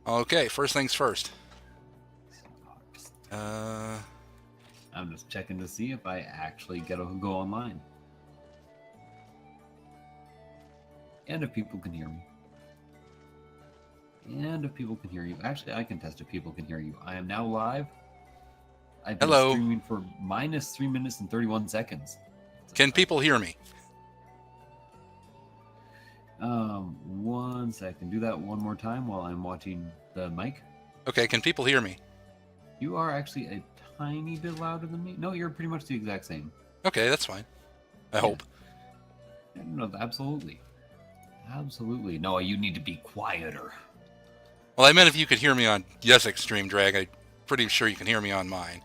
Okay, first things first. Uh, I'm just checking to see if I actually get to go online. And if people can hear me. And if people can hear you. Actually, I can test if people can hear you. I am now live. I've been hello. streaming for minus 3 minutes and 31 seconds. Can people hear me? 1 second. Do that one more time while I'm watching the mic. Okay, can people hear me? You are actually a tiny bit louder than me. No, you're pretty much the exact same. Okay, that's fine. I hope. No, absolutely. Absolutely. No, you need to be quieter. Well, I meant if you could hear me on Yessik's stream drag, I'm pretty sure you can hear me on mine.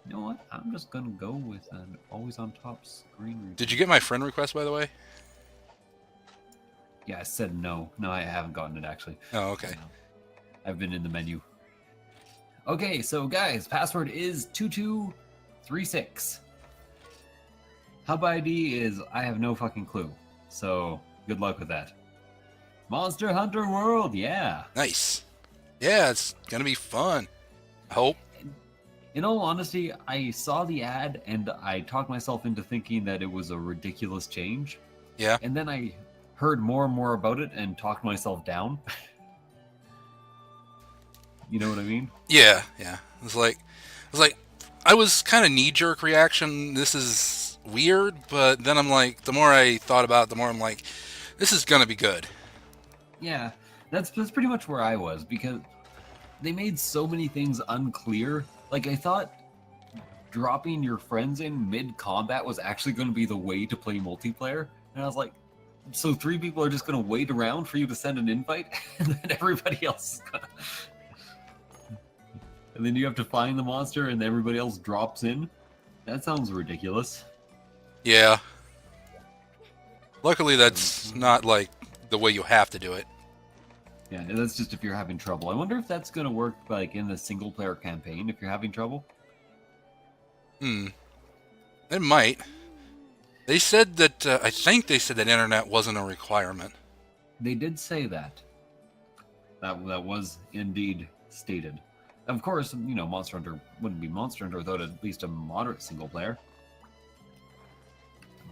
You know what? I'm just going to go with an always on top screen. Did you get my friend request, by the way? Yeah, I said no. No, I haven't gotten it, actually. Oh, okay. I've been in the menu. Okay, so guys, password is 2236. Hub ID is I have no fucking clue. So, good luck with that. Monster Hunter World, yeah. Nice. Yeah, it's gonna be fun. I hope. In all honesty, I saw the ad and I talked myself into thinking that it was a ridiculous change. Yeah. And then I heard more and more about it and talked myself down. You know what I mean? Yeah. It was like, I was kind of knee-jerk reaction. This is weird, but then I'm like, the more I thought about it, the more I'm like, this is gonna be good. Yeah, that's pretty much where I was, because they made so many things unclear. Like, I thought dropping your friends in mid-combat was actually going to be the way to play multiplayer. And I was like, so 3 people are just going to wait around for you to send an invite? And then everybody else is going to... And then you have to find the monster and everybody else drops in? That sounds ridiculous. Yeah. Luckily, that's not like the way you have to do it. Yeah, that's just if you're having trouble. I wonder if that's going to work like in the single-player campaign if you're having trouble. It might. They said that, I think they said that internet wasn't a requirement. They did say that. That was indeed stated. Of course, you know, Monster Hunter wouldn't be Monster Hunter without at least a moderate single player.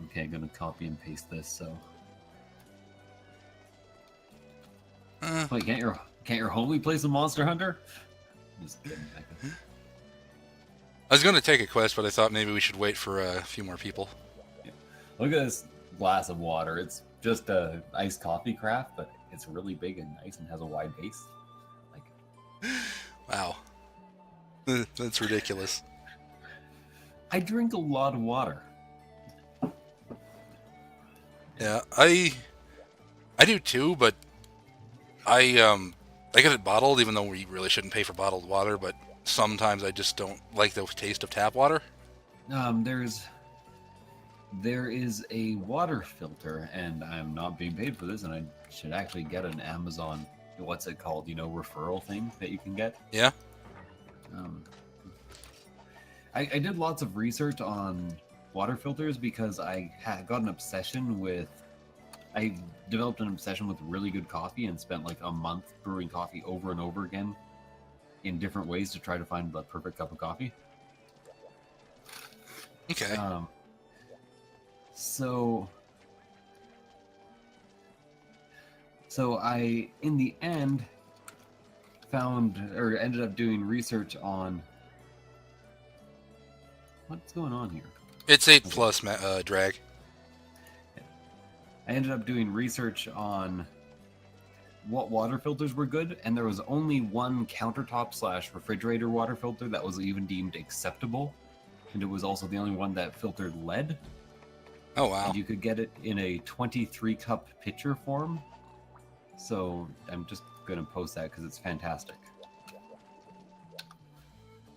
Okay, I'm going to copy and paste this, so... Wait, can't your homie play some Monster Hunter? Just kidding. I was going to take a quest, but I thought maybe we should wait for a few more people. Yeah. Look at this glass of water. It's just a iced coffee craft, but it's really big and nice and has a wide base. Like, wow, that's ridiculous. I drink a lot of water. Yeah, I do too, but I get it bottled, even though we really shouldn't pay for bottled water. But sometimes I just don't like the taste of tap water. There is a water filter, and I'm not being paid for this, and I should actually get an Amazon, what's it called, referral thing that you can get. Yeah. I did lots of research on water filters because I got an obsession with... I developed an obsession with really good coffee and spent like a month brewing coffee over and over again in different ways to try to find the perfect cup of coffee. Okay. So I, in the end, ended up doing research on... What's going on here? It's 8+ drag. I ended up doing research on what water filters were good, and there was only one countertop/refrigerator water filter that was even deemed acceptable, and it was also the only one that filtered lead. Oh, wow. And you could get it in a 23-cup pitcher form. So I'm just going to post that because it's fantastic.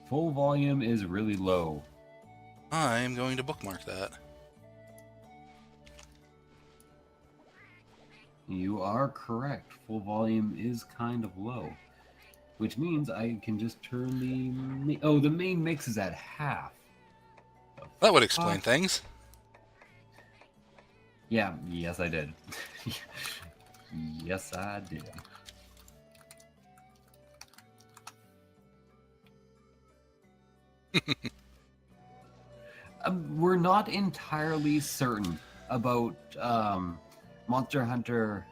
Full volume is really low. I'm going to bookmark that. You are correct. Full volume is kind of low. Which means I can just turn the... Oh, the main mix is at half. That would explain things. Yeah, yes I did. Yes, I did. We're not entirely certain about Monster Hunter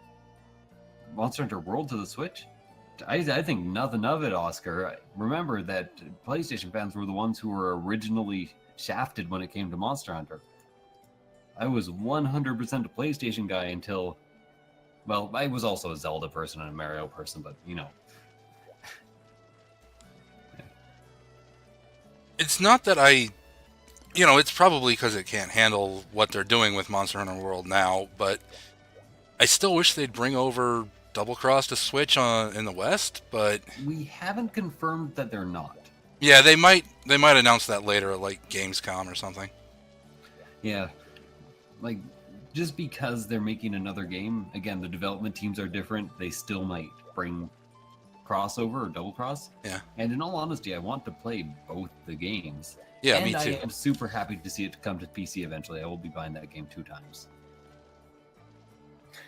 World to the Switch. I think nothing of it, Oscar. Remember that PlayStation fans were the ones who were originally shafted when it came to Monster Hunter. I was 100% a PlayStation guy until, well, I was also a Zelda person and a Mario person, but you know. It's not that it's probably because it can't handle what they're doing with Monster Hunter World now, but I still wish they'd bring over Double Cross to Switch in the West, but We haven't confirmed that they're not. yeah, they might announce that later at like Gamescom or something. Yeah. Like, just because they're making another game, again, the development teams are different, they still might bring crossover or double cross. Yeah. And in all honesty, I want to play both the games. Yeah, and me too. I am super happy to see it come to PC eventually. I will be buying that game 2 times.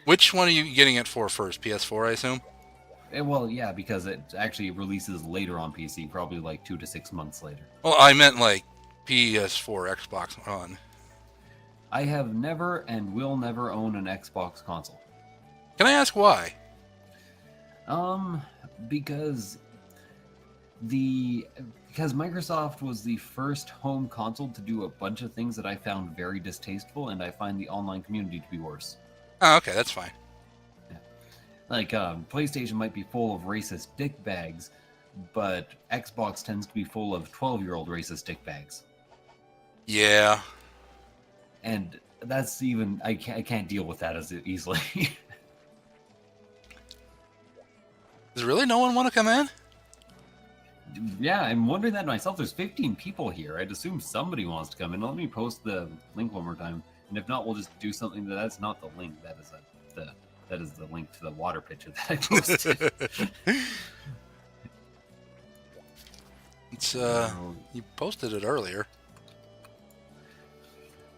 Which one are you getting it for first? PS4, I assume? Well, yeah, because it actually releases later on PC, probably like 2 to 6 months later. Well, I meant like PS4, Xbox One. I have never and will never own an Xbox console. Can I ask why? Because Microsoft was the first home console to do a bunch of things that I found very distasteful, and I find the online community to be worse. Oh, okay, that's fine. Yeah. Like, PlayStation might be full of racist dickbags, but Xbox tends to be full of 12-year-old racist dickbags. Yeah. And that's even... I can't deal with that as easily. Does really no one want to come in? Yeah, I'm wondering that myself. There's 15 people here. I'd assume somebody wants to come in. Let me post the link one more time. And if not, we'll just do something that's not the link. That is the link to the water picture that I posted. It's you posted it earlier.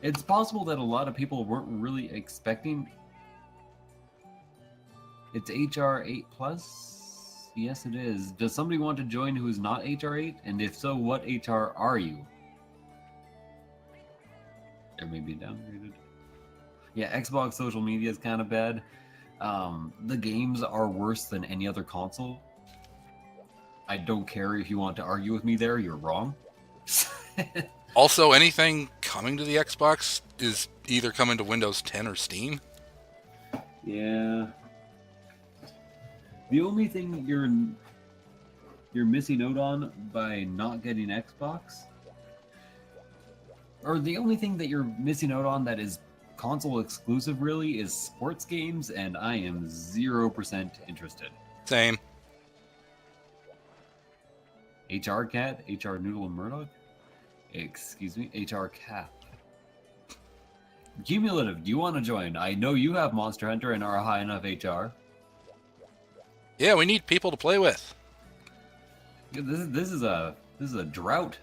It's possible that a lot of people weren't really expecting. It's HR 8 plus. Yes, it is. Does somebody want to join who is not HR 8? And if so, what HR are you? There may be downgraded. Yeah, Xbox social media is kind of bad. The games are worse than any other console. I don't care if you want to argue with me there, you're wrong. Also, anything coming to the Xbox is either coming to Windows 10 or Steam. Yeah. The only thing you're missing out on by not getting Xbox, or the only thing that you're missing out on that is console exclusive really is sports games, and I am 0% interested. Same. HR Cat, HR Noodle and Murdoch? Excuse me, HR Cat. Cumulative, do you want to join? I know you have Monster Hunter and are a high enough HR. Yeah, we need people to play with. This is a drought.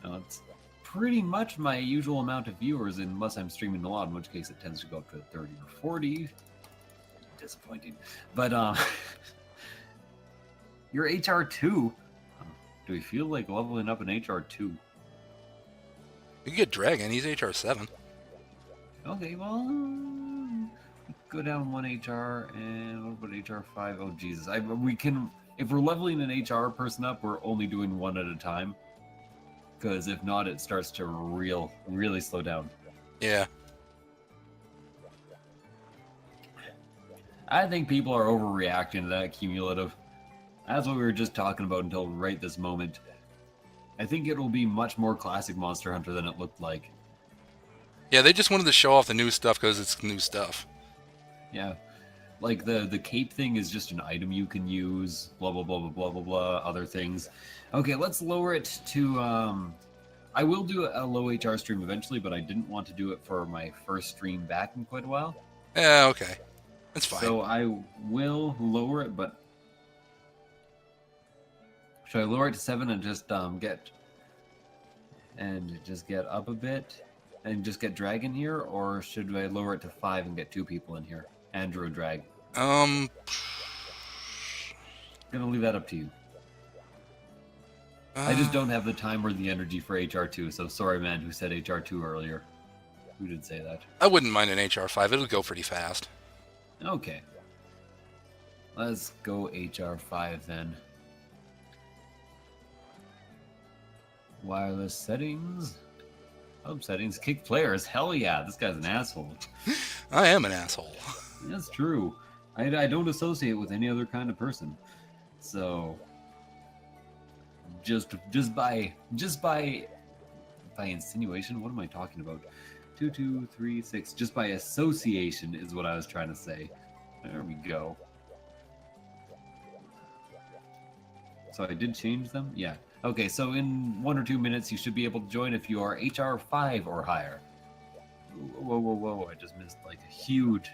It's pretty much my usual amount of viewers unless I'm streaming a lot, in which case it tends to go up to 30 or 40. Disappointing. But you're HR 2. Do we feel like leveling up in HR 2? You can get Dragon, he's HR 7. Okay, well, go down 1 HR, and what about HR 5? Oh, Jesus. If we're leveling an HR person up, we're only doing one at a time. Because if not, it starts to really slow down. Yeah. I think people are overreacting to that cumulative. That's what we were just talking about until right this moment. I think it will be much more classic Monster Hunter than it looked like. Yeah, they just wanted to show off the new stuff because it's new stuff. Yeah. Like the cape thing is just an item you can use, blah, blah, blah, blah, blah, blah, blah, other things. Okay, let's lower it to, I will do a low HR stream eventually, but I didn't want to do it for my first stream back in quite a while. Yeah, okay. That's fine. So I will lower it, but should I lower it to 7 and just get up a bit and just get Dragon here, or should I lower it to 5 and get 2 people in here? Andrew and Drag. Um, Gonna leave that up to you. I just don't have the time or the energy for HR2, so sorry, man, who said HR2 earlier. Who did say that? I wouldn't mind an HR5. It'll go pretty fast. Okay. Let's go HR5 then. Wireless settings. Hub settings. Kick players. Hell yeah, this guy's an asshole. I am an asshole. That's true. I don't associate with any other kind of person. So just by insinuation, what am I talking about? 2, 2, 3, 6. Just by association is what I was trying to say. There we go. So I did change them? Yeah. Okay, so in 1 or 2 minutes you should be able to join if you are HR 5 or higher. Whoa, whoa, whoa, I just missed like a huge...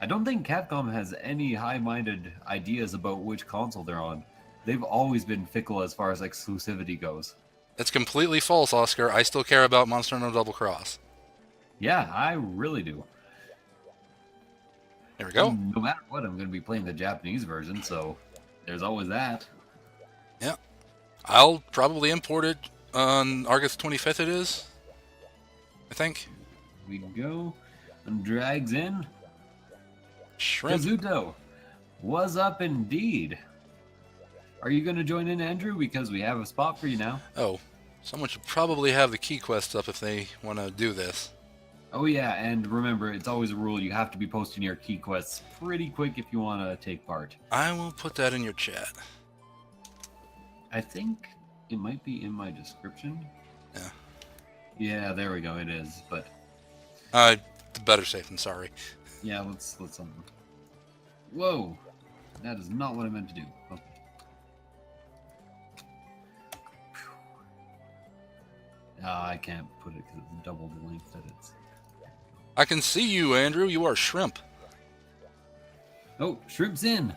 I don't think Capcom has any high-minded ideas about which console they're on. They've always been fickle as far as exclusivity goes. That's completely false, Oscar. I still care about Monster Hunter Double Cross. Yeah, I really do. There we go. No matter what, I'm going to be playing the Japanese version, so there's always that. Yeah. I'll probably import it on August 25th it is. I think. We go. And drags in. Shrimp. Kazuto. Was up indeed. Are you going to join in, Andrew? Because we have a spot for you now. Oh, someone should probably have the key quests up if they want to do this. Oh yeah, and remember, it's always a rule, you have to be posting your key quests pretty quick if you want to take part. I will put that in your chat. I think it might be in my description. Yeah. Yeah, there we go, it is, but... Better safe than sorry. Yeah, let's Whoa! That is not what I meant to do. Okay. I can't put it because it's double the length that it's... I can see you, Andrew. You are Shrimp. Oh, Shrimp's in.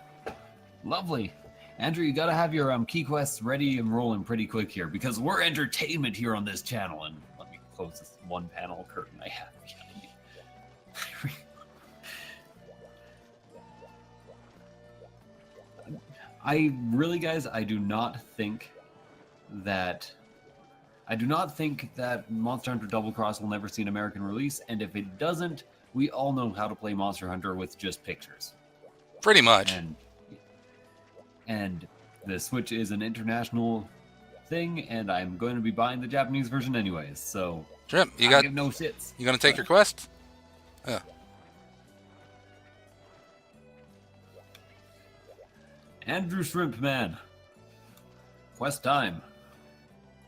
Lovely. Andrew, you gotta have your key quests ready and rolling pretty quick here because we're entertainment here on this channel. And let me close this one panel curtain I have. I really, guys, I do not think that Monster Hunter Double Cross will never see an American release, and if it doesn't, we all know how to play Monster Hunter with just pictures. Pretty much. And the Switch is an international thing, and I'm going to be buying the Japanese version anyways, so... Shrimp, I give no shits. You gonna take your quest? Yeah. Andrew Shrimp Man. Quest time.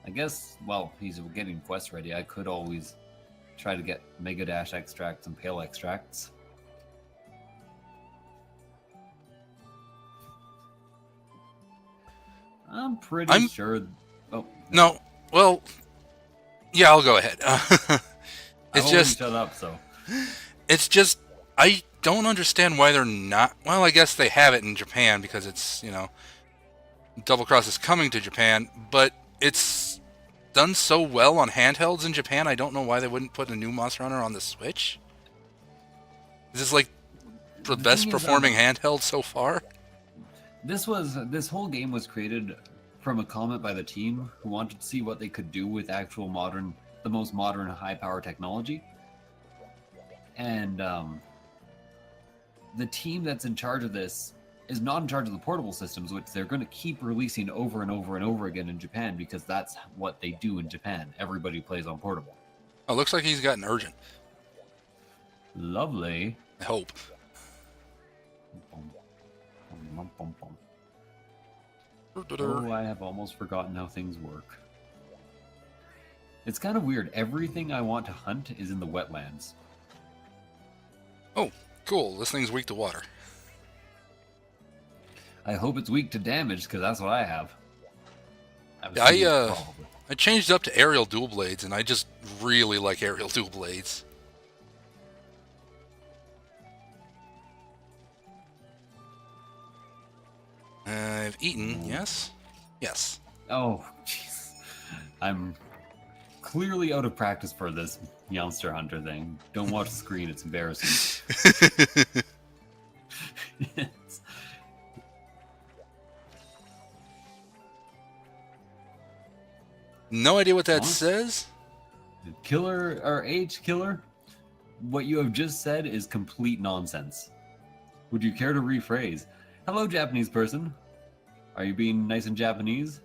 I guess, well, he's getting quests ready. I could always try to get Mega Dash extracts and Pale extracts. I'm pretty sure... Oh. No, well... Yeah, I'll go ahead. It's just... shut up, so... It's just... I don't understand why they're not... Well, I guess they have it in Japan because it's, you know... Double Cross is coming to Japan, but it's done so well on handhelds in Japan, I don't know why they wouldn't put a new Monster Hunter on the Switch. Is this like the best performing handheld so far? This whole game was created from a comment by the team who wanted to see what they could do with actual the most modern high power technology. And the team that's in charge of this is not in charge of the portable systems, which they're going to keep releasing over and over and over again in Japan because that's what they do in Japan. Everybody plays on portable. Oh, looks like he's gotten urgent. Lovely. I hope. Oh, I have almost forgotten how things work. It's kind of weird. Everything I want to hunt is in the wetlands. Oh, cool. This thing's weak to water. I hope it's weak to damage, because that's what I have. I changed up to aerial dual blades, and I just really like aerial dual blades. I've eaten, yes? Yes. Oh, jeez. I'm clearly out of practice for this Monster Hunter thing. Don't watch the screen, it's embarrassing. It's- No idea what that What? says? Killer or H killer? What you have just said is complete nonsense. Would you care to rephrase? Hello, Japanese person. Are you being nice and Japanese?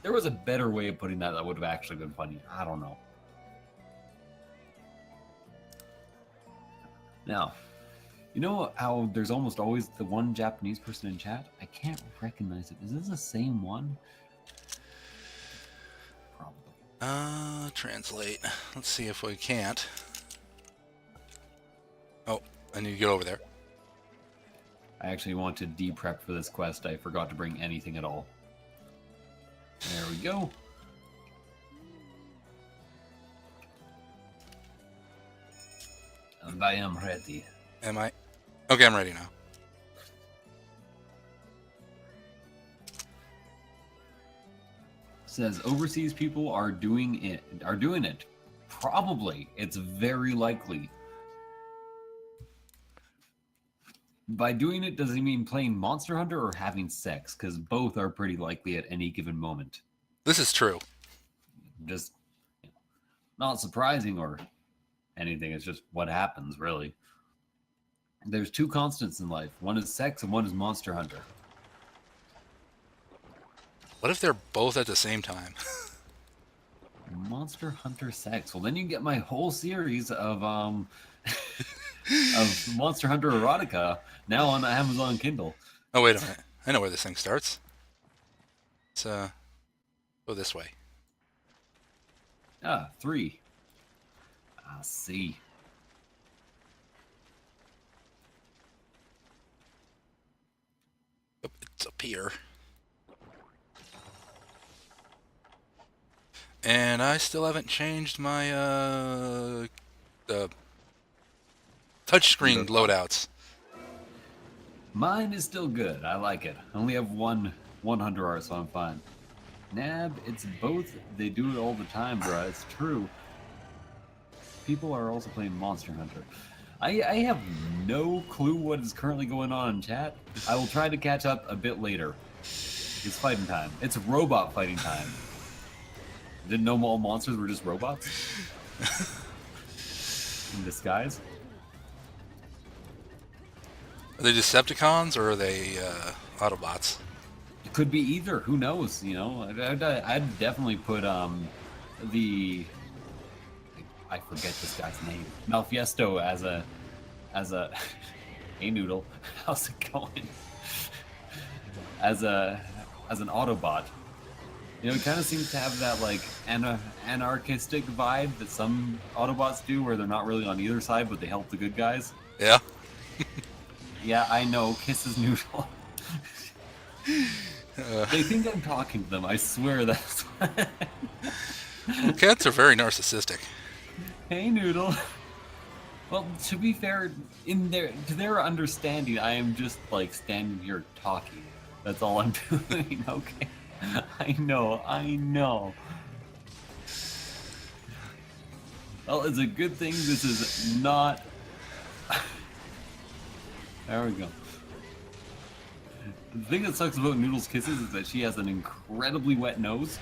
There was a better way of putting that would have actually been funny. I don't know. Now, you know how there's almost always the one Japanese person in chat? I can't recognize it. Is this the same one? Probably. Translate. Let's see if we can't. Oh, I need to get over there. I actually want to de-prep for this quest. I forgot to bring anything at all. There we go. And I am ready. Am I? Okay, I'm ready now. Says overseas people are doing it. Probably. It's very likely. By doing it, does he mean playing Monster Hunter or having sex? Because both are pretty likely at any given moment. This is true. Just not surprising or anything. It's just what happens, really. There's two constants in life. One is sex and one is Monster Hunter. What if they're both at the same time? Monster Hunter sex. Well, then you can get my whole series of of Monster Hunter erotica now on Amazon Kindle. Oh, wait a minute. I know where this thing starts. Let's go this way. 3. I see. Oh, it's up here. And I still haven't changed my touchscreen loadouts. Mine is still good. I like it. I only have one Hunter art, so I'm fine. Nab, it's both. They do it all the time, bruh. It's true. People are also playing Monster Hunter. I have no clue what is currently going on in chat. I will try to catch up a bit later. It's fighting time. It's robot fighting time. Didn't know all monsters were just robots? In disguise? Are they Decepticons or are they Autobots? It could be either. Who knows? You know, I'd definitely put the I forget this guy's name, Malfiesto as a hey Noodle, how's it going? As an Autobot. You know, he kind of seems to have that like anarchistic vibe that some Autobots do, where they're not really on either side, but they help the good guys. Yeah. Yeah, I know. Kisses Noodle. They think I'm talking to them. I swear that's. Well, cats are very narcissistic. Hey Noodle. Well, to be fair, to their understanding, I am just like standing here talking. That's all I'm doing. Okay. I know. Well, it's a good thing this is not... There we go. The thing that sucks about Noodle's kisses is that she has an incredibly wet nose.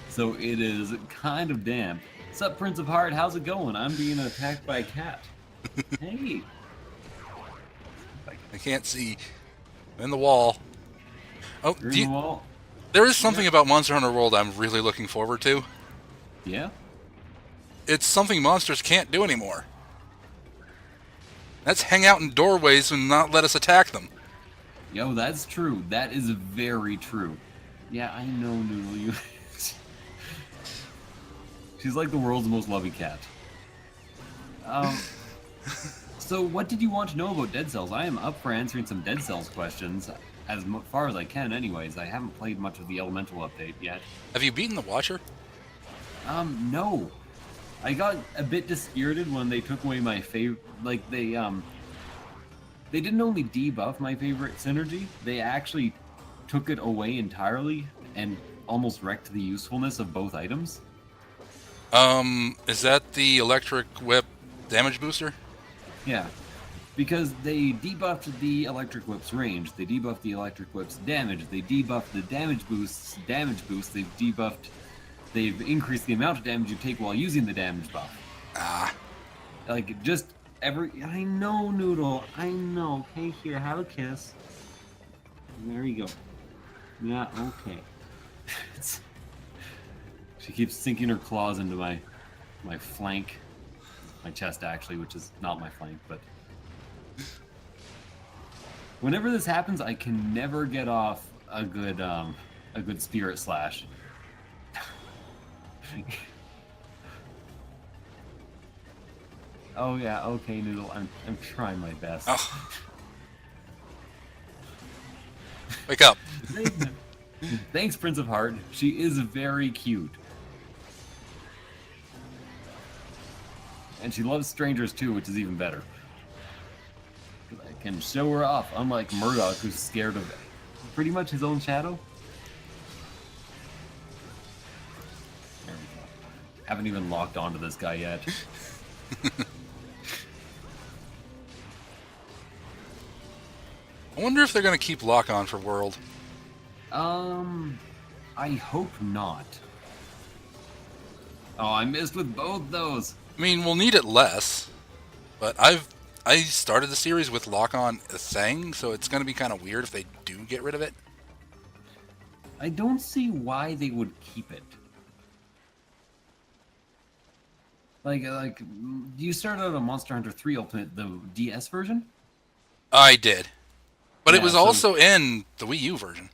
So it is kind of damp. What's up, Prince of Heart? How's it going? I'm being attacked by a cat. Hey. I can't see. I'm in the wall. Oh, You're in the wall? there is something about Monster Hunter World I'm really looking forward to. Yeah? It's something monsters can't do anymore. That's hang out in doorways and not let us attack them. Yo, that's true. That is very true. Yeah, I know, Noodle. You. She's like the world's most loving cat. So what did you want to know about Dead Cells? I am up for answering some Dead Cells questions, as far as I can anyways. I haven't played much of the Elemental update yet. Have you beaten the Watcher? No. I got a bit dispirited when they took away my favorite. Like they didn't only debuff my favorite synergy, they actually took it away entirely and almost wrecked the usefulness of both items. Is that the electric whip damage booster? Yeah, because they debuffed the electric whip's range, they debuffed the electric whip's damage, they debuffed the damage boost, they've increased the amount of damage you take while using the damage buff. Ah. Like, just I know, Noodle, I know. Okay, here, have a kiss. There you go. Yeah, okay. She keeps sinking her claws into my flank. My chest, actually, which is not my flank, but... Whenever this happens, I can never get off a good spirit slash. Oh yeah, okay, Noodle. I'm trying my best. Oh. Wake up. Thanks, Prince of Heart. She is very cute. And she loves strangers too, which is even better. I can show her off, unlike Murdoch, who's scared of pretty much his own shadow. There we go. Haven't even locked onto this guy yet. I wonder if they're going to keep lock on for World. I hope not. Oh, I missed with both those. I mean, we'll need it less, but I started the series with lock on a thing, so it's going to be kind of weird if they do get rid of it. I don't see why they would keep it. Like, you started out on Monster Hunter 3 Ultimate, the DS version? I did. But it Yeah, was so- also in the Wii U version.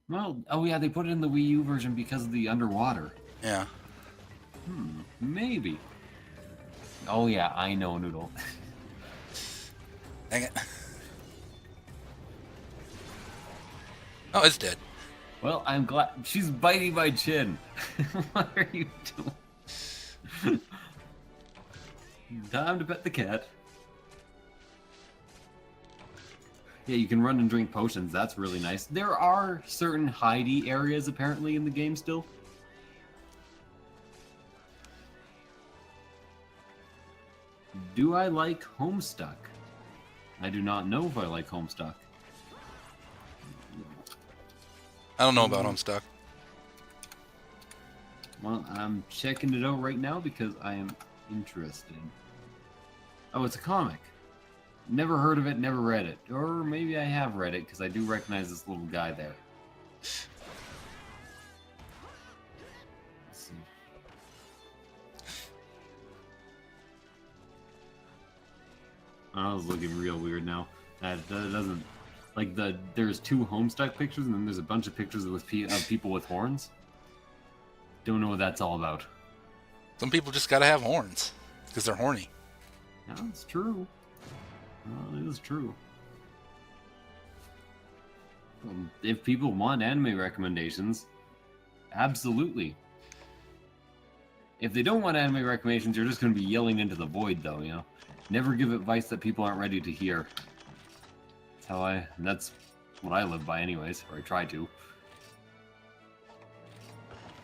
Well, oh yeah, they put it in the Wii U version because of the underwater. Yeah. Maybe. Oh yeah, I know, Noodle. Dang it. Oh, it's dead. Well, I'm glad she's biting my chin. What are you doing? Time to pet the cat. Yeah, you can run and drink potions. That's really nice. There are certain hidey areas apparently in the game still. Do I like Homestuck? I do not know if I like Homestuck. I don't know about Homestuck. Well, I'm checking it out right now because I am interested. Oh, it's a comic. Never heard of it, never read it. Or maybe I have read it because I do recognize this little guy there. Let's see. Oh, it's looking real weird now. That doesn't... Like, there's two Homestuck pictures and then there's a bunch of pictures of people with horns. Don't know what that's all about. Some people just gotta have horns because they're horny. That's true. Well, it is true. If people want anime recommendations, absolutely. If they don't want anime recommendations, you're just going to be yelling into the void, though, you know? Never give advice that people aren't ready to hear. That's what I live by anyways, or I try to.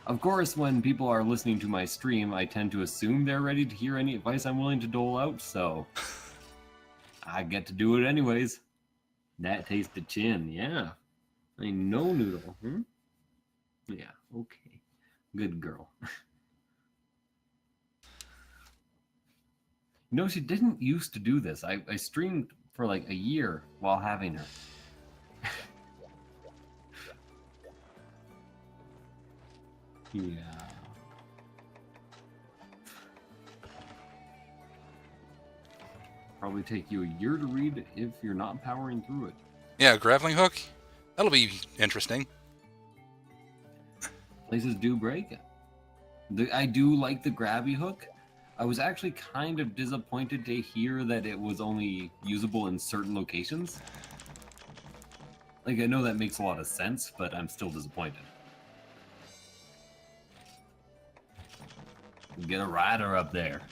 Of course, when people are listening to my stream, I tend to assume they're ready to hear any advice I'm willing to dole out, so... I get to do it anyways. That tasted chin, yeah. I know, Noodle. Yeah, okay. Good girl. No, she didn't used to do this. I streamed for like a year while having her. Yeah. Probably take you a year to read if you're not powering through it. Yeah, grappling hook. That'll be interesting. Places do break. I do like the grabby hook. I was actually kind of disappointed to hear that it was only usable in certain locations. Like, I know that makes a lot of sense, but I'm still disappointed. Get a rider up there.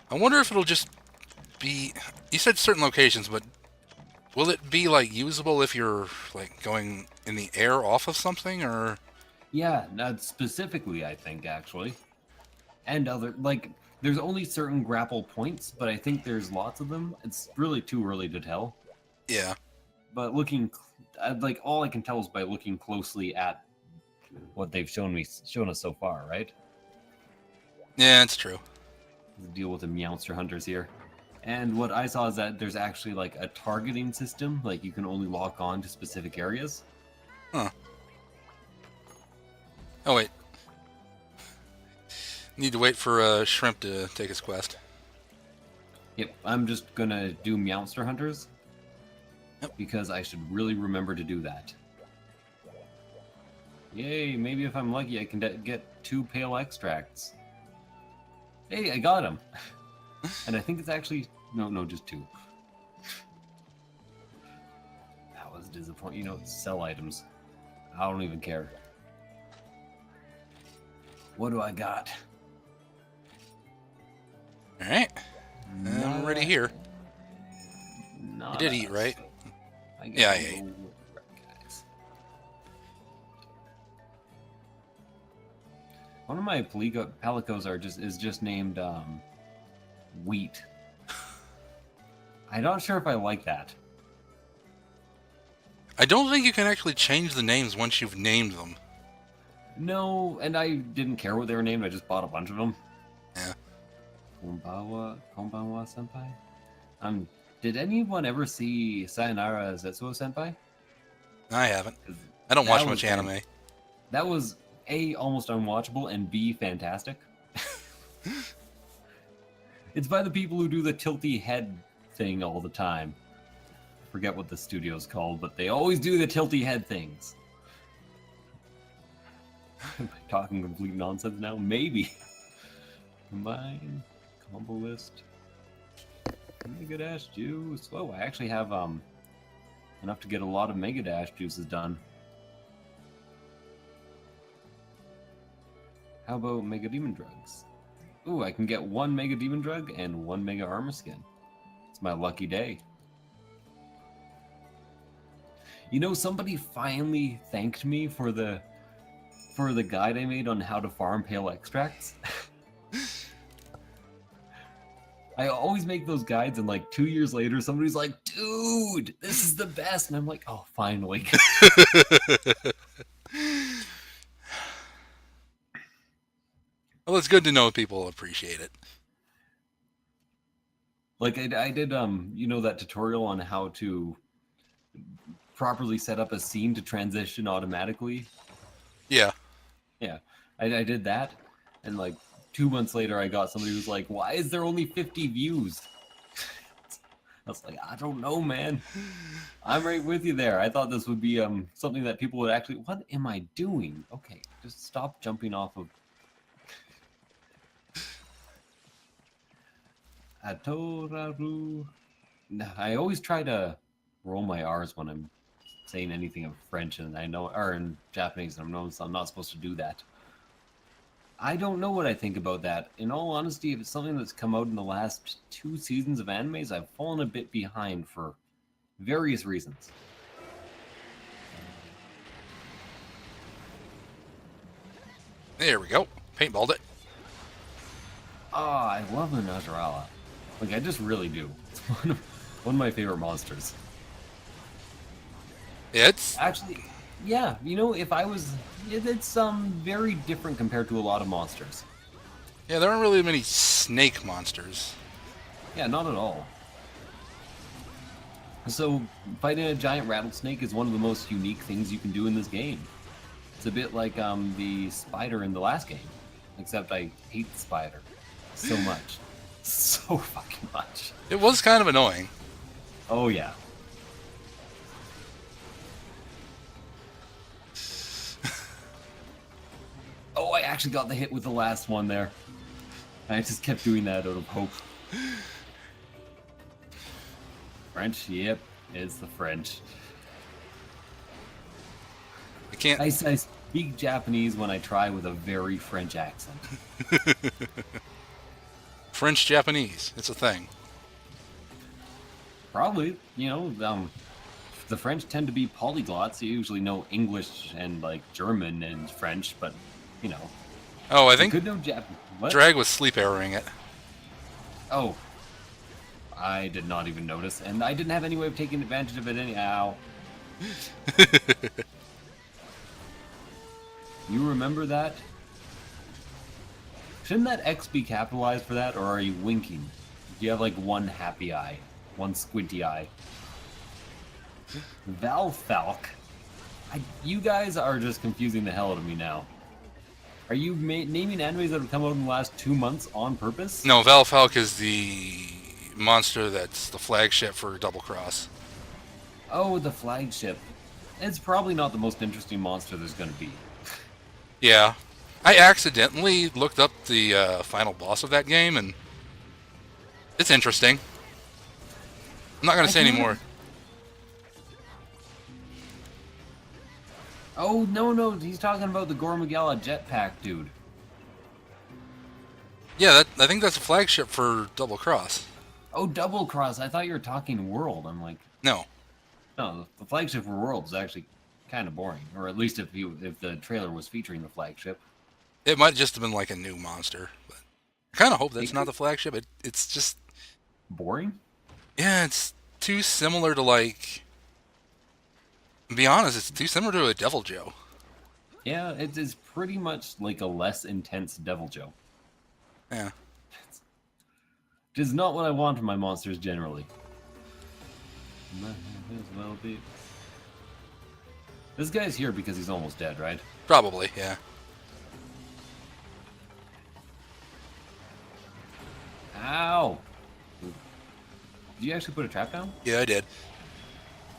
I wonder if it'll just be... You said certain locations, but will it be, like, usable if you're, like, going in the air off of something, or... Yeah, not specifically, I think, actually. And other, like, there's only certain grapple points, but I think there's lots of them. It's really too early to tell. Yeah. But like, all I can tell is by looking closely at what they've shown us so far, right? Yeah, it's true. Deal with the Meowster hunters here. And what I saw is that there's actually, like, a targeting system. Like, you can only lock on to specific areas. Huh. Oh, wait. Need to wait for Shrimp to take his quest. Yep, I'm just gonna do Meowster hunters. Yep. Because I should really remember to do that. Yay, maybe if I'm lucky I can get 2 pale extracts. Hey, I got him! And I think it's actually... No, just 2. That was disappointing. You know, sell items. I don't even care. What do I got? Alright. I'm ready here. You did eat, right? Yeah, I ate. One of my palicos is just named Wheat. I'm not sure if I like that. I don't think you can actually change the names once you've named them. No, and I didn't care what they were named. I just bought a bunch of them. Yeah. Konbanwa Senpai. Did anyone ever see Sayonara Zetsuo Senpai? I haven't. I don't watch much anime. That was A, almost unwatchable, and B, fantastic. It's by the people who do the tilty head thing all the time. I forget what the studio's called, but they always do the tilty head things. Am I talking complete nonsense now? Maybe. Combine, combo list, Mega Dash juice. Whoa, I actually have enough to get a lot of Mega Dash juices done. How about Mega Demon Drugs? Ooh, I can get 1 Mega Demon Drug and 1 Mega Armor Skin. It's my lucky day. You know, somebody finally thanked me for the guide I made on how to farm pale extracts. I always make those guides, and like 2 years later, somebody's like, "Dude, this is the best," and I'm like, "Oh, finally." Well, it's good to know people appreciate it. Like I did, you know, that tutorial on how to properly set up a scene to transition automatically. Yeah. Yeah, I did that, and like 2 months later, I got somebody who's like, "Why is there only 50 views?" I was like, "I don't know, man. I'm right with you there. I thought this would be something that people would actually. What am I doing? Okay, just stop jumping off of." Atoraru. I always try to roll my R's when I'm saying anything in French, and I know, or in Japanese, and I'm not supposed to do that. I don't know what I think about that. In all honesty, if it's something that's come out in the last 2 seasons of animes, I've fallen a bit behind for various reasons. There we go. Paintballed it. Ah, I love the Najarala. Like, I just really do. It's one of my favorite monsters. It's Actually, yeah, you know, it's very different compared to a lot of monsters. yeah. There aren't really many snake monsters. Yeah, not at all. So, fighting a giant rattlesnake is one of the most unique things you can do in this game. It's a bit like the spider in the last game, except I hate the spider so much. So fucking much. It was kind of annoying. Oh, yeah. Oh, I actually got the hit with the last one there. I just kept doing that out of hope. French? Yep, it's the French. I can't. speak Japanese when I try with a very French accent. French Japanese. It's a thing. Probably, the French tend to be polyglots. You usually know English and like German and French, but you know, Oh, I you think could know Japanese. What? Drag was sleep arrowing it. Oh, I did not even notice, and I didn't have any way of taking advantage of it anyhow. You remember that? Shouldn't that X be capitalized for that, or are you winking? Do you have like one happy eye? One squinty eye? Valfalk? You guys are just confusing the hell out of me now. Are you naming animes that have come out in the last 2 months on purpose? No, Valfalk is the monster that's the flagship for Double Cross. Oh, the flagship. It's probably not the most interesting monster there's going to be. Yeah. I accidentally looked up the final boss of that game, and it's interesting. I'm not going to say any more. Oh, no, he's talking about the Gormagala jetpack dude. Yeah, I think that's a flagship for Double Cross. Oh, Double Cross. I thought you were talking World. I'm like, No. no, the flagship for World is actually kind of boring. Or at least if the trailer was featuring the flagship. It might just have been like a new monster. But I kind of hope that's not the flagship. It's just... Boring? Yeah, it's too similar to like... To be honest, it's too similar to a Devil Joe. Yeah, it is pretty much like a less intense Devil Joe. Yeah. Which is not what I want from my monsters generally. Might as well be. This guy's here because he's almost dead, right? Probably, yeah. Ow! Did you actually put a trap down? Yeah, I did.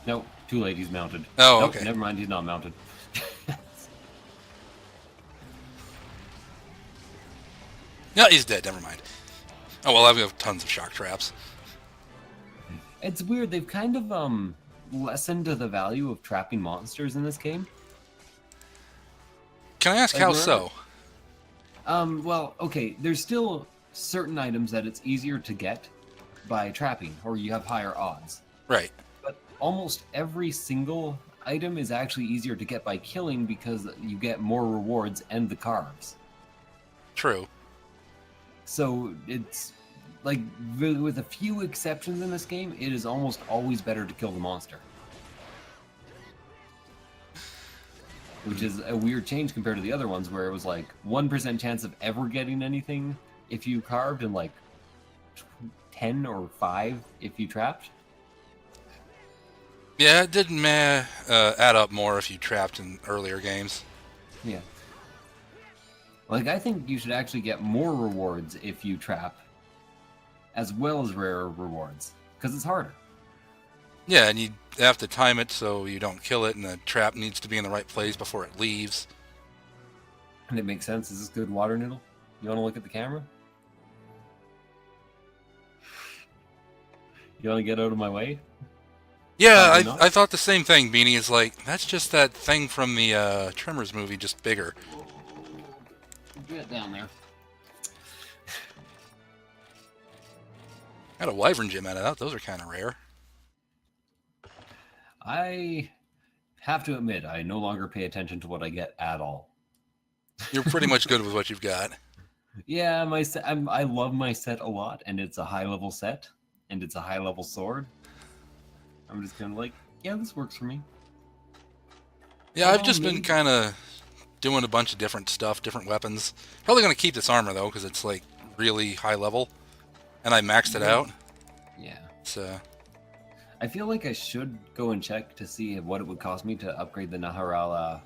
No, too late, he's mounted. Oh, Nope, okay. never mind, he's not mounted. No, he's dead. Never mind. Oh, well, I've got tons of shock traps. It's weird, they've kind of, lessened the value of trapping monsters in this game. Can I ask how so? Well, okay, there's still certain items that it's easier to get by trapping, or you have higher odds. Right. But almost every single item is actually easier to get by killing because you get more rewards and the carves. True. So it's like, with a few exceptions in this game, it is almost always better to kill the monster. Which is a weird change compared to the other ones where it was like 1% chance of ever getting anything if you carved and like 10 or 5 if you trapped. Yeah, it did add up more if you trapped in earlier games. Yeah. Like, I think you should actually get more rewards if you trap, as well as rare rewards, because it's harder. Yeah, and you have to time it so you don't kill it, and the trap needs to be in the right place before it leaves. And it makes sense. Is this good, Water Noodle? You want to look at the camera? You want to get out of my way? Yeah, I thought the same thing, Beanie. Is like, that's just that thing from the Tremors movie, just bigger. Get down there. Got a wyvern gem out of that. Those are kind of rare. I have to admit, I no longer pay attention to what I get at all. You're pretty much good with what you've got. Yeah, my set, I love my set a lot, and it's a high-level set, and it's a high-level sword. I'm just kind of like, yeah, this works for me. Yeah, I've just been kind of doing a bunch of different stuff, different weapons. Probably going to keep this armor, though, because it's, like, really high level. And I maxed it out. Yeah. So I feel like I should go and check to see what it would cost me to upgrade the Naharala,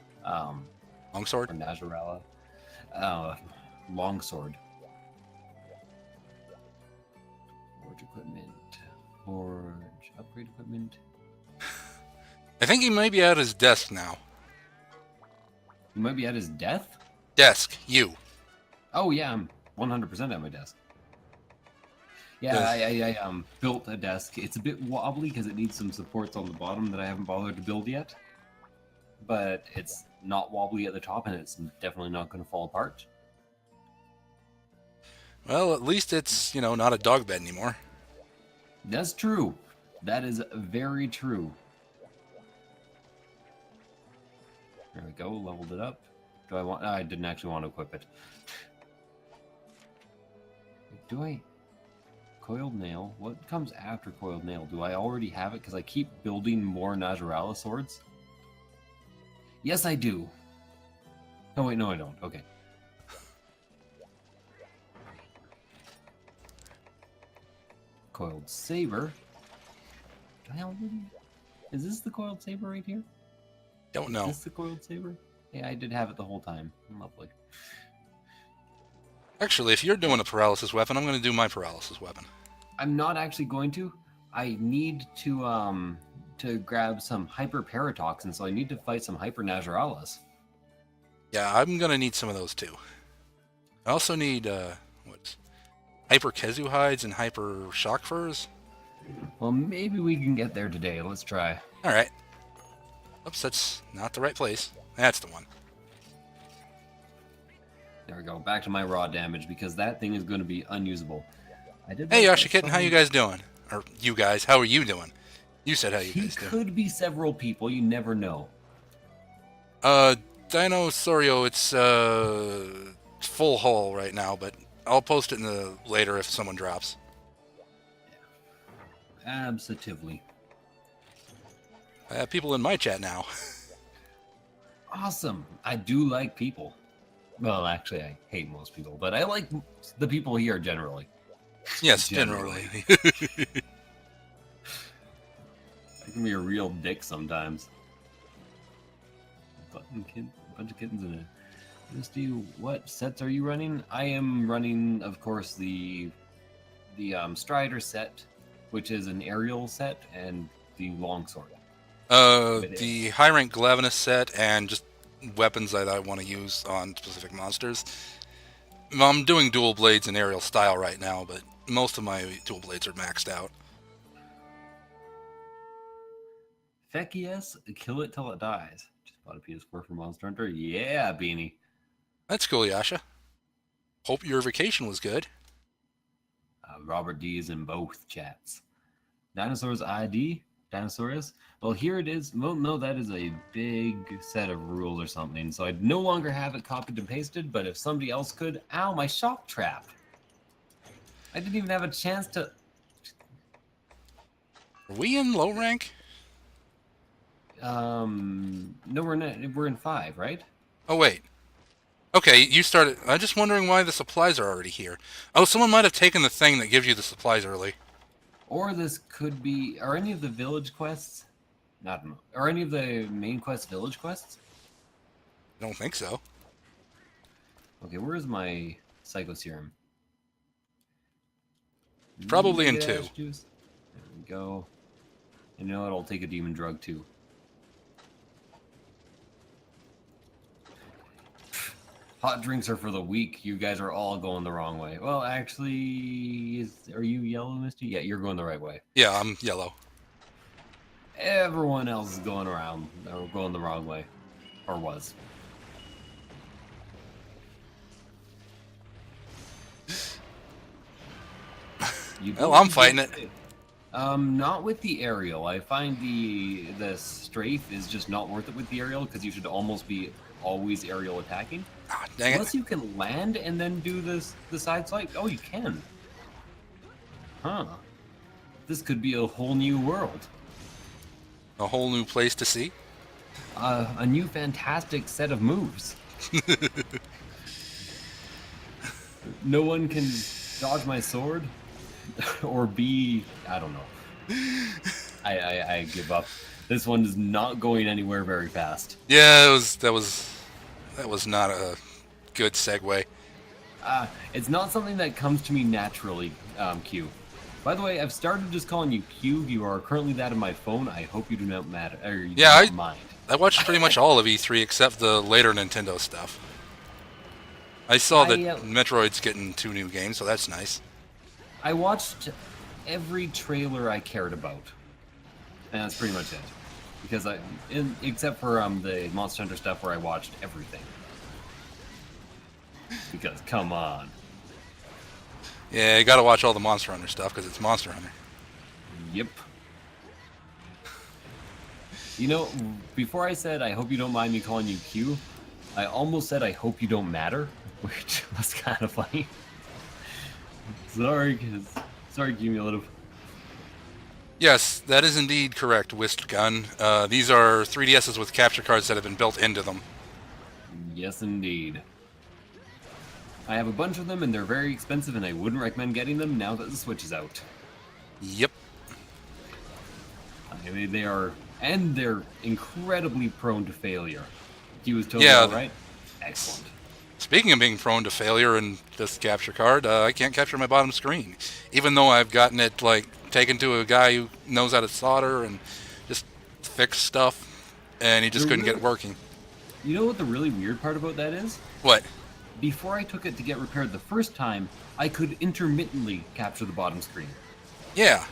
longsword? or Najarala, longsword. Forge equipment. Forge upgrade equipment. I think he may be at his desk now. He might be at his death? Desk, you. Oh yeah, I'm 100% at my desk. Yeah, I built a desk. It's a bit wobbly because it needs some supports on the bottom that I haven't bothered to build yet. but it's not wobbly at the top, and it's definitely not going to fall apart. Well, at least it's, not a dog bed anymore. That's true. That is very true. There we go, leveled it up. Do I want... I didn't actually want to equip it. Do I... Coiled nail? What comes after coiled nail? Do I already have it? Because I keep building more Najarala swords. Yes, I do. Oh, wait, no, I don't. Okay. Coiled saber. Do I already... Is this the coiled saber right here? Don't know. Is this the coiled saber? Yeah, I did have it the whole time. Lovely. Actually, if you're doing a paralysis weapon, I'm going to do my paralysis weapon. I'm not actually going to. I need to grab some hyper paratoxins, so I need to fight some hyper Najaralas. Yeah, I'm going to need some of those too. I also need, hyper Kezu hides and hyper shock furs. Well, maybe we can get there today. Let's try. Alright. Oops, that's not the right place. That's the one. There we go. Back to my raw damage, because that thing is going to be unusable. Hey, Yoshi Kitten, how you guys doing? Or you guys, how are you doing? You said how you He guys doing. could be several people. You never know. Dinosaurio, it's full hull right now, but I'll post it in the later if someone drops. Absolutely. I have people in my chat now. Awesome. I do like people. Well, actually, I hate most people, but I like the people here generally. Yes, generally. I can be a real dick sometimes. Bunch of kittens in it. Misty, what sets are you running? I am running, of course, the Strider set, which is an aerial set, and the longsword. The high rank Glavenus set and just weapons that I want to use on specific monsters. I'm doing dual blades in aerial style right now, but most of my dual blades are maxed out. Feck yes, kill it till it dies. Just bought a PS4 for Monster Hunter. Yeah, Beanie. That's cool, Yasha. Hope your vacation was good. Robert D is in both chats. Dinosaurs ID? Dinosaurus? Well, here it is. Well, no, that is a big set of rules or something. So I no longer have it copied and pasted, but if somebody else could... Ow, my shock trap. I didn't even have a chance to... Are we in low rank? No, we're not. We're in 5, right? Oh, wait. Okay, you started... I'm just wondering why the supplies are already here. Oh, someone might have taken the thing that gives you the supplies early. Or this could be... Are any of the village quests... Not... Are any of the main quest village quests? I don't think so. Okay, where is my Psycho Serum? Probably in Get 2. ash juice. There we go. And you know what? I'll take a demon drug too. Hot drinks are for the weak. You guys are all going the wrong way. Well, actually, are you yellow, Misty? Yeah, you're going the right way. Yeah, I'm yellow. Everyone else is going around, or going the wrong way. Or was. Well, I'm fighting it. Not with the aerial. I find the strafe is just not worth it with the aerial, because you should almost be always aerial attacking. Ah, dang Unless it. you can land and then do the side swipe. Oh, you can. Huh. This could be a whole new world. A whole new place to see. A new fantastic set of moves. No one can dodge my sword, or be... I don't know. I give up. This one is not going anywhere very fast. Yeah, that was not a good segue. It's not something that comes to me naturally, Q. By the way, I've started just calling you Q. You are currently that in my phone. I hope you do not matter. Or you Yeah, do not mind. I watched pretty much all of E3 except the later Nintendo stuff. I saw that Metroid's getting 2 new games, so that's nice. I watched every trailer I cared about. And that's pretty much it. because except for the Monster Hunter stuff where I watched everything. Because come on. Yeah, you gotta watch all the Monster Hunter stuff because it's Monster Hunter. Yep. You know, before I said I hope you don't mind me calling you Q, I almost said I hope you don't matter, which was kind of funny. Sorry, cumulative. Yes, that is indeed correct, Whist Gun. These are 3DSs with capture cards that have been built into them. Yes, indeed. I have a bunch of them, and they're very expensive, and I wouldn't recommend getting them now that the Switch is out. Yep. I mean, they're incredibly prone to failure. He was totally all right. Excellent. Speaking of being prone to failure in this capture card, I can't capture my bottom screen, even though I've gotten it taken to a guy who knows how to solder and just fix stuff, and he just couldn't get it working. You know what the really weird part about that is? What? Before I took it to get repaired the first time, I could intermittently capture the bottom screen. Yeah,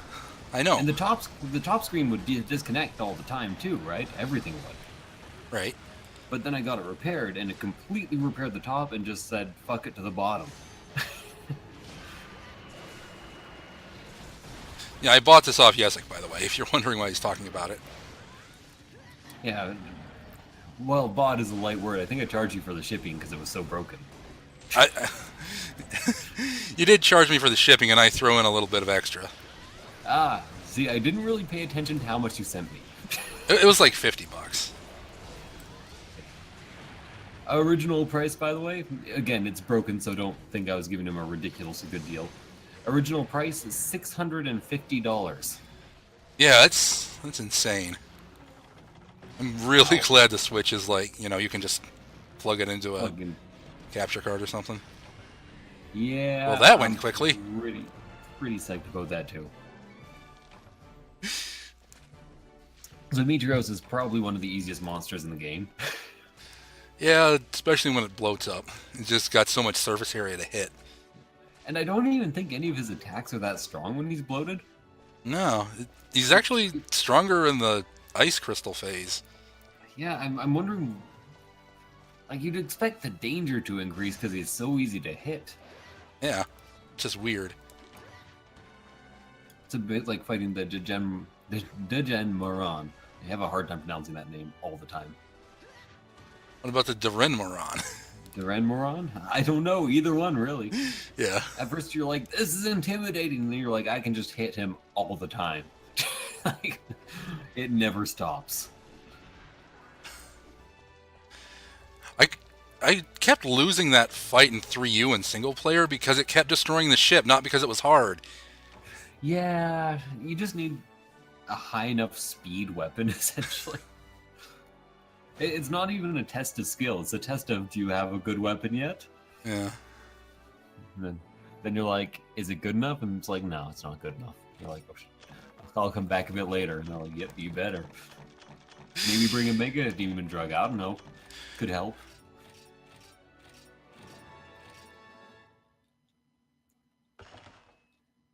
I know. And the top screen would disconnect all the time too, right? Everything would. Right. But then I got it repaired, and it completely repaired the top and just said, fuck it to the bottom. Yeah, I bought this off Yessik, by the way, if you're wondering why he's talking about it. Yeah. Well, bought is a light word. I think I charged you for the shipping because it was so broken. You did charge me for the shipping, and I throw in a little bit of extra. Ah, see, I didn't really pay attention to how much you sent me. It was like $50. Original price, by the way, again, it's broken, so don't think I was giving him a ridiculously good deal. Original price is $650. Yeah, that's insane. I'm really glad the Switch is you can just plug it into a capture card or something. Yeah. Well, that went quickly. Pretty psyched about that too. So Meteoros is probably one of the easiest monsters in the game. Yeah, especially when it bloats up. It's just got so much surface area to hit. And I don't even think any of his attacks are that strong when he's bloated. No, he's actually stronger in the ice crystal phase. Yeah, I'm wondering. Like, you'd expect the danger to increase because he's so easy to hit. Yeah, it's just weird. It's a bit like fighting the Degen Moran. I have a hard time pronouncing that name all the time. What about the Durenmoron? Durenmoron? I don't know. Either one, really. Yeah. At first you're like, this is intimidating. And then you're like, I can just hit him all the time. Like, it never stops. I kept losing that fight in 3U in single player because it kept destroying the ship, not because it was hard. Yeah, you just need a high enough speed weapon, essentially. It's not even a test of skill. It's a test of, do you have a good weapon yet? Yeah. And then you're like, is it good enough? And it's like, no, it's not good enough. You're like, oh, shit. I'll come back a bit later. And they're like, yep, you better. Maybe bring a Mega Demon Drug. I don't know. Could help.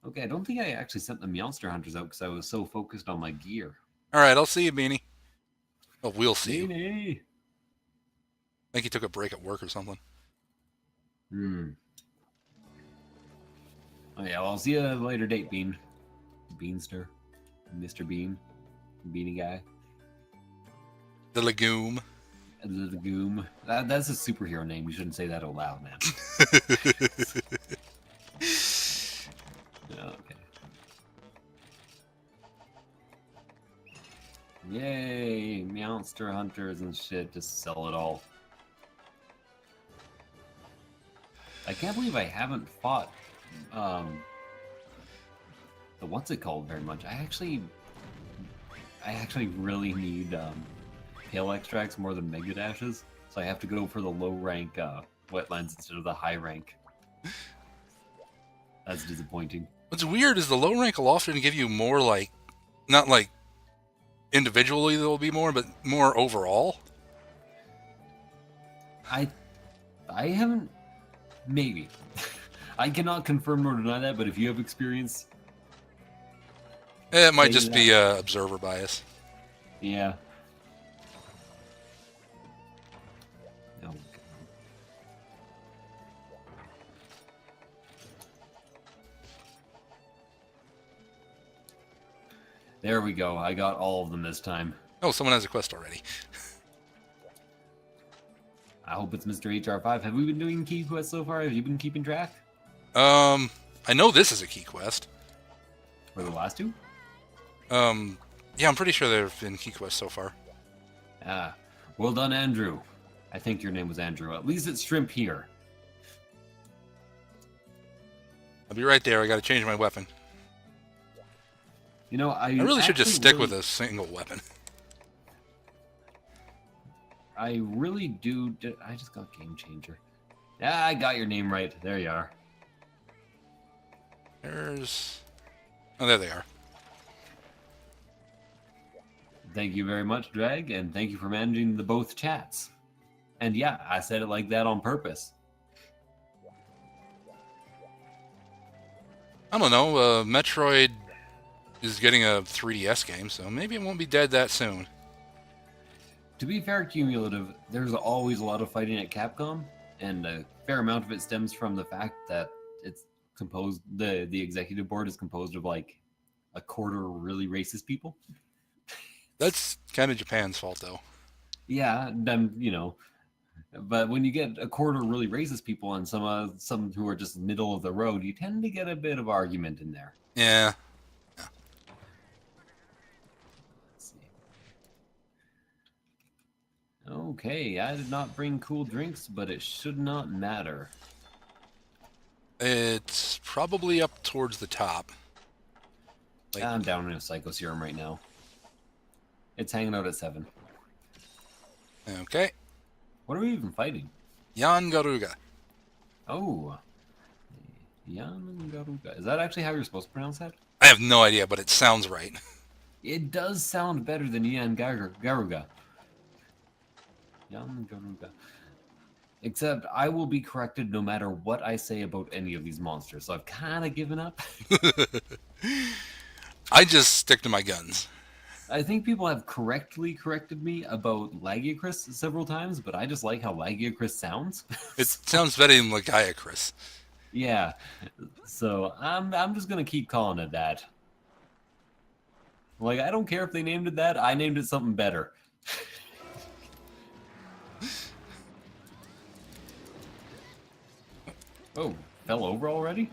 Okay, I don't think I actually sent the Monster Hunters out because I was so focused on my gear. Alright, I'll see you, Beanie. Oh, we'll see you. Beanie! I think he took a break at work or something. Oh yeah, well, I'll see you at a later date, Bean. Beanster. Mr. Bean. Beanie guy. The Legume. The Legume. That's a superhero name. You shouldn't say that out loud, man. Okay. Yay! Monster Hunters and shit. Just sell it all. I can't believe I haven't fought the what's it called very much. I actually really need tail extracts more than Mega Dashes, so I have to go for the low rank wetlands instead of the high rank. That's disappointing. What's weird is the low rank will often give you more not individually there will be more, but more overall. I haven't. Maybe. I cannot confirm nor deny that, but if you have experience... It might just be observer bias. Yeah. Oh, there we go. I got all of them this time. Oh, someone has a quest already. I hope it's Mr. HR5. Have we been doing key quests so far? Have you been keeping track? I know this is a key quest. For the last two? Yeah, I'm pretty sure there have been key quests so far. Ah, well done, Andrew. I think your name was Andrew. At least it's Shrimp here. I'll be right there. I gotta change my weapon. You know, I really should just stick with a single weapon. I really do. I just got Game Changer. Yeah, I got your name right. There you are. There's... Oh, there they are. Thank you very much, Drag, and thank you for managing the both chats. And yeah, I said it like that on purpose. I don't know. Metroid is getting a 3DS game, so maybe it won't be dead that soon. To be fair, Cumulative, there's always a lot of fighting at Capcom, and a fair amount of it stems from the fact that it's composed, the executive board is composed of like a quarter really racist people. That's kind of Japan's fault, though. Yeah, then you know, but when you get a quarter really racist people and some who are just middle of the road, you tend to get a bit of argument in there. Yeah. Let's see. Okay, I did not bring cool drinks, but it should not matter. It's probably up towards the top. Like, I'm down in a Psycho Serum right now. It's hanging out at 7. okay. What are we even fighting? Yan Garuga. Oh. Yangaruga. Is that actually how you're supposed to pronounce that? I have no idea, but it sounds right. It does sound better than Yangaruga. Yangaruga. Except I will be corrected no matter what I say about any of these monsters, so I've kind of given up. I just stick to my guns. I think people have correctly corrected me about Lagiacrus several times, but I just like how Lagiacrus sounds. It sounds better than Lagiacrus. Yeah, so I'm just gonna keep calling it that. Like, I don't care if they named it that. I named it something better. Oh, fell over already?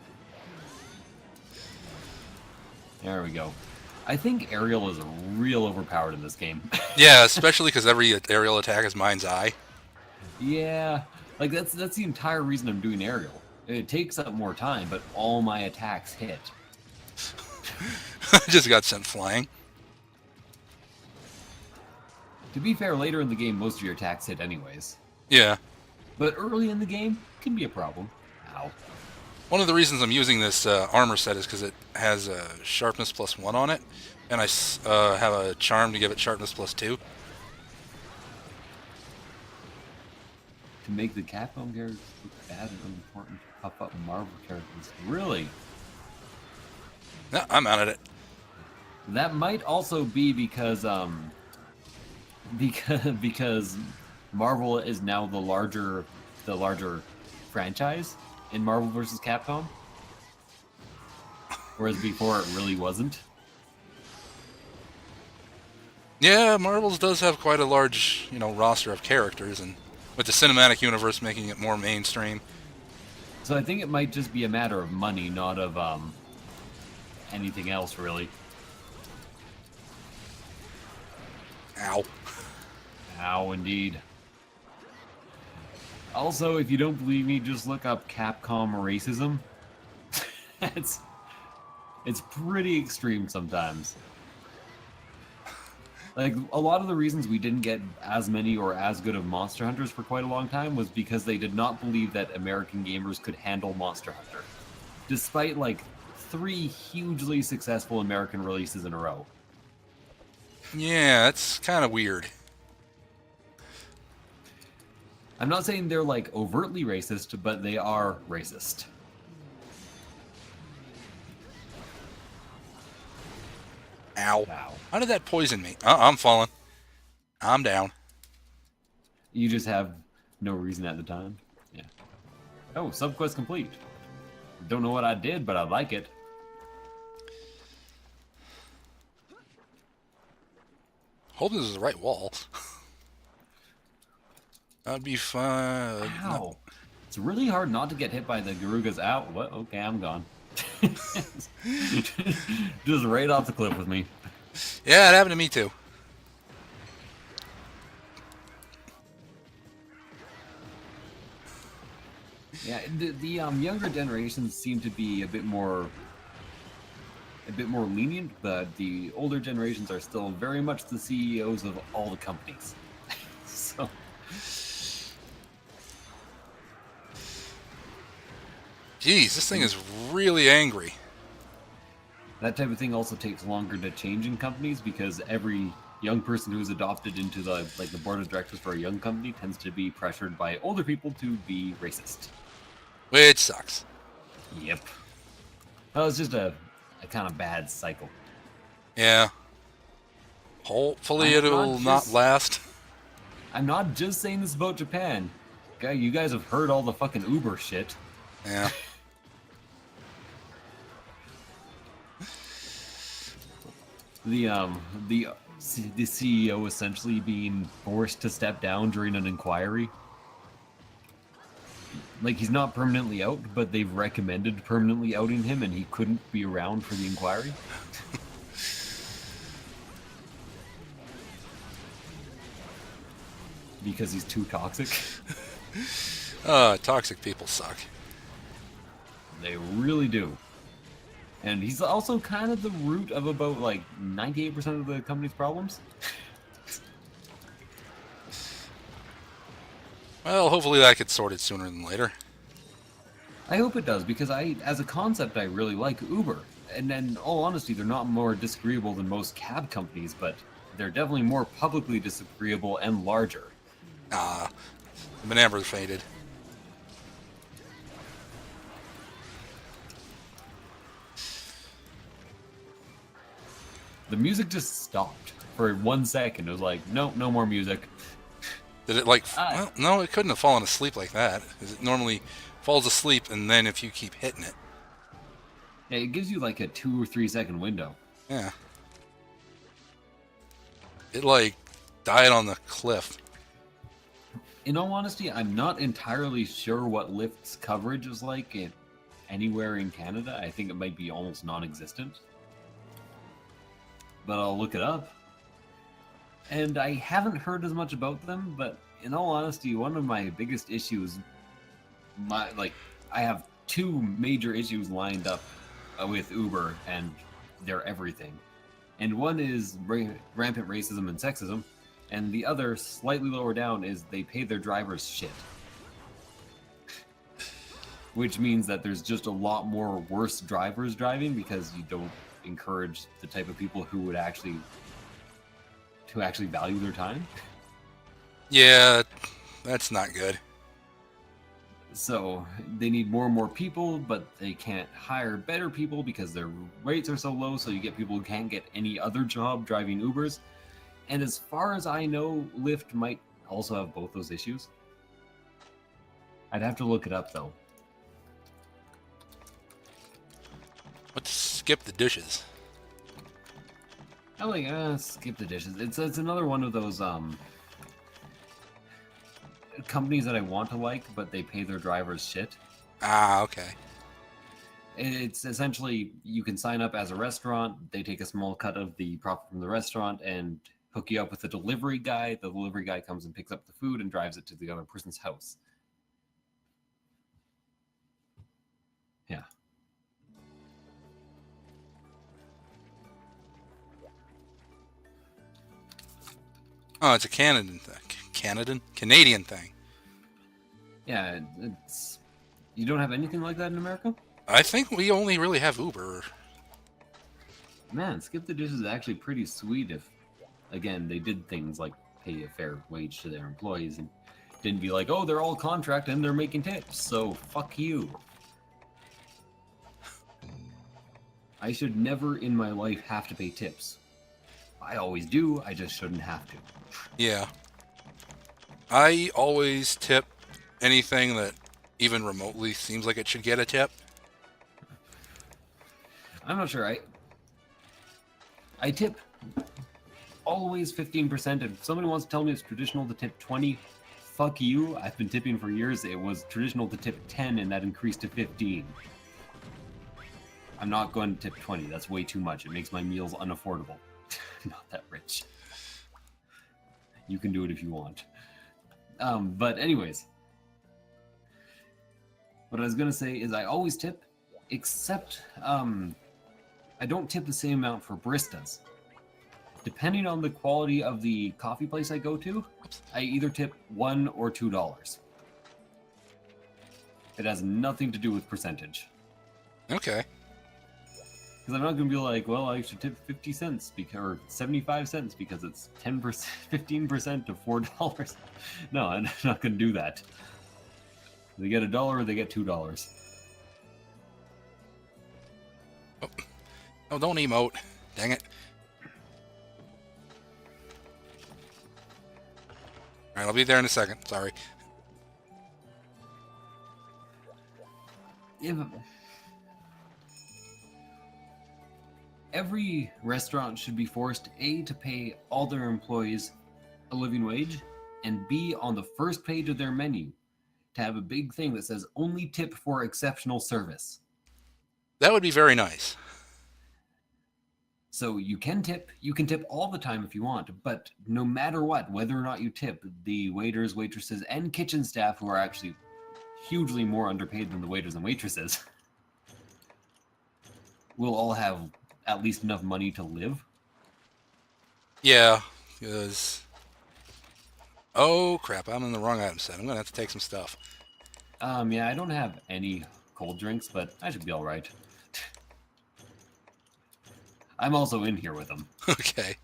There we go. I think aerial is real overpowered in this game. Yeah, especially because every aerial attack is mind's eye. Yeah, like that's the entire reason I'm doing aerial. It takes up more time, but all my attacks hit. Just got sent flying. To be fair, later in the game, most of your attacks hit anyways. Yeah. But early in the game, can be a problem. Ow. One of the reasons I'm using this armor set is because it has sharpness +1 on it, and I have a charm to give it sharpness +2. To make the Capcom characters look bad and unimportant, pop up Marvel characters. Really? No, I'm out of it. That might also be because because Marvel is now the larger franchise in Marvel vs. Capcom, whereas before it really wasn't. Yeah, Marvel's does have quite a large, roster of characters, and with the cinematic universe making it more mainstream. So I think it might just be a matter of money, not of anything else, really. Ow. Ow, indeed. Also, if you don't believe me, just look up Capcom racism. It's pretty extreme sometimes. Like, a lot of the reasons we didn't get as many or as good of Monster Hunters for quite a long time was because they did not believe that American gamers could handle Monster Hunter. Despite, like, 3 hugely successful American releases in a row. Yeah, that's kind of weird. I'm not saying they're, like, overtly racist, but they are racist. Ow. Ow. How did that poison me? I'm falling. I'm down. You just have no reason at the time. Yeah. Oh, subquest complete. Don't know what I did, but I like it. Hope this is the right wall. That'd be fun. Ow. It's really hard not to get hit by the Garugas. Ow. What? Okay, I'm gone. Just right off the cliff with me. Yeah, it happened to me too. Yeah, the younger generations seem to be a bit more lenient, but the older generations are still very much the CEOs of all the companies. So Jeez, this thing is really angry. that type of thing also takes longer to change in companies because every young person who's adopted into the board of directors for a young company tends to be pressured by older people to be racist. Which sucks. Yep. Well, it's just a kind of bad cycle. Yeah. Hopefully I'm it'll not last. I'm not just saying this about Japan. You guys have heard all the fucking Uber shit. Yeah. The CEO essentially being forced to step down during an inquiry. Like, he's not permanently out, but they've recommended permanently outing him, and he couldn't be around for the inquiry. Because he's too toxic. Toxic people suck. They really do. And he's also kind of the root of about, 98% of the company's problems. Well, hopefully that gets sorted sooner than later. I hope it does, because as a concept, I really like Uber. And in all honesty, they're not more disagreeable than most cab companies, but they're definitely more publicly disagreeable and larger. The amber faded. The music just stopped for 1 second. It was like, no more music. Did it well, no, it couldn't have fallen asleep like that. 'Cause it normally falls asleep, and then if you keep hitting it. Yeah, it gives you like a 2 or 3 second window. Yeah. It died on the cliff. In all honesty, I'm not entirely sure what Lyft's coverage is like anywhere in Canada. I think it might be almost non-existent. But I'll look it up. And I haven't heard as much about them, but in all honesty, one of my biggest issues, I have 2 major issues lined up with Uber and their everything. And one is rampant racism and sexism, and the other, slightly lower down, is they pay their drivers shit. Which means that there's just a lot more worse drivers driving because you don't encourage the type of people who would actually value their time. Yeah, that's not good. So they need more and more people, but they can't hire better people because their rates are so low, so you get people who can't get any other job driving Ubers. And as far as I know, Lyft might also have both those issues. I'd have to look it up, though. Let's skip the dishes. I skip the dishes. It's another one of those companies that I want to like, but they pay their drivers shit. Okay. It's essentially, you can sign up as a restaurant, they take a small cut of the profit from the restaurant and hook you up with a delivery guy. The delivery guy comes and picks up the food and drives it to the other person's house. Yeah. Oh, it's a Canadian thing. Yeah, you don't have anything like that in America? I think we only really have Uber. Man, Skip the Dishes is actually pretty sweet if, again, they did things like pay a fair wage to their employees and didn't be like, oh, they're all contract and they're making tips, so fuck you. I should never in my life have to pay tips. I always do. I just shouldn't have to. Yeah. I always tip anything that even remotely seems like it should get a tip. I'm not sure. I tip always 15%. If somebody wants to tell me it's traditional to tip 20, fuck you. I've been tipping for years. It was traditional to tip 10, and that increased to 15. I'm not going to tip 20. That's way too much. It makes my meals unaffordable. I'm not that rich. You can do it if you want. But anyways, what I was going to say is I always tip, except I don't tip the same amount for baristas. Depending on the quality of the coffee place I go to, I either tip $1 or $2. It has nothing to do with percentage. Okay. Because I'm not going to be like, well, I should tip 50 cents or 75 cents because it's 10%, 15% of $4. No, I'm not going to do that. They get $1 or they get $2. Oh, don't emote. Dang it. Alright, I'll be there in a second. Sorry. Every restaurant should be forced, A, to pay all their employees a living wage, and B, on the first page of their menu, to have a big thing that says only tip for exceptional service. That would be very nice. So you can tip all the time if you want, but no matter what, whether or not you tip, the waiters, waitresses, and kitchen staff, who are actually hugely more underpaid than the waiters and waitresses, will all have at least enough money to live. Yeah, because... Oh, crap, I'm in the wrong item set. I'm going to have to take some stuff. Yeah, I don't have any cold drinks, but I should be all right. I'm also in here with them. Okay.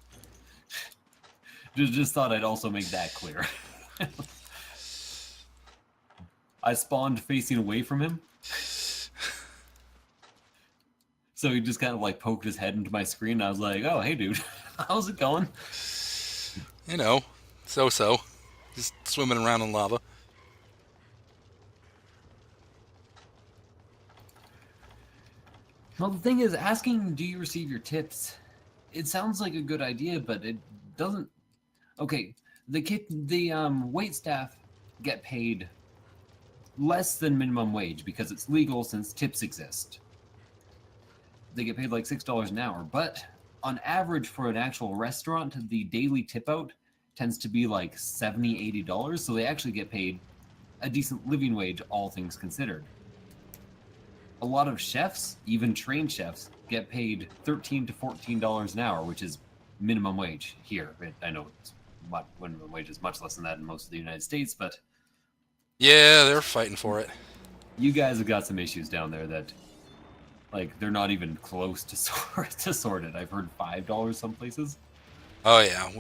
Just thought I'd also make that clear. I spawned facing away from him. So he just kind of like poked his head into my screen, and I was like, oh, hey, dude. How's it going? You know, so-so. Just swimming around in lava. Well, the thing is, asking, do you receive your tips? It sounds like a good idea, but it doesn't... Okay, the wait staff get paid less than minimum wage because it's legal since tips exist. They get paid like $6 an hour, but on average for an actual restaurant, the daily tip out tends to be like $70, $80, so they actually get paid a decent living wage, all things considered. A lot of chefs, even trained chefs, get paid $13 to $14 an hour, which is minimum wage here. I know minimum wage is much less than that in most of the United States, but... Yeah, they're fighting for it. You guys have got some issues down there that, like, they're not even close to sorted. I've heard $5 some places. Oh, yeah.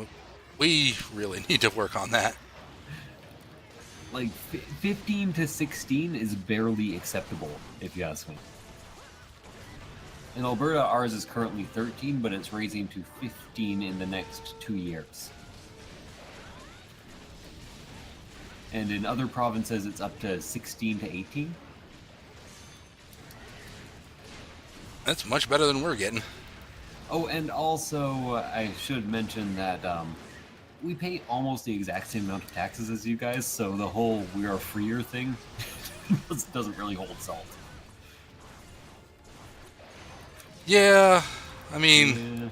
We really need to work on that. Like, 15 to 16 is barely acceptable, if you ask me. In Alberta, ours is currently 13, but it's raising to 15 in the next 2 years. And in other provinces, it's up to 16 to 18. That's much better than we're getting. Oh, and also, I should mention that we pay almost the exact same amount of taxes as you guys, so the whole we are freer thing doesn't really hold salt. Yeah, I mean... Yeah.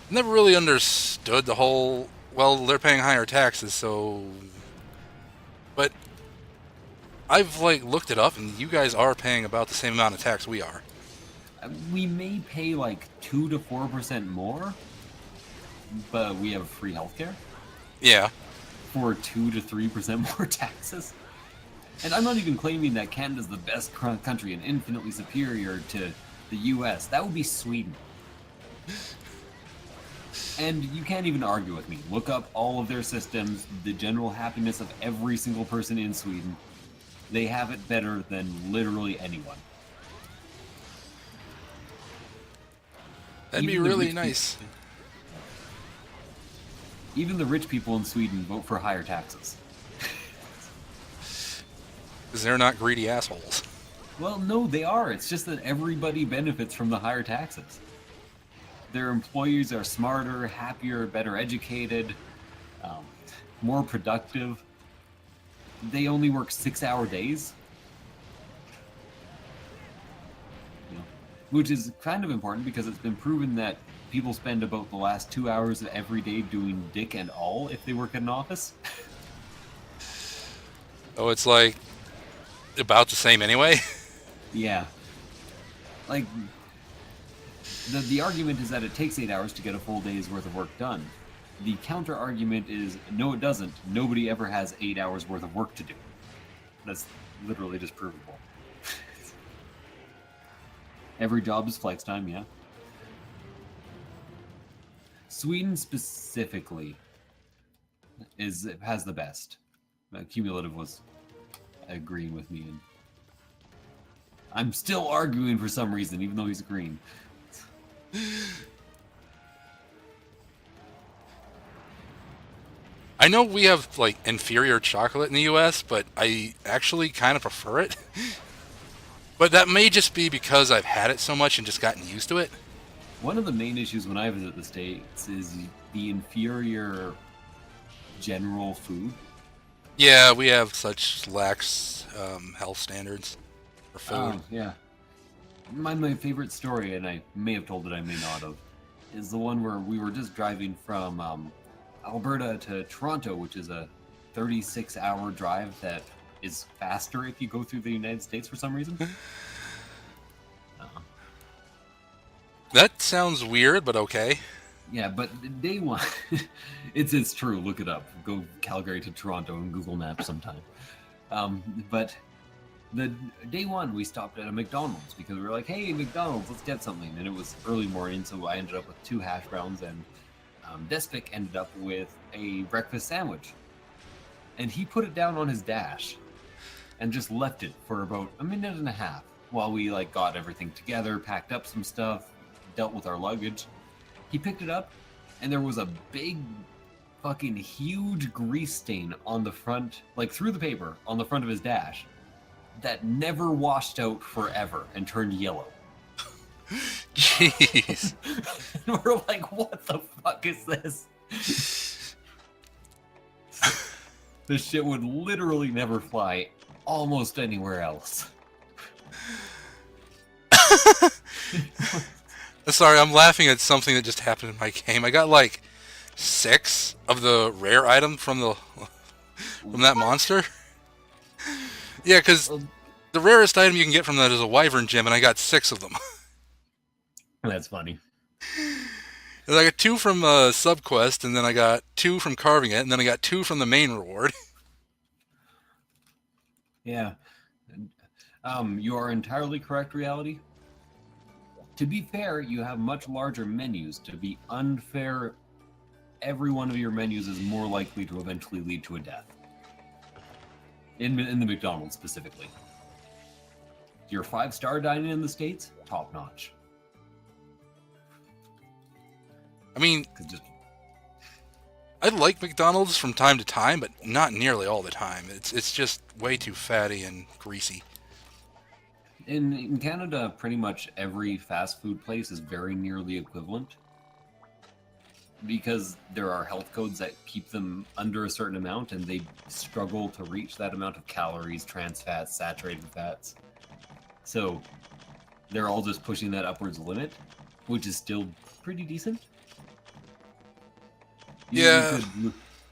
Never really understood the whole... Well, they're paying higher taxes, so... But... I've, like, looked it up, and you guys are paying about the same amount of tax we are. We may pay, like, 2 to 4% more, but we have free healthcare. Yeah. For 2 to 3% more taxes. And I'm not even claiming that Canada's the best country and infinitely superior to the US. That would be Sweden. And you can't even argue with me. Look up all of their systems, the general happiness of every single person in Sweden. They have it better than literally anyone. That'd be Even the really rich nice. even the rich people in Sweden vote for higher taxes. Because they're not greedy assholes. Well, no, they are. It's just that everybody benefits from the higher taxes. Their employees are smarter, happier, better educated, um, more productive. They only work 6-hour days, you know, which is kind of important because it's been proven that people spend about the last 2 hours of every day doing dick and all if they work in an office. Oh, it's like about the same anyway. Yeah. Like, the argument is that it takes 8 hours to get a full day's worth of work done. The counter argument is no, it doesn't. Nobody ever has 8 hours worth of work to do. That's literally just provable. Every job is flex time, yeah. Sweden specifically has the best. Cumulative was agreeing with me, and I'm still arguing for some reason, even though he's agreeing. I know we have like inferior chocolate in the US, but I actually kind of prefer it. But that may just be because I've had it so much and just gotten used to it. One of the main issues when I visit the States is the inferior general food. Yeah, we have such lax health standards for food. Yeah. My favorite story, and I may have told it, I may not have, is the one where we were just driving from Alberta to Toronto, which is a 36-hour drive that is faster if you go through the United States for some reason. That sounds weird, but okay. Yeah, but day one, it's true. Look it up. Go Calgary to Toronto and Google Maps sometime. But the day one, we stopped at a McDonald's because we were like, "Hey, McDonald's, let's get something." And it was early morning, so I ended up with 2 hash browns, and Despic ended up with a breakfast sandwich. And he put it down on his dash and just left it for about a minute and a half while we like got everything together, packed up some stuff, dealt with our luggage. He picked it up, and there was a big, fucking huge grease stain on the front, like through the paper, on the front of his dash, that never washed out forever and turned yellow. Jeez. And we're like, what the fuck is this? This shit would literally never fly almost anywhere else. Sorry, I'm laughing at something that just happened in my game. I got like 6 of the rare item from that monster. Yeah, because the rarest item you can get from that is a wyvern gem, and I got 6 of them. That's funny. And I got 2 from subquest, and then I got 2 from carving it, and then I got 2 from the main reward. Yeah. You are entirely correct, Reality. To be fair, you have much larger menus. To be unfair, every one of your menus is more likely to eventually lead to a death. In the McDonald's specifically. Your 5-star dining in the States, top notch. I mean, Just... I like McDonald's from time to time, but not nearly all the time. It's just way too fatty and greasy. In Canada, pretty much every fast food place is very nearly equivalent. Because there are health codes that keep them under a certain amount, and they struggle to reach that amount of calories, trans fats, saturated fats. So they're all just pushing that upwards limit, which is still pretty decent. Yeah.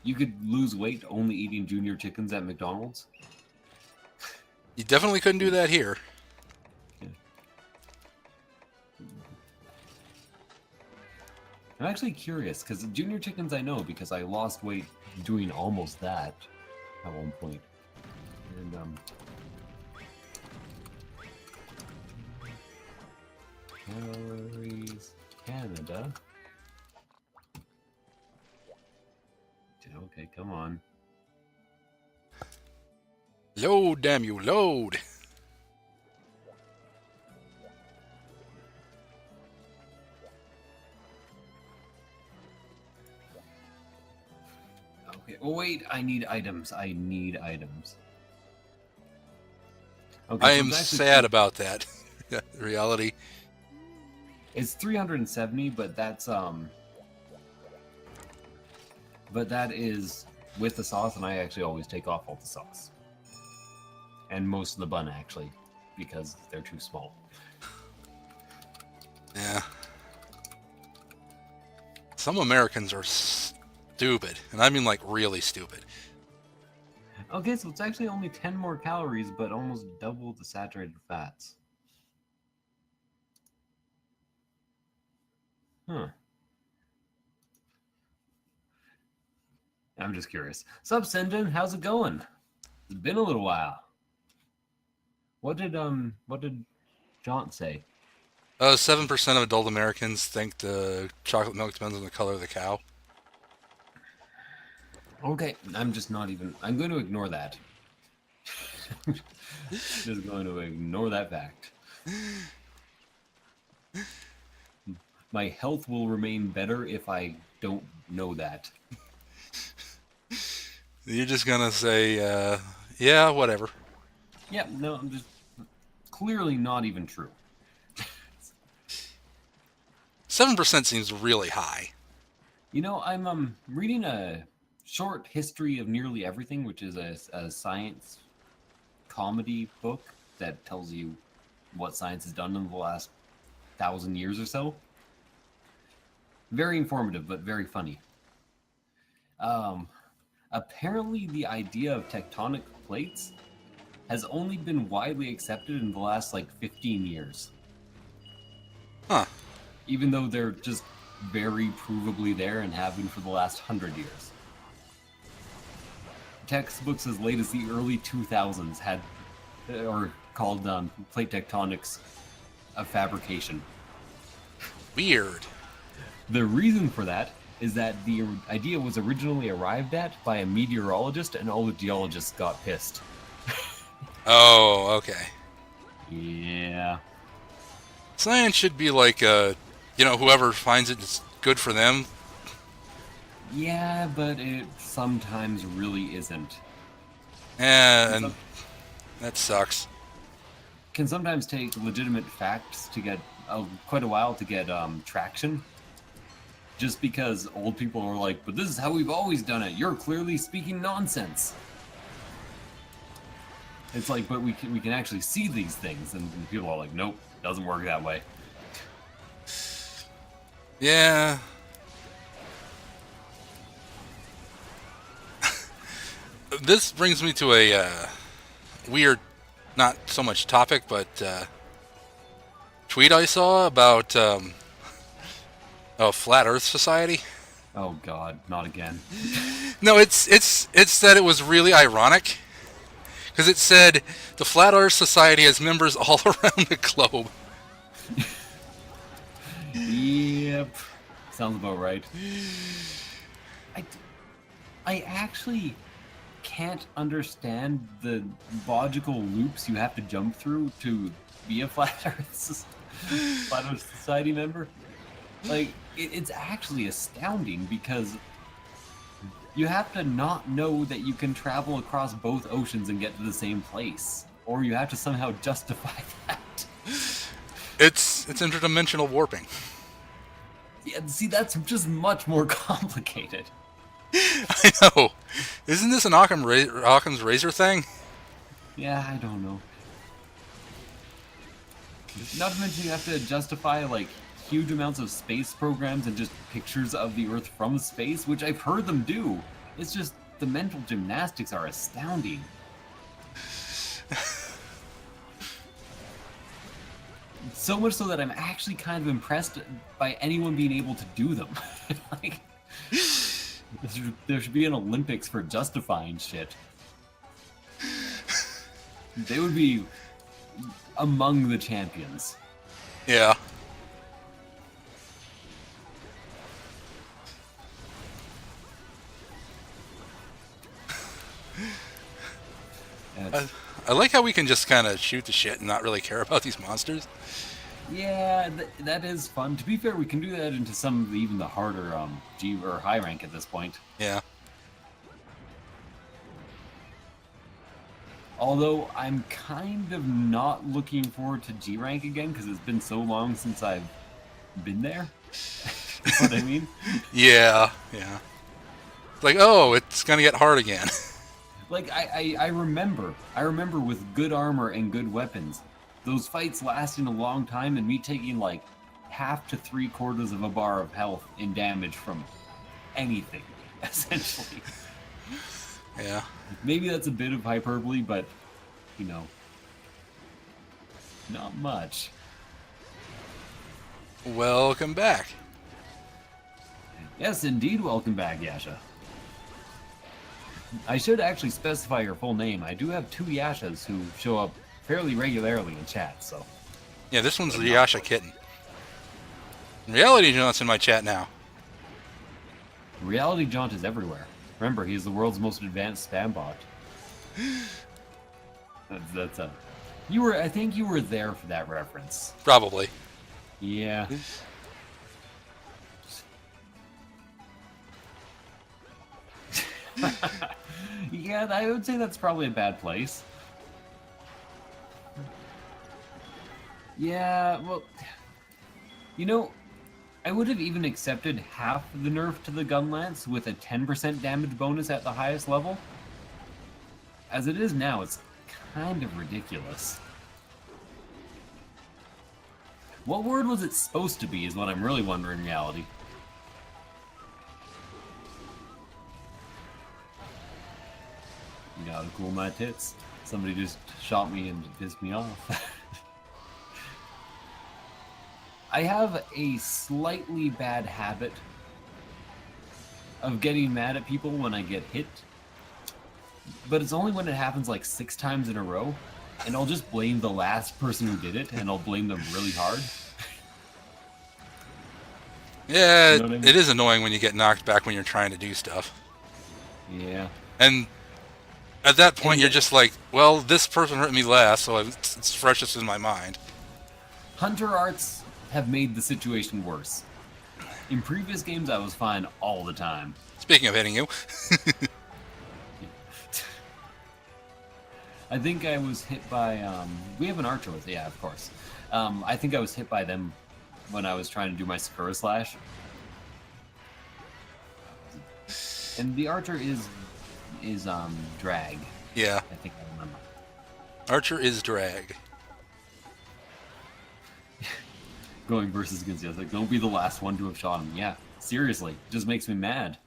You could lose weight only eating junior chickens at McDonald's. You definitely couldn't do that here. Yeah. I'm actually curious, because junior chickens I know, because I lost weight doing almost that at one point. And, calories, Canada. Okay, come on. Load, damn you, load. Okay. Oh wait, I need items. I need items. Okay, I so am it's actually sad about that. Reality. it's 370, but that is with the sauce, and I actually always take off all the sauce and most of the bun actually, because they're too small. Yeah. Some Americans are stupid, and I mean like really stupid. Okay, so it's actually only 10 more calories, but almost double the saturated fats. Huh. I'm just curious. Sup, Sinjin? How's it going? It's been a little while. What did Jaunt say? 7% of adult Americans think the chocolate milk depends on the color of the cow. Okay, I'm just not even. I'm going to ignore that. Just going to ignore that fact. My health will remain better if I don't know that. You're just gonna say, yeah, whatever. Yeah, no, I'm just clearly not even true. 7% seems really high. You know, I'm reading a short history of nearly everything, which is a science comedy book that tells you what science has done in the last 1,000 years or so. Very informative, but very funny. Apparently, the idea of tectonic plates has only been widely accepted in the last 15 years. Huh. Even though they're just very provably there and have been for the last 100 years. Textbooks as late as the early 2000s had, or called plate tectonics a fabrication. Weird. The reason for that is that the idea was originally arrived at by a meteorologist, and all the geologists got pissed. Oh, okay. Yeah. Science should be like, whoever finds it is good for them. Yeah, but it sometimes really isn't. And that sucks. Can sometimes take legitimate facts to get quite a while to get traction. Just because old people are like, but this is how we've always done it. You're clearly speaking nonsense. It's like, but we can actually see these things, and people are like, nope, doesn't work that way. Yeah. This brings me to a weird, not so much topic, but tweet I saw about Flat Earth Society. Oh God, not again. No, it's that it was really ironic because it said the Flat Earth Society has members all around the globe. Yep, sounds about right. I actually can't understand the logical loops you have to jump through to be a Flat Earth Society member. It's actually astounding because you have to not know that you can travel across both oceans and get to the same place, or you have to somehow justify that. It's interdimensional warping. Yeah, see, that's just much more complicated. I know. Isn't this an Occam's razor thing? Yeah, I don't know. Not to mention you have to justify huge amounts of space programs and just pictures of the Earth from space, which I've heard them do. It's just the mental gymnastics are astounding. So much so that I'm actually kind of impressed by anyone being able to do them. There should be an Olympics for justifying shit. They would be among the champions. Yeah. I like how we can just kind of shoot the shit and not really care about these monsters. Yeah, that is fun. To be fair, we can do that into some of even the harder G or high rank at this point. Yeah. Although I'm kind of not looking forward to G rank again because it's been so long since I've been there. You know what I mean? Yeah, yeah. Like, oh, it's gonna get hard again. Like I remember with good armor and good weapons, those fights lasting a long time and me taking like half to 3/4 of a bar of health in damage from anything, essentially. Yeah. Maybe that's a bit of hyperbole, but you know, not much. Welcome back. Yes, indeed, welcome back, Yasha. I should actually specify your full name. I do have 2 Yashas who show up fairly regularly in chat, so. Yeah, this one's the Yasha Kitten. Reality John's in my chat now. Reality Jaunt is everywhere. Remember, he's the world's most advanced spam bot. That's a. I think you were there for that reference. Probably. Yeah. Yeah, I would say that's probably a bad place. Yeah, well, you know, I would have even accepted half the nerf to the gun lance with a 10% damage bonus at the highest level. As it is now, it's kind of ridiculous. What word was it supposed to be is what I'm really wondering in reality. You gotta cool my tits. Somebody just shot me and pissed me off. I have a slightly bad habit of getting mad at people when I get hit. But it's only when it happens like 6 times in a row. And I'll just blame the last person who did it, and I'll blame them really hard. Yeah, You know what I mean? it is annoying when you get knocked back when you're trying to do stuff. Yeah. And at that point, you're just like, well, this person hurt me last, so it's freshest in my mind. Hunter arts have made the situation worse. In previous games, I was fine all the time. Speaking of hitting you. I think I was hit by, we have an archer with, yeah, of course. I think I was hit by them when I was trying to do my Sakura Slash. And the archer is drag. Yeah. I think I remember. Archer is drag. Going versus against Yessik. Don't be the last one to have shot him. Yeah, seriously. It just makes me mad.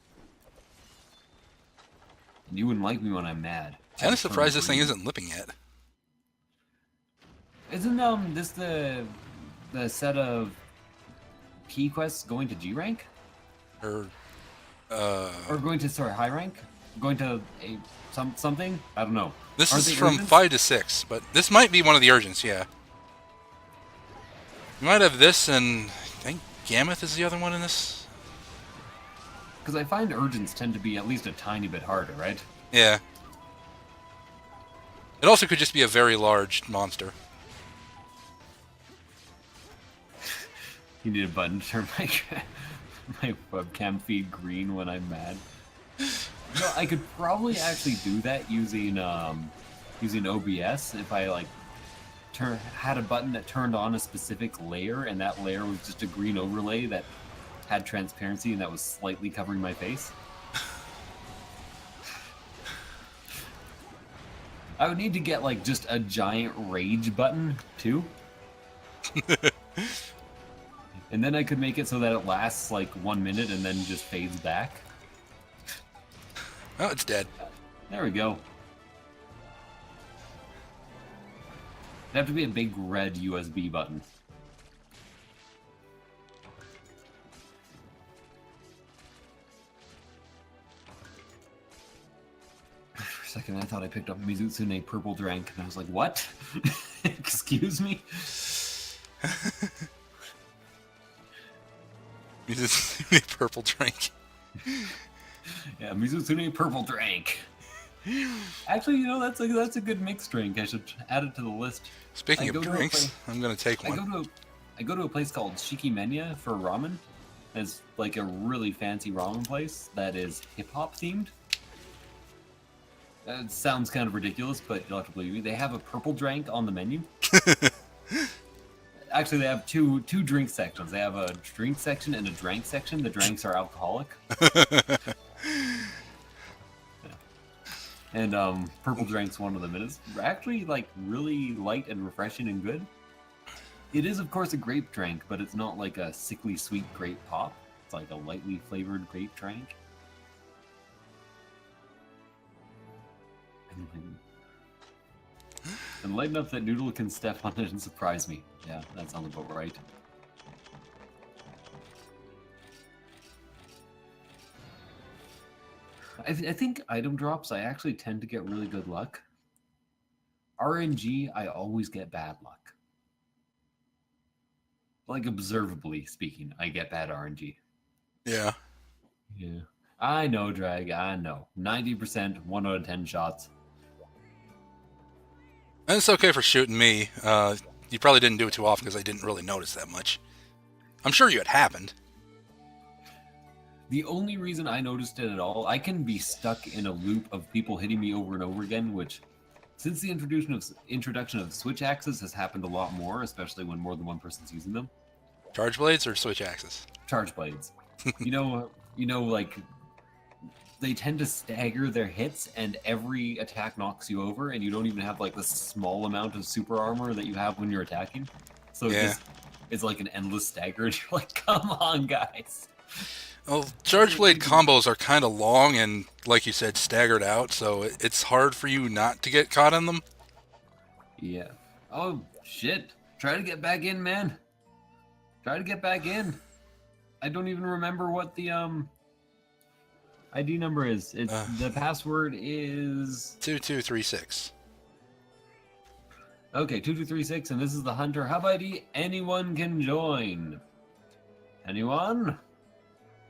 And you wouldn't like me when I'm mad. Kind of surprised this thing isn't lipping yet. Isn't this the set of P quests going to G rank? Or Going to high rank? Going to something? I don't know. This Aren't is they from urgent? 5 to 6, but this might be one of the urgents, yeah. You might have this, and I think Gammoth is the other one in this. Because I find urgents tend to be at least a tiny bit harder, right? Yeah. It also could just be a very large monster. You need a button to turn my webcam feed green when I'm mad. No, I could probably actually do that using OBS if I like had a button that turned on a specific layer, and that layer was just a green overlay that had transparency and that was slightly covering my face. I would need to get like just a giant rage button too. And then I could make it so that it lasts like 1 minute and then just fades back. Oh, it's dead. There we go. It'd have to be a big red USB button. For a second, I thought I picked up Mizutsune Purple Drank, and I was like, what? Excuse me? Mizutsune Purple Drink. Yeah, Mizutsune Purple Drank. Actually, you know, that's a good mixed drink. I should add it to the list. Speaking of drinks, I'm going to take one. I go to a place called Shikimenya for ramen. It's like a really fancy ramen place that is hip-hop themed. It sounds kind of ridiculous, but you'll have to believe me. They have a purple drink on the menu. Actually, they have two drink sections. They have a drink section and a drank section. The drinks are alcoholic. And purple drink's one of them. It is actually like really light and refreshing and good. It is, of course, a grape drink, but it's not like a sickly sweet grape pop. It's like a lightly flavored grape drink. And light enough that Noodle can step on it and surprise me. Yeah, that sounds about right. I think item drops, I actually tend to get really good luck. RNG, I always get bad luck. Like, observably speaking, I get bad RNG. Yeah. Yeah. I know, Drag, I know. 90%, 1 out of 10 shots. And it's okay for shooting me. You probably didn't do it too often because I didn't really notice that much. I'm sure you had happened. The only reason I noticed it at all, I can be stuck in a loop of people hitting me over and over again, which, since the introduction of switch axes, has happened a lot more, especially when more than one person's using them. Charge blades or switch axes? Charge blades. you know, like, they tend to stagger their hits, and every attack knocks you over, and you don't even have like the small amount of super armor that you have when you're attacking. So it's like an endless stagger, and you're like, come on, guys. Well, charge blade combos are kind of long and, like you said, staggered out, so it's hard for you not to get caught in them. Yeah. Oh, shit. Try to get back in, man. Try to get back in. I don't even remember what the ID number is. It's the password is 2236. Okay, 2236, and this is the Hunter Hub ID. Anyone can join. Anyone?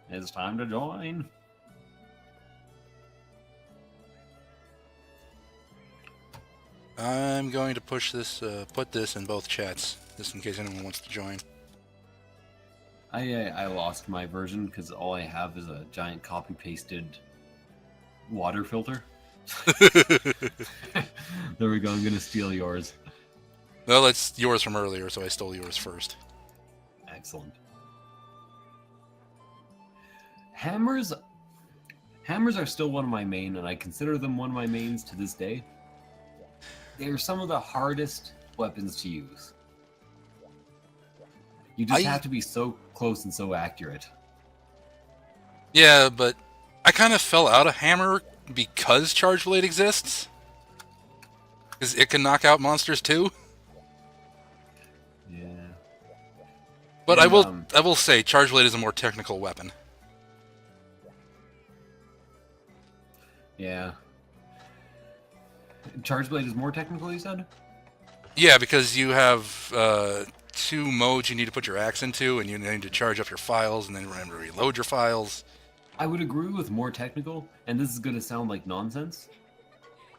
It's time to join. I'm going to push this, put this in both chats, just in case anyone wants to join. I lost my version because all I have is a giant copy-pasted water filter. There we go, I'm gonna steal yours. Well, that's yours from earlier, so I stole yours first. Excellent. Hammers are still one of my main, and I consider them one of my mains to this day. They are some of the hardest weapons to use. You just have to be so close and so accurate. Yeah, but I kind of fell out of hammer because Charge Blade exists. Because it can knock out monsters too. Yeah. But I will say Charge Blade is a more technical weapon. Yeah. Charge Blade is more technical, you said? Yeah, because you have 2 modes you need to put your axe into, and you need to charge up your files, and then remember to reload your files. I would agree with more technical, and this is going to sound like nonsense,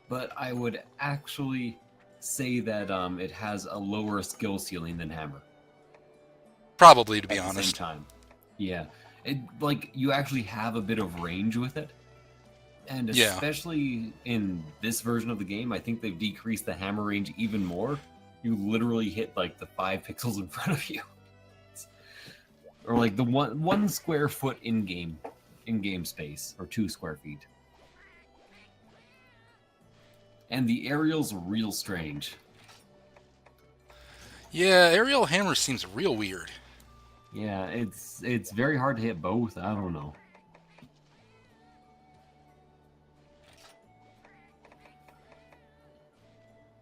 but I would actually say that it has a lower skill ceiling than Hammer. Probably, to be honest. At the same time. Yeah. Like, you actually have a bit of range with it. And especially in this version of the game, I think they've decreased the hammer range even more. You literally hit like the 5 pixels in front of you. Or like the one square foot in game space, or 2 square feet. And the aerial's real strange. Yeah, aerial hammer seems real weird. Yeah, it's very hard to hit both. I don't know.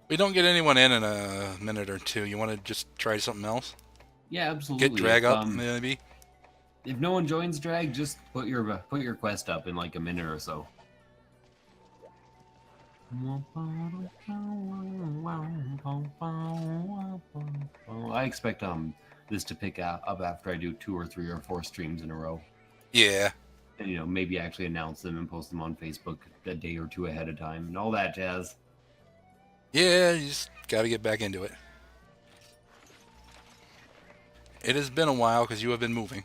We don't get anyone in a minute or two. You want to just try something else? Yeah, absolutely. Get drag up, maybe. If no one joins drag, just put your quest up in like a minute or so. I expect this to pick up after I do 2 or 3 or 4 streams in a row. Yeah. And maybe actually announce them and post them on Facebook a day or 2 ahead of time and all that jazz. Yeah, you just gotta get back into it. It has been a while because you have been moving.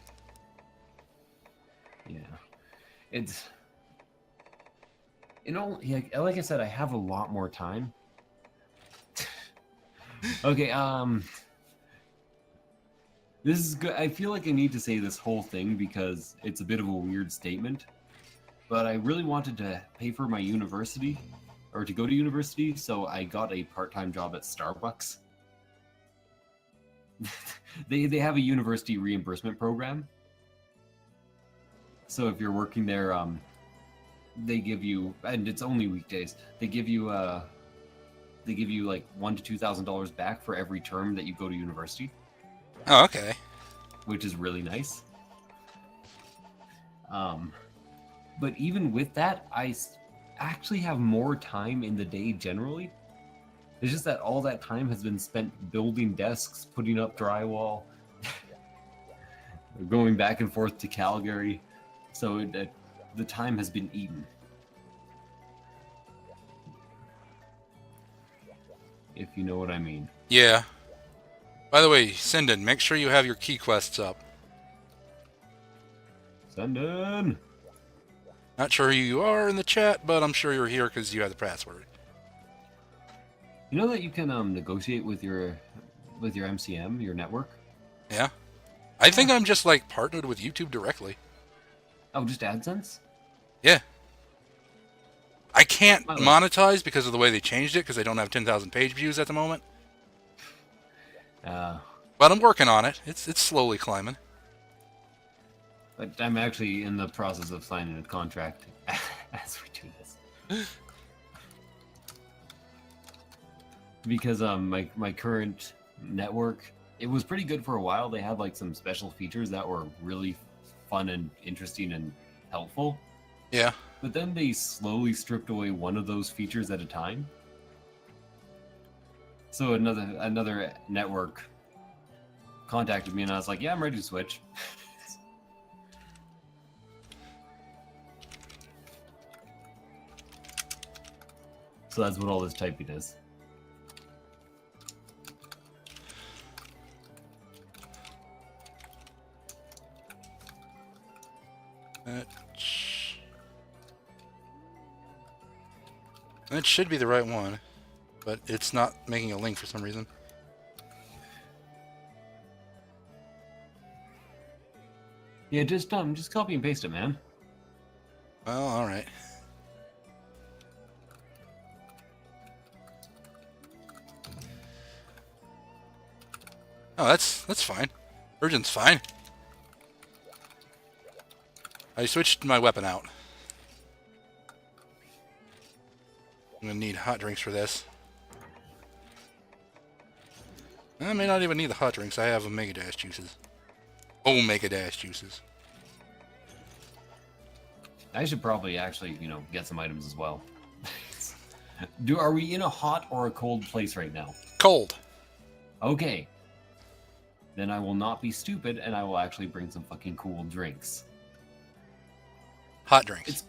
Yeah. Like I said, I have a lot more time. Okay, this is good. I feel like I need to say this whole thing because it's a bit of a weird statement. But I really wanted to pay for my university, or to go to university, so I got a part-time job at Starbucks. They have a university reimbursement program. So if you're working there, they give you, and it's only weekdays. They give you like $1,000 to $2,000 back for every term that you go to university, Oh, okay. which is really nice. But even with that, actually have more time in the day generally. It's just that all that time has been spent building desks, putting up drywall, going back and forth to Calgary. So the time has been eaten. If you know what I mean. Yeah. By the way, Sinden, make sure you have your key quests up. Senden! Not sure who you are in the chat, but I'm sure you're here because you have the password. You know that you can negotiate with your MCM, your network? Yeah. I think I'm just like partnered with YouTube directly. Oh, just AdSense? Yeah. I can't By the way- monetize because of the way they changed it because I don't have 10,000 page views at the moment. But I'm working on it. It's slowly climbing. But I'm actually in the process of signing a contract as we do this. Because my current network, it was pretty good for a while. They had like some special features that were really fun and interesting and helpful. Yeah. But then they slowly stripped away one of those features at a time. So another network contacted me and I was like, yeah, I'm ready to switch. So that's what all this typing is. That should be the right one, but it's not making a link for some reason. Yeah, just copy and paste it, man. Well, all right. Oh, that's fine. Virgin's fine. I switched my weapon out. I'm gonna need hot drinks for this. I may not even need the hot drinks. I have Omega Dash juices. Omega Dash juices. I should probably actually, get some items as well. Are we in a hot or a cold place right now? Cold. Okay. Then I will not be stupid and I will actually bring some fucking cool drinks. Hot drinks.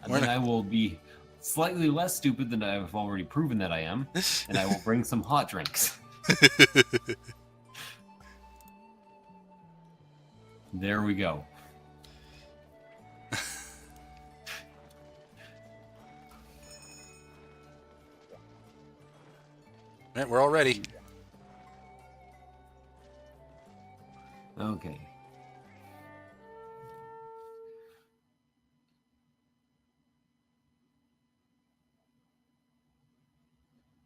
And then I will be slightly less stupid than I've already proven that I am, and I will bring some hot drinks. There we go. Alright, we're all ready. Okay.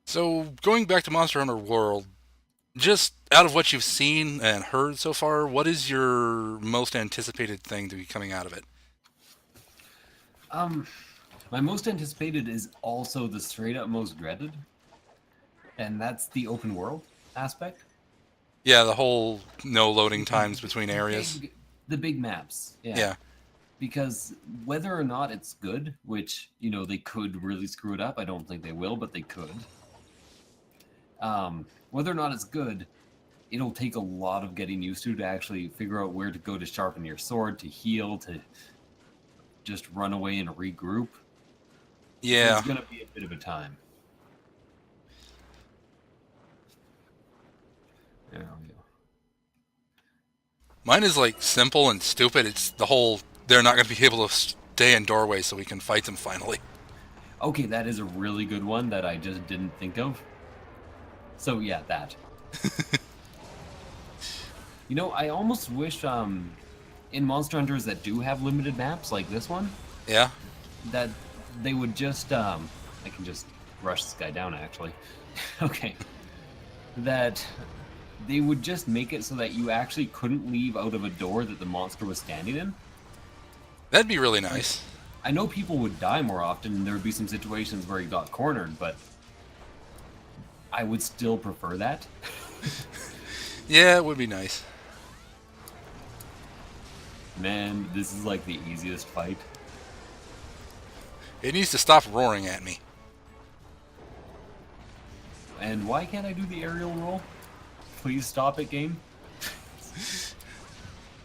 So, going back to Monster Hunter World, just out of what you've seen and heard so far, what is your most anticipated thing to be coming out of it? My most anticipated is also the straight up most dreaded, and that's the open world aspect. Yeah, the whole no loading times between areas. The big maps. Yeah. Because whether or not it's good, which, they could really screw it up, I don't think they will, but they could. Whether or not it's good, it'll take a lot of getting used to actually figure out where to go to sharpen your sword, to heal, to just run away and regroup. Yeah. It's going to be a bit of a time. There we go. Mine is like simple and stupid. It's the whole they're not going to be able to day in doorway so we can fight them finally. Okay, that is a really good one that I just didn't think of. So yeah, that. You know, I almost wish in Monster Hunters that do have limited maps like this one, Yeah? that they would just I can just rush this guy down actually. Okay. That they would just make it so that you actually couldn't leave out of a door that the monster was standing in. That'd be really nice. I know people would die more often and there would be some situations where you got cornered, but I would still prefer that. Yeah, it would be nice. Man, this is like the easiest fight. It needs to stop roaring at me. And why can't I do the aerial roll? Please stop it, game.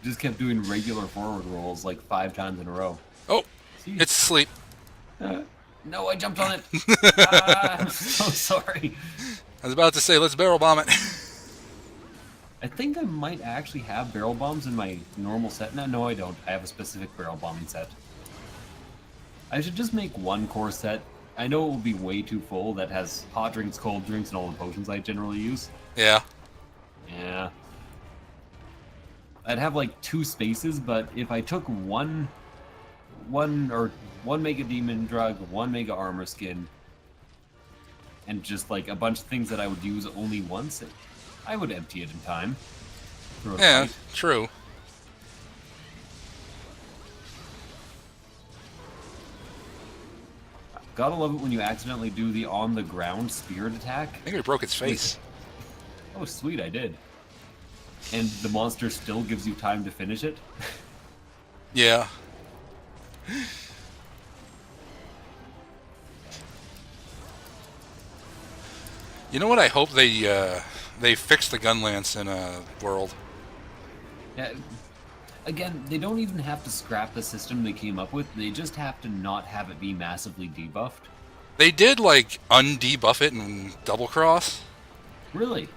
Just kept doing regular forward rolls like 5 times in a row. Oh, See? it's asleep. No, I jumped on it. I'm so sorry. I was about to say, let's barrel bomb it. I think I might actually have barrel bombs in my normal set. No, I don't. I have a specific barrel bombing set. I should just make one core set. I know it will be way too full. That has hot drinks, cold drinks, and all the potions I generally use. Yeah. Yeah. I'd have like 2 spaces, but if I took one mega demon drug, 1 mega armor skin, and just like a bunch of things that I would use only once, I would empty it in time. Yeah, true. Gotta love it when you accidentally do the on-the-ground spirit attack. I think we broke its face. Oh, sweet, I did. And the monster still gives you time to finish it. Yeah. You know what? I hope they fix the gun lance in World. Yeah. Again, they don't even have to scrap the system they came up with. They just have to not have it be massively debuffed. They did like undebuff it in Double Cross. Really?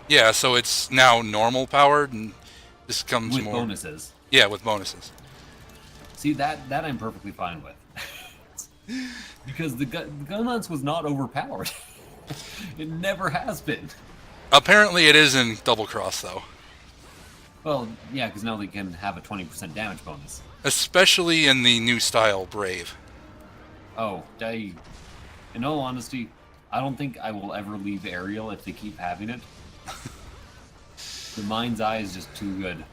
Yeah, so it's now normal powered and this comes With more bonuses. Yeah, with bonuses. See, that I'm perfectly fine with. Because the gun lance was not overpowered. It never has been. Apparently it is in Double Cross though. Well, yeah, because now they can have a 20% damage bonus. Especially in the new style Brave. Oh, in all honesty, I don't think I will ever leave aerial if they keep having it. The mind's eye is just too good.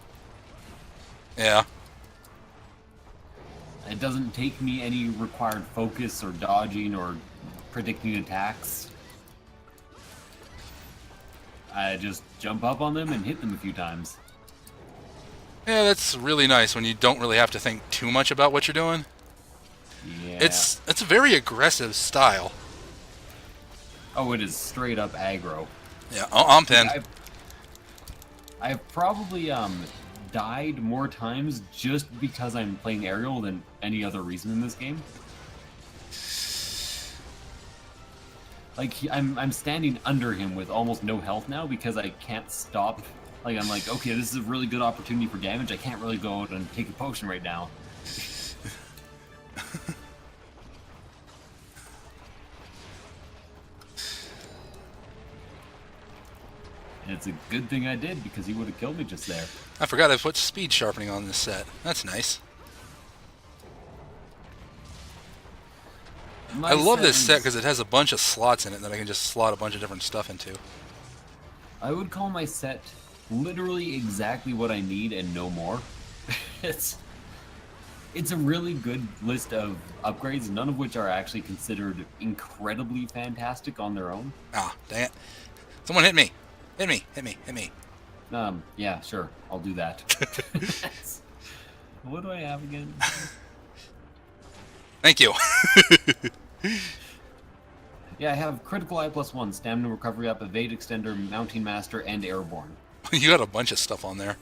Yeah. It doesn't take me any required focus or dodging or predicting attacks. I just jump up on them and hit them a few times. Yeah, that's really nice when you don't really have to think too much about what you're doing. Yeah. It's a very aggressive style. Oh, it is straight up aggro. Yeah, I'm pinned. I've probably died more times just because I'm playing aerial than any other reason in this game. Like I'm standing under him with almost no health now because I can't stop. Like I'm like, okay, this is a really good opportunity for damage. I can't really go out and take a potion right now. And it's a good thing I did because he would have killed me just there. I forgot I put speed sharpening on this set. That's nice. I love this set because it has a bunch of slots in it that I can just slot a bunch of different stuff into. I would call my set literally exactly what I need and no more. It's a really good list of upgrades, none of which are actually considered incredibly fantastic on their own. Ah, dang it. Someone hit me. Hit me, hit me, hit me. Yeah, sure, I'll do that. What do I have again? Thank you. Yeah, I have critical I+1, stamina recovery up, evade extender, mounting master, and airborne. You got a bunch of stuff on there.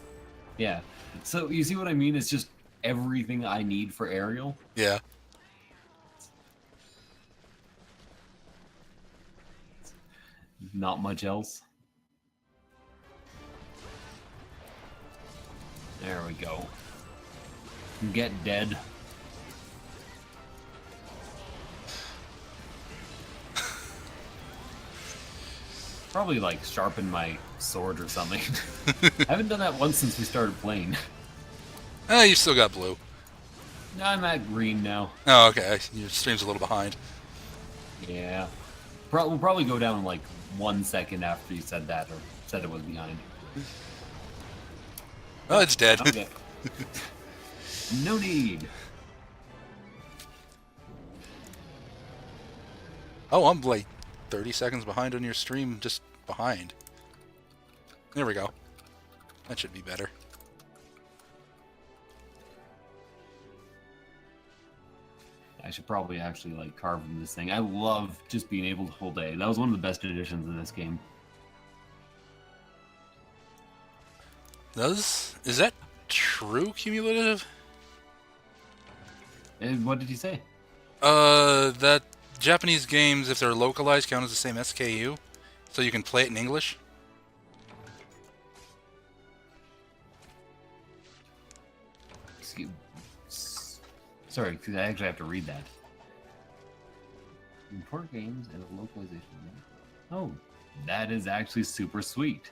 Yeah. So you see what I mean? It's just everything I need for aerial. Yeah. Not much else. There we go. Get dead. Probably like sharpen my sword or something. I haven't done that once since we started playing. You still got blue. I'm at green now. Oh, okay. Your stream's a little behind. Yeah. We'll probably go down in like 1 second after you said that, or said it was behind. Oh, it's dead. Okay. No need. Oh, I'm like 30 seconds behind on your stream, just behind. There we go. That should be better. I should probably actually like carve in this thing. I love just being able to hold A. That was one of the best additions in this game. Is that true cumulative? And what did he say? That Japanese games, if they're localized, count as the same SKU, so you can play it in English. Sorry, because I actually have to read that. Import games and a localization. Oh, that is actually super sweet.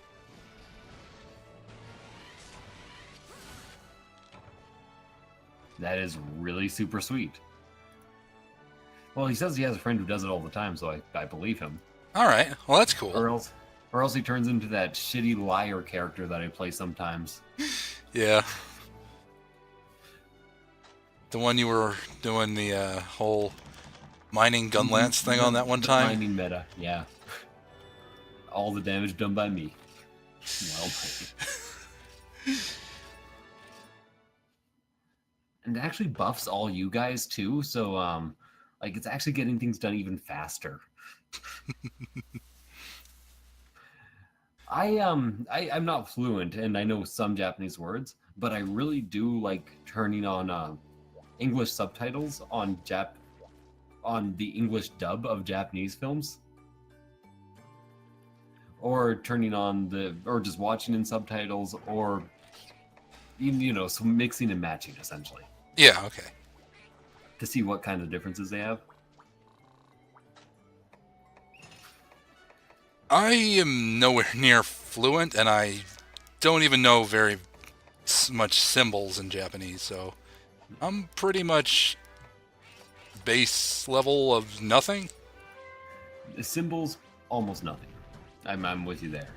That is really super sweet. Well, he says he has a friend who does it all the time, so I believe him. All right, well that's cool. Or else he turns into that shitty liar character that I play sometimes. Yeah. The one you were doing the whole mining gunlance thing on that one time? Mining meta, yeah. All the damage done by me. Well played. And it actually buffs all you guys too, so like it's actually getting things done even faster. I'm not fluent and I know some Japanese words, but I really do like turning on English subtitles on the English dub of Japanese films. Or turning on or just watching in subtitles, or so mixing and matching essentially. Yeah, okay. To see what kind of differences they have. I am nowhere near fluent, and I don't even know very much symbols in Japanese, so I'm pretty much base level of nothing. The symbols, almost nothing. I'm with you there.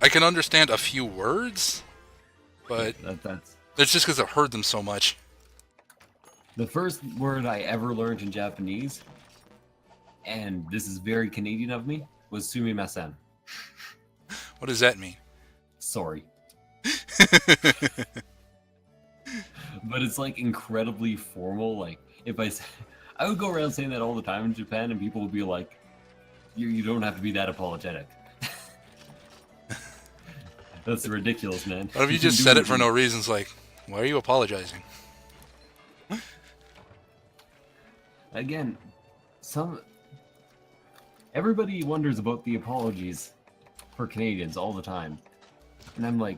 I can understand a few words, but That's it's just because I've heard them so much. the first word I ever learned in Japanese, and this is very Canadian of me, was sumimasen. What does that mean? Sorry. But it's like incredibly formal. Like if I would go around saying that all the time in Japan, and people would be like, "You don't have to be that apologetic." That's ridiculous, man. What if you just said it for no reason? It's like, why are you apologizing? Again, everybody wonders about the apologies for Canadians all the time. And I'm like,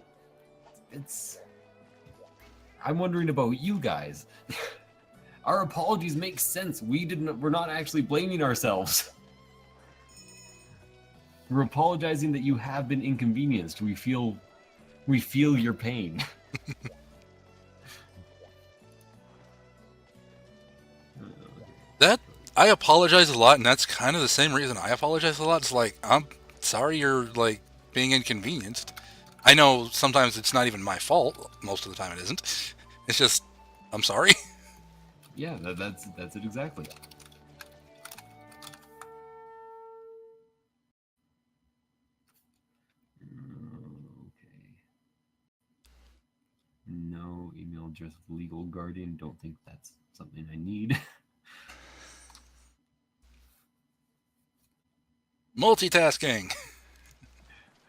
I'm wondering about you guys. Our apologies make sense. We're not actually blaming ourselves. We're apologizing that you have been inconvenienced. We feel your pain. That I apologize a lot, and that's kind of the same reason I apologize a lot. It's like, I'm sorry you're like being inconvenienced. I know sometimes it's not even my fault. Most of the time it isn't. It's just, I'm sorry. Yeah, that's it exactly. Okay. No email address of legal guardian. Don't think that's something I need. Multitasking.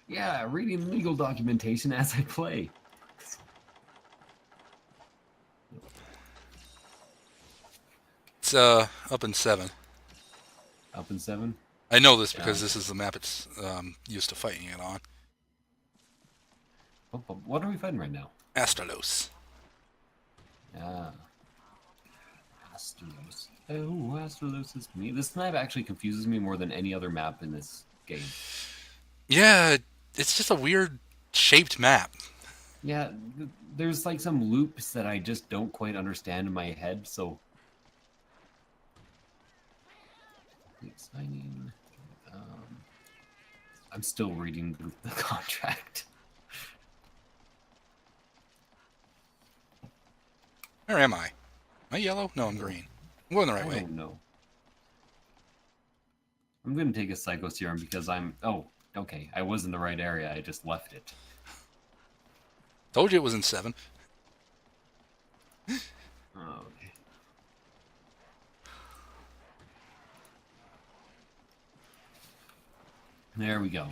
Yeah, reading legal documentation as I play. It's up in 7. Up in 7? I know this because this is the map it's used to fighting it on. What are we fighting right now? Astalos. Ah. Astalos. Oh, Astalos is me. This map actually confuses me more than any other map in this game. Yeah, it's just a weird shaped map. Yeah, there's like some loops that I just don't quite understand in my head. So, signing. Um, I'm still reading the contract. Where am I? Am I yellow? No, I'm green. I'm going the right I way. don't know. I'm going to take a Psycho Serum because I'm... Oh, okay. I was in the right area. I just left it. Told you it was in 7. Okay. There we go.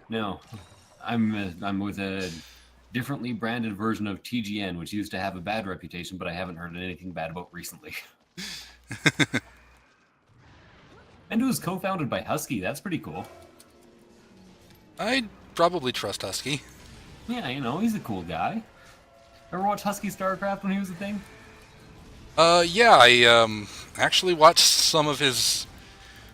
No, I'm with a differently branded version of TGN, which used to have a bad reputation, but I haven't heard anything bad about recently. And it was co-founded by Husky. That's pretty cool. I'd probably trust Husky. Yeah, you know, he's a cool guy. Ever watch Husky StarCraft when he was a thing? Yeah, I actually watched some of his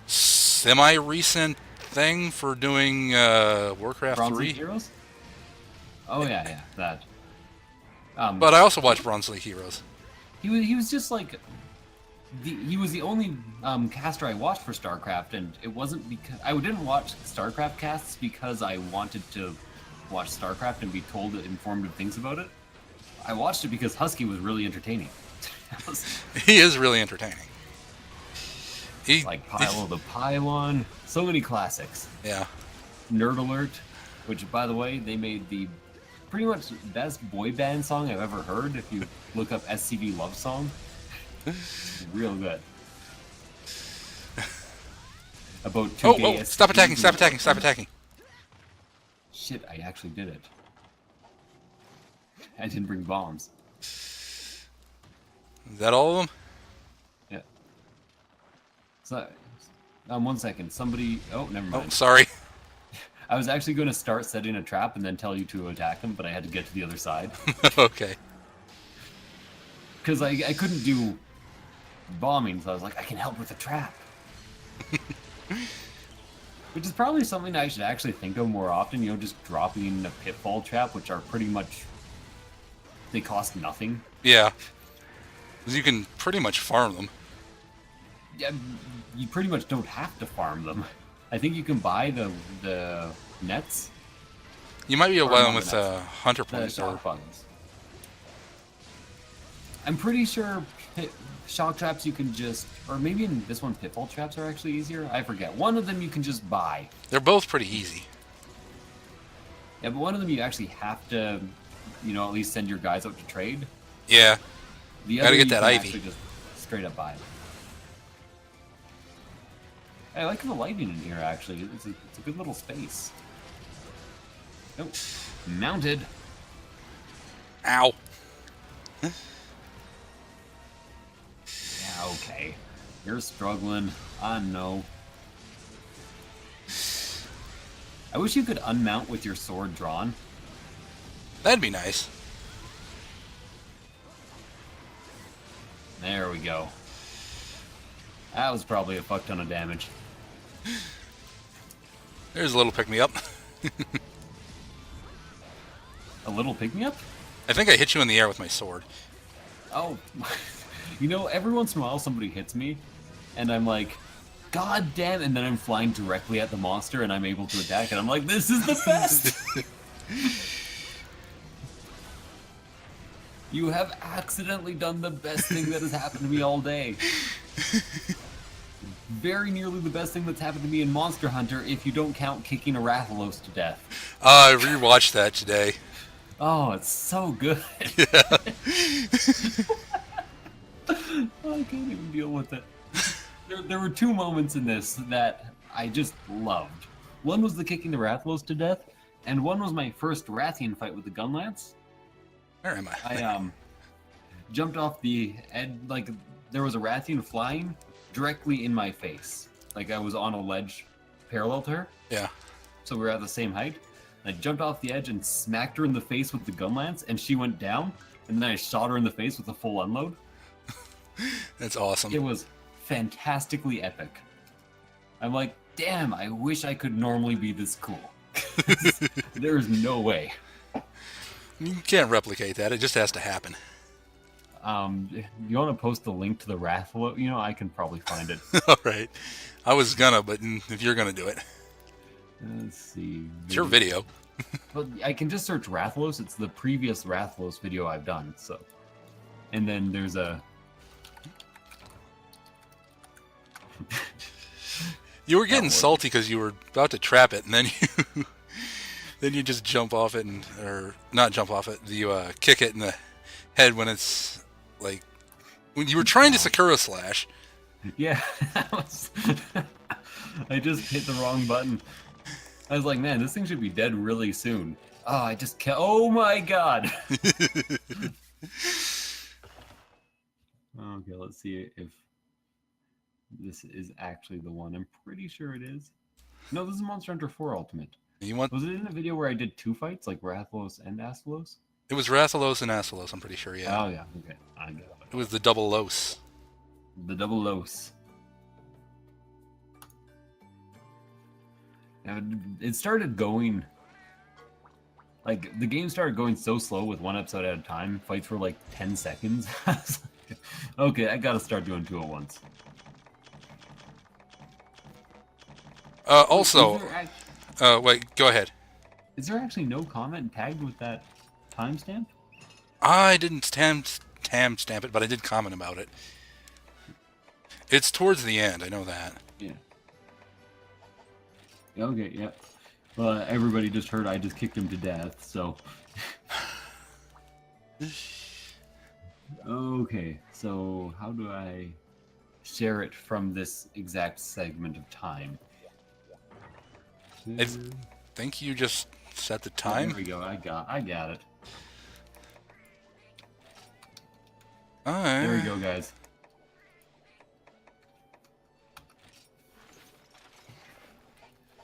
semi-recent thing for doing Warcraft Bronze 3. League Heroes? Oh yeah, that. But I also watched Bronze League Heroes. He was just like he was the only caster I watched for StarCraft, and it wasn't because I didn't watch StarCraft casts because I wanted to watch StarCraft and be told informative things about it. I watched it because Husky was really entertaining. He is really entertaining. Like Pile of the Pylon, so many classics. Yeah. Nerd Alert, which by the way they made the pretty much best boy band song I've ever heard. If you look up SCV Love Song, real good. About two gay Stop attacking, SCVs stop attacking, stop attacking. Shit, I actually did it. I didn't bring bombs. Is that all of them? Yeah. So, 1 second. Somebody... Oh, never mind. Oh, sorry. I was actually going to start setting a trap and then tell you to attack them, but I had to get to the other side. Okay. Because I couldn't do bombing, so I was like, I can help with the trap. Which is probably something I should actually think of more often, you know, just dropping a pitfall trap, which are pretty much... They cost nothing. Yeah. Because you can pretty much farm them. Yeah, you pretty much don't have to farm them. I think you can buy the nets. You might be able to buy them with the hunter points. shock buttons. I'm pretty sure shock traps you can just, or maybe in this one pitfall traps are actually easier. I forget. One of them you can just buy. They're both pretty easy. Yeah, but one of them you actually have to, you know, at least send your guys out to trade. Yeah. The Gotta other get you that can Ivy. actually just straight up buy. I like the lighting in here, actually. It's a good little space. Nope. Mounted. Ow. Yeah, okay. You're struggling. I know. I wish you could unmount with your sword drawn. That'd be nice. There we go. That was probably a fuck ton of damage. There's a little pick-me-up. A little pick-me-up? I think I hit you in the air with my sword. Oh. You know, every once in a while somebody hits me, and I'm like, God damn, and then I'm flying directly at the monster, and I'm able to attack, and I'm like, this is the best! You have accidentally done the best thing that has happened to me all day. Very nearly the best thing that's happened to me in Monster Hunter, if you don't count kicking a Rathalos to death. I rewatched that today. Oh, it's so good. Yeah. I can't even deal with it. There were two moments in this that I just loved. One was the kicking the Rathalos to death, and one was my first Rathian fight with the Gunlance. Where am I? I jumped off the edge, like there was a Rathian flying directly in my face. Like I was on a ledge parallel to her. Yeah. So we were at the same height. I jumped off the edge and smacked her in the face with the Gunlance, and she went down, and then I shot her in the face with a full unload. That's awesome. It was fantastically epic. I'm like, damn, I wish I could normally be this cool. There's no way. You can't replicate that. It just has to happen. You want to post the link to the Rathalos? You know, I can probably find it. All right. I was gonna, but if you're gonna do it, Let's see. it's your video. But I can just search Rathalos. It's the previous Rathalos video I've done. So, and then there's a. You were getting salty because you were about to trap it, and then you just jump off it, or not jump off it. You kick it in the head when it's like when you were trying to Sakura slash. Yeah, I just hit the wrong button. I was like, man, this thing should be dead really soon. Oh, I just oh my god. Okay, let's see if this is actually the one. I'm pretty sure it is. No, this is Monster Hunter 4 Ultimate. Was it in the video where I did 2 fights, like Rathalos and Astalos? It was Rathalos and Astalos, I'm pretty sure, yeah. Oh, yeah, okay. I got it. It was the double los. The double los. It started going... Like, the game started going so slow with 1 episode at a time. Fights were like 10 seconds. I was like, okay, I gotta start doing 2 at once. Also... wait, go ahead. Is there actually no comment tagged with that timestamp? I didn't stamp it, but I did comment about it. It's towards the end, I know that. Yeah. Okay, yeah. Well, everybody just heard I just kicked him to death, so... Okay, so how do I share it from this exact segment of time? I think you just set the time. There we go. I got it. There we go, guys.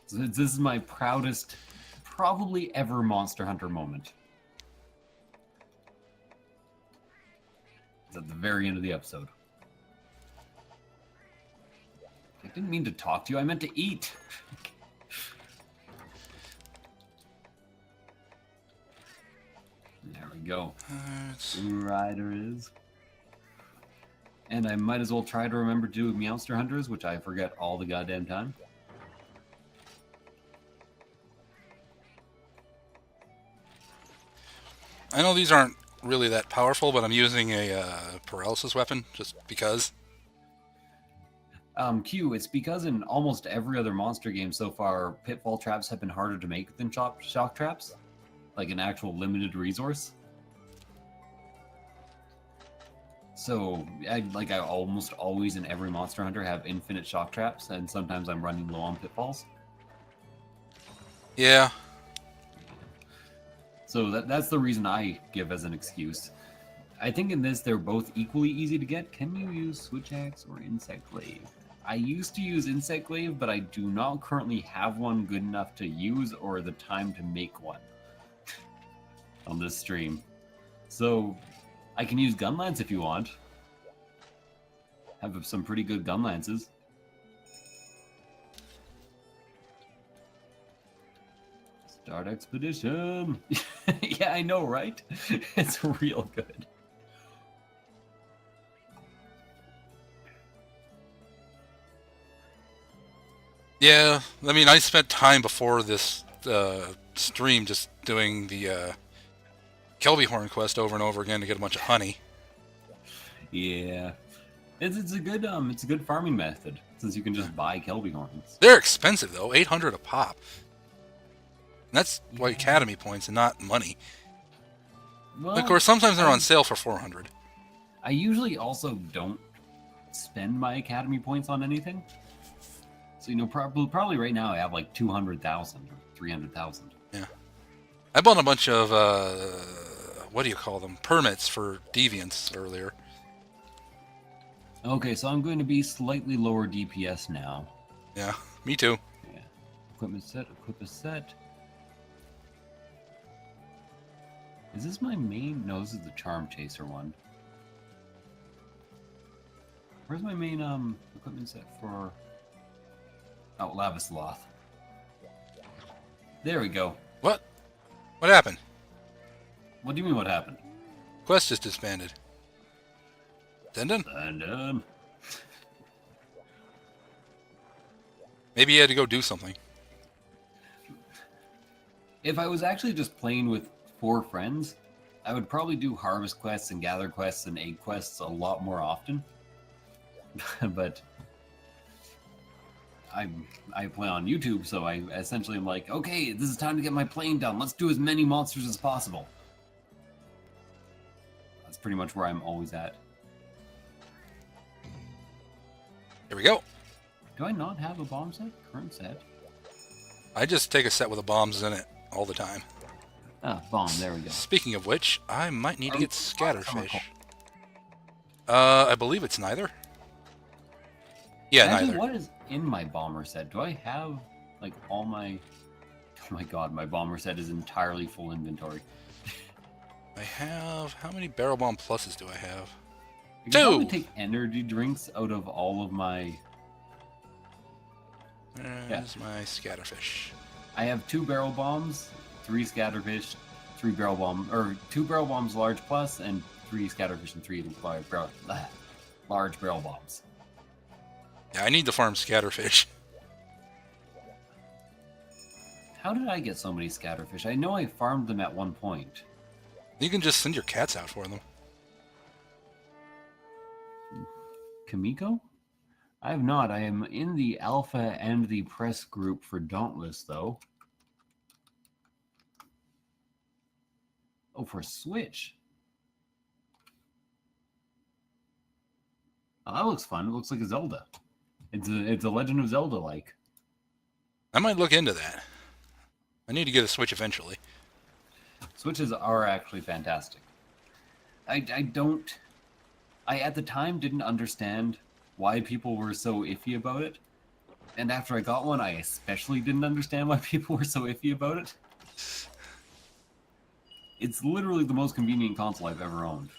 So this is my proudest, probably ever Monster Hunter moment. It's at the very end of the episode. I didn't mean to talk to you. I meant to eat. There we go. Rider is. And I might as well try to remember to do Meowster Hunters, which I forget all the goddamn time. I know these aren't really that powerful, but I'm using a paralysis weapon just because. Q, it's because in almost every other monster game so far, pitfall traps have been harder to make than shock traps. Like an actual limited resource. So, I almost always in every Monster Hunter have infinite shock traps, and sometimes I'm running low on pitfalls. Yeah. So that's the reason I give as an excuse. I think in this, they're both equally easy to get. Can you use Switch Axe or Insect Glaive? I used to use Insect Glaive, but I do not currently have one good enough to use or the time to make one on this stream. So I can use gun lance if you want. Have some pretty good gun lances. Start expedition. Yeah, I know, right? It's real good. Yeah, I mean, I spent time before this stream just doing the Kelby Horn quest over and over again to get a bunch of honey. Yeah, it's a good farming method since you can just buy Kelby Horns. They're expensive though, 800 a pop. And that's why Academy points and not money. Well, of course, sometimes they're on sale for 400. I usually also don't spend my Academy points on anything. So, you know, probably right now I have like 200,000 or 300,000. Yeah. I bought a bunch of, what do you call them? Permits for Deviants earlier. Okay, so I'm going to be slightly lower DPS now. Yeah, me too. Yeah. Equipment set, equip a set. Is this my main? No, this is the Charm Chaser one. Where's my main equipment set for? Oh, lava sloth. There we go. What? What happened? What do you mean? What happened? Quest just disbanded. Dendon? And Maybe you had to go do something. if I was actually just playing with 4 friends, I would probably do harvest quests and gather quests and egg quests a lot more often. But I play on YouTube, so I essentially am like, okay, this is time to get my plane done. Let's do as many monsters as possible. That's pretty much where I'm always at. Here we go. Do I not have a bomb set? Current set? I just take a set with the bombs in it all the time. Ah, bomb, there we go. Speaking of which, I might need to get scatterfish. I believe it's neither. Yeah, Actually, neither. what is in my bomber set? Do I have, like, all my... Oh my god, my bomber set is entirely full inventory. I have... How many barrel bomb pluses do I have? I can 2! probably take energy drinks out of all of my... There's my scatterfish. I have 2 barrel bombs, 3 scatterfish, 3 barrel bomb, or 2 barrel bombs large plus, and 3 scatterfish and 3 large barrel bombs. Yeah, I need to farm scatterfish. How did I get so many scatterfish? I know I farmed them at one point. You can just send your cats out for them. Kamiko? I have not. I am in the alpha and the press group for Dauntless, though. Oh, for Switch. Oh, that looks fun. It looks like a Zelda. It's a Legend of Zelda like. I might look into that. I need to get a Switch eventually. Switches are actually fantastic. I at the time didn't understand why people were so iffy about it. And after I got one, I especially didn't understand why people were so iffy about it. It's literally the most convenient console I've ever owned.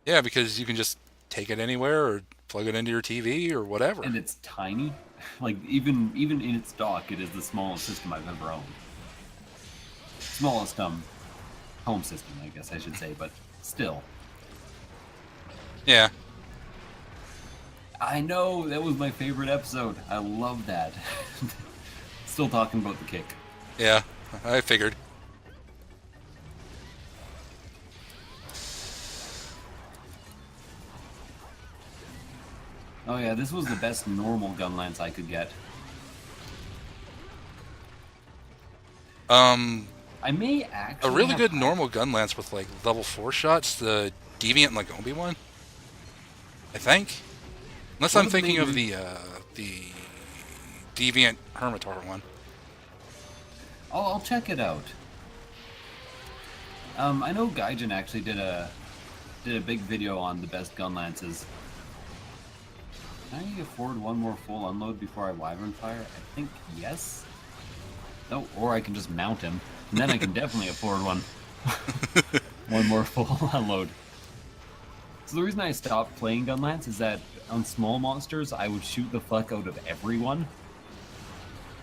Yeah, because you can just take it anywhere or plug it into your TV or whatever. And it's tiny. Like, even in its dock, it is the smallest system I've ever owned. Smallest home system, I guess I should say, but still. Yeah. I know, that was my favorite episode. I love that. Still talking about the kick. Yeah, I figured. Oh yeah, this was the best normal gun lance I could get. I may actually A really have good normal gun lance with like level 4 shots, the Deviant Lagombi one. I think. Unless I'm thinking of the Deviant Hermitor one. I'll check it out. I know Gaijin actually did a big video on the best gun lances. Can I afford one more full unload before I wyvern fire? I think yes. No, or I can just mount him, and then I can definitely afford one. One more full unload. So the reason I stopped playing Gunlance is that on small monsters, I would shoot the fuck out of everyone.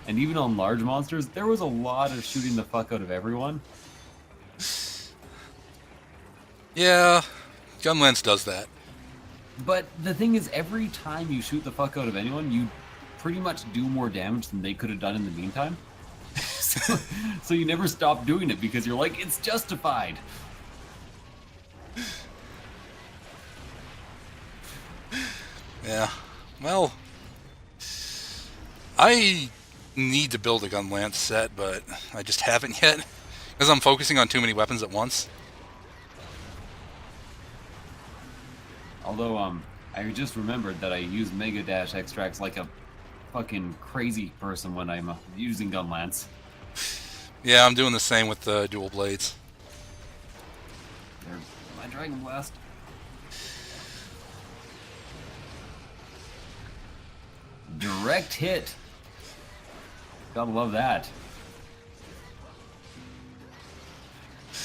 And even on large monsters, there was a lot of shooting the fuck out of everyone. Yeah, Gunlance does that. But the thing is, every time you shoot the fuck out of anyone, you pretty much do more damage than they could have done in the meantime. So you never stop doing it because you're like, it's justified. Yeah. Well, I need to build a Gunlance set, but I just haven't yet. Because I'm focusing on too many weapons at once. Although, I just remembered that I use Mega Dash extracts like a fucking crazy person when I'm using Gunlance. Yeah, I'm doing the same with the dual blades. There's my Dragon Blast. Direct hit. Gotta love that.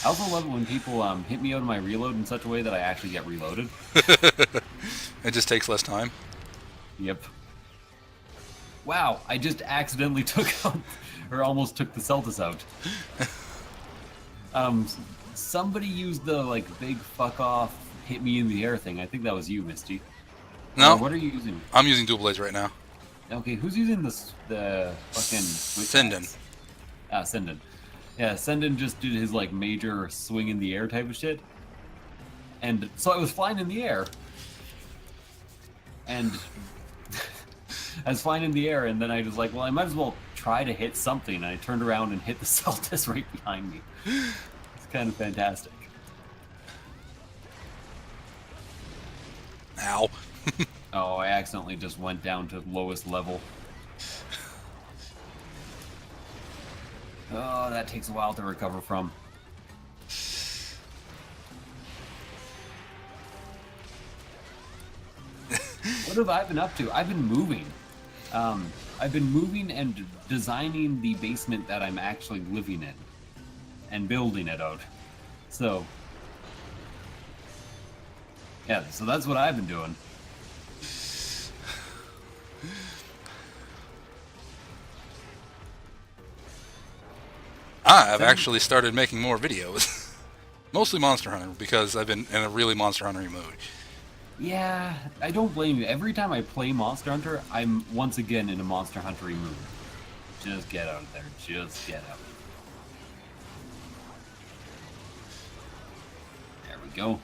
I also love it when people hit me out of my reload in such a way that I actually get reloaded. It just takes less time. Yep. Wow, I just accidentally took out, or almost took the Celtis out. Somebody used the like big fuck off, hit me in the air thing. I think that was you, Misty. No, What are you using? I'm using dual blades right now. Okay, who's using the fucking Sinden. Sinden. Yeah, Sinden just did his like major swing in the air type of shit. And so I was flying in the air. And I was flying in the air, and then I was like, well, I might as well try to hit something. And I turned around and hit the Celtis right behind me. It's kind of fantastic. Ow. Oh, I accidentally just went down to lowest level. Oh, that takes a while to recover from. What have I been up to? I've been moving. I've been moving and designing the basement that I'm actually living in. And building it out. So... yeah, so that's what I've been doing. I've actually started making more videos. Mostly Monster Hunter, because I've been in a really Monster Hunter mood. Yeah, I don't blame you. Every time I play Monster Hunter, I'm once again in a Monster Hunter mood. Just get out there. Just get out. There we go.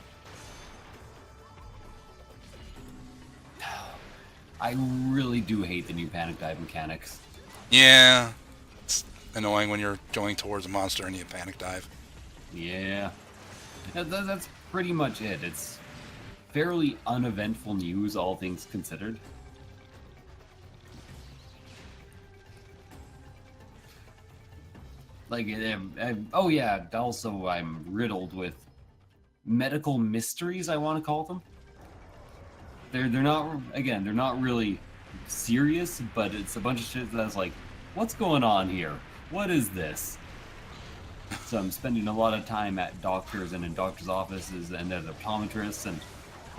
I really do hate the new panic dive mechanics. Yeah, it's annoying when you're going towards a monster and you panic dive. Yeah. That's pretty much it. It's fairly uneventful news, all things considered. Like, oh yeah, also I'm riddled with medical mysteries, I want to call them. They're not, again, they're not really serious, but it's a bunch of shit that's like, what's going on here? What is this? So I'm spending a lot of time at doctors and in doctors' offices and at optometrists, and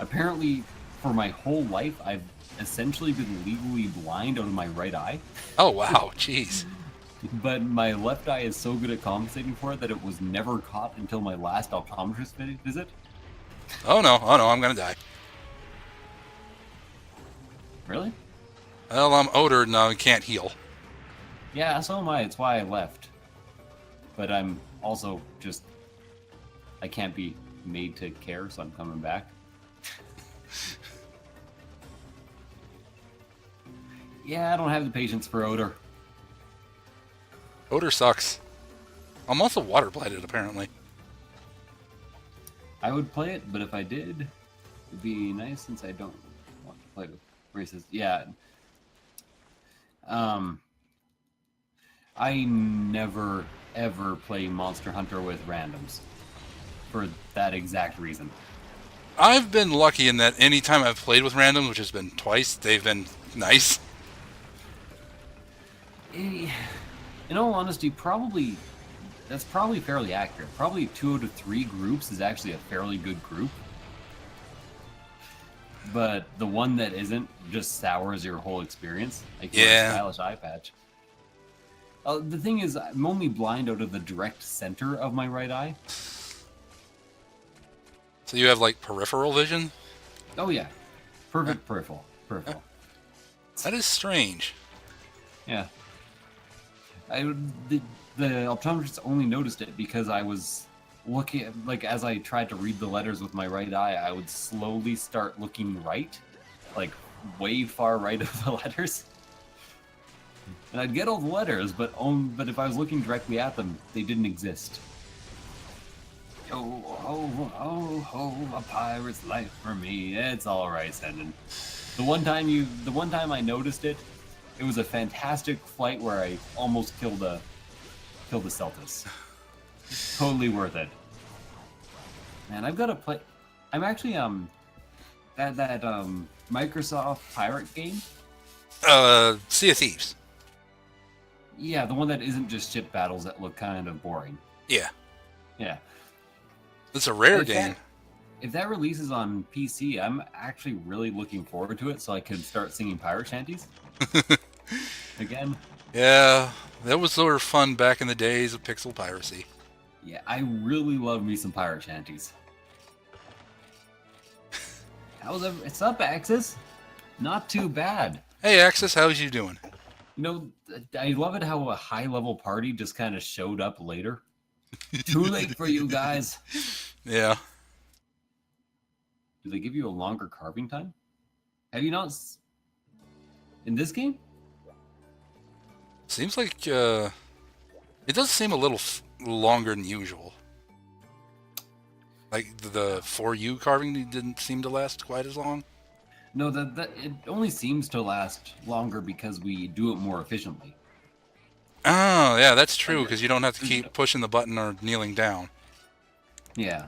apparently for my whole life I've essentially been legally blind out of my right eye. Oh wow, jeez. But my left eye is so good at compensating for it that it was never caught until my last optometrist visit. Oh no, I'm gonna die. Really? Well, I'm odor now and can't heal. Yeah, so am I. It's why I left. But I'm also just... I can't be made to care, so I'm coming back. Yeah, I don't have the patience for odor. Odor sucks. I'm also water blighted, apparently. I would play it, but if I did, it'd be nice since I don't want to play with races. Yeah. I never, ever play Monster Hunter with randoms. For that exact reason. I've been lucky in that any time I've played with randoms, which has been twice, they've been nice. In all honesty, that's probably fairly accurate. Probably 2 out of 3 groups is actually a fairly good group. But the one that isn't just sours your whole experience. Like your stylish eye patch. The thing is, I'm only blind out of the direct center of my right eye. So you have, like, peripheral vision? Oh, yeah. Perfect peripheral. Peripheral. That is strange. Yeah. The optometrist only noticed it because I was looking, like, as I tried to read the letters with my right eye, I would slowly start looking right, like, way far right of the letters. And I'd get all the letters, but if I was looking directly at them, they didn't exist. Oh, oh, oh, oh, a pirate's life for me. It's all right, Senden. The one time I noticed it, it was a fantastic flight where I almost killed the Celtis. Totally worth it. Man, I've got to play. I'm actually that Microsoft pirate game. Sea of Thieves. Yeah, the one that isn't just ship battles that look kind of boring. Yeah. Yeah. It's a rare If game. if that releases on PC, I'm actually really looking forward to it, so I can start singing pirate shanties again. Yeah, that was sort of fun back in the days of pixel piracy. Yeah, I really love me some pirate shanties. It's up, Axis. Not too bad. Hey, Axis, how's you doing? You know, I love it how a high-level party just kind of showed up later. Too late for you guys. Yeah. Do they give you a longer carving time? Have you not... In this game? Seems like it does seem a little longer than usual. Like the for you carving didn't seem to last quite as long. No, that it only seems to last longer because we do it more efficiently. Oh, yeah, that's true, because you don't have to keep pushing the button or kneeling down. Yeah.